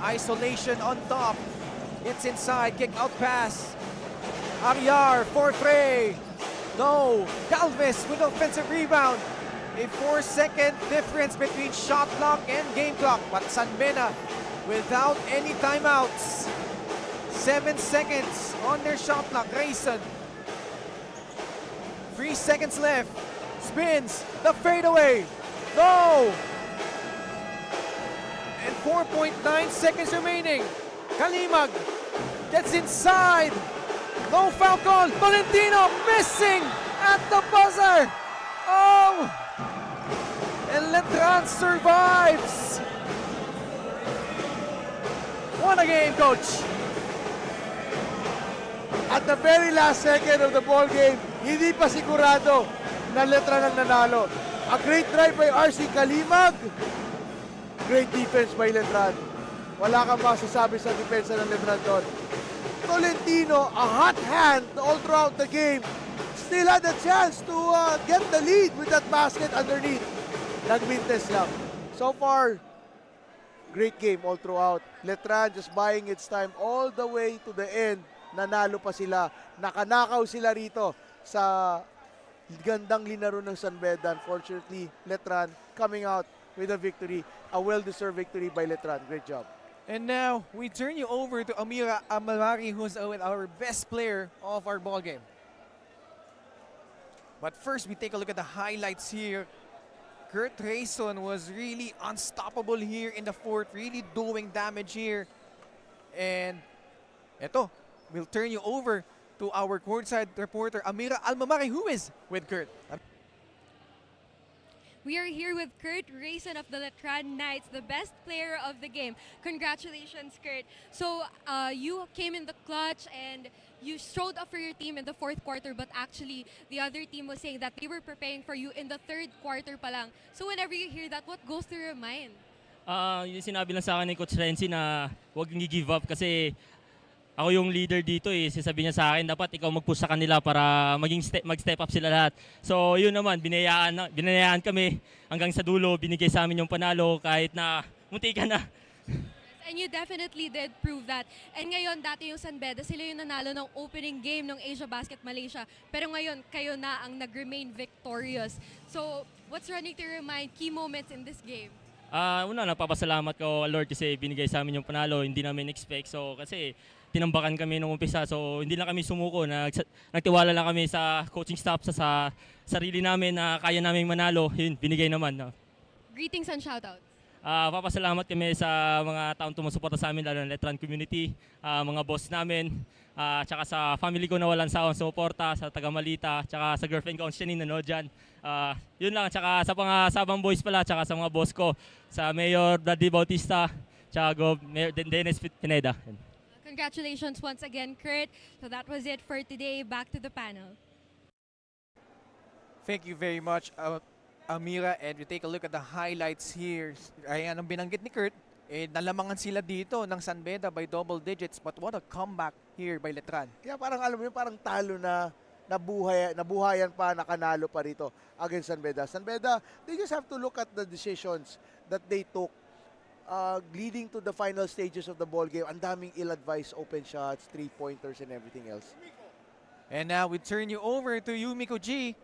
Isolation on top. It's inside. Kick out pass. Villar for three. No. Galvez with offensive rebound. A 4-second difference between shot clock and game clock. But San Beda without any timeouts. 7 seconds on their shot clock. Grayson. 3 seconds left. Spins. The fadeaway. No. And 4.9 seconds remaining. Kalimag gets inside. No foul call. Valentino missing at the buzzer. Oh! And Letran survives. What a game, coach. At the very last second of the ball game, hindi pa sigurado na Letran ang nanalo. A great drive by RC Kalimag. Great defense by Letran. Wala kang masasabi sa depensa ng Letran doon. Tolentino, a hot hand all throughout the game. Still had a chance to get the lead with that basket underneath. Nag-mintes lang. So far, great game all throughout. Letran just buying its time all the way to the end. Nanalo pa sila. Nakanakaw sila rito sa gandang linaro ng San Beda. Unfortunately, Letran coming out with a victory. A well-deserved victory by Letran. Great job. And now, we turn you over to Amira Amalari, who's our best player of our ball game. But first, we take a look at the highlights here. Kurt Rayson was really unstoppable here in the fourth, really doing damage here. And eto, we'll turn you over to our courtside reporter, Amira Almamari, who is with Kurt. We are here with Kurt Rayson of the Letran Knights, the best player of the game. Congratulations, Kurt. So you came in the clutch and you showed up for your team in the fourth quarter, but actually the other team was saying that they were preparing for you in the third quarter pa lang. So whenever you hear that, what goes through your mind? Yung sinabi lang sa akin ni Coach Renzi na huwag nang give up kasi ako yung leader dito eh. Sasabihin niya sa akin, dapat ikaw mag-push sa kanila para mag-step up sila lahat. So yun naman, binayaan kami hanggang sa dulo, binigay sa amin yung panalo kahit na munti ka na. And you definitely did prove that. And ngayon, dati yung San Beda, sila yung nanalo ng opening game ng Asiabasket Malaysia. Pero ngayon, kayo na ang nag-remain victorious. So what's running to your mind, key moments in this game? Una, nagpapasalamat ko Lord kasi binigay sa amin yung panalo, hindi namin expect. So kasi tinambakan kami nung umpisa, so hindi lang kami sumuko. Nagtiwala lang kami sa coaching staff, sa sarili namin na kaya namin manalo. Yun, binigay naman. Greetings and shoutouts. Papasalamat kami sa mga taong tumusuporta sa amin, lalo ng Letran community, mga boss namin, tsaka sa family ko na walang sawang suporta, sa taga Malita, tsaka sa girlfriend ko, ang Shanine, nanood dyan. Yun lang, tsaka sa mga Sabang Boys pala, tsaka sa mga boss ko, sa Mayor Bradley Bautista, tsaka Mayor Dennis Pineda. Congratulations once again, Kurt. So that was it for today. Back to the panel. Thank you very much, Amira. And we take a look at the highlights here. Ayan ang binanggit ni Kurt. Nalamangan sila dito ng San Beda by double digits. But what a comeback here by Letran. Yeah, parang alam mo yun, parang talo na nabuhayan pa, nakanalo pa rito against San Beda. San Beda, they just have to look at the decisions that they took leading to the final stages of the ball game. Ang daming ill-advised open shots, three-pointers, and everything else. And now we turn you over to Yumiko G.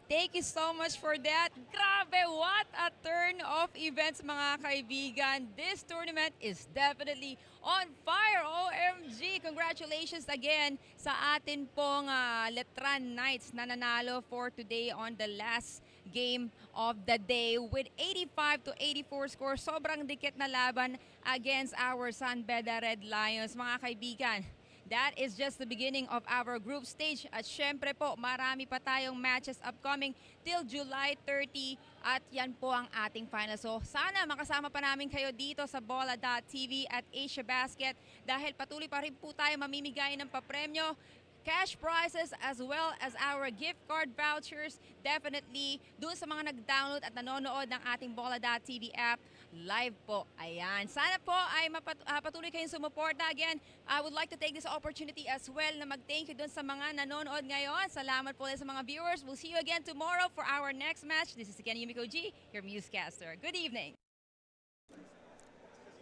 Thank you so much for that. Grabe, what a turn of events mga kaibigan. This tournament is definitely on fire. OMG! Congratulations again sa atin pong Letran Knights na nanalo for today on the last game of the day with 85 to 84 score. Sobrang dikit na laban against our San Beda Red Lions. Mga kaibigan, that is just the beginning of our group stage. At syempre po, marami pa tayong matches upcoming till July 30. At yan po ang ating final. So sana makasama pa namin kayo dito sa Bola.tv at Asiabasket dahil patuloy pa rin po tayo mamimigay ng papremyo, cash prizes as well as our gift card vouchers. Definitely dun sa mga nag-download at nanonood ng ating Bola.tv app live po. Ayan. Sana po ay patuloy kayong sumuporta. Again, I would like to take this opportunity as well na mag-thank you dun sa mga nanonood ngayon. Salamat po sa mga viewers. We'll see you again tomorrow for our next match. This is again Yumiko G, your newscaster. Good evening.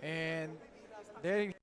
And there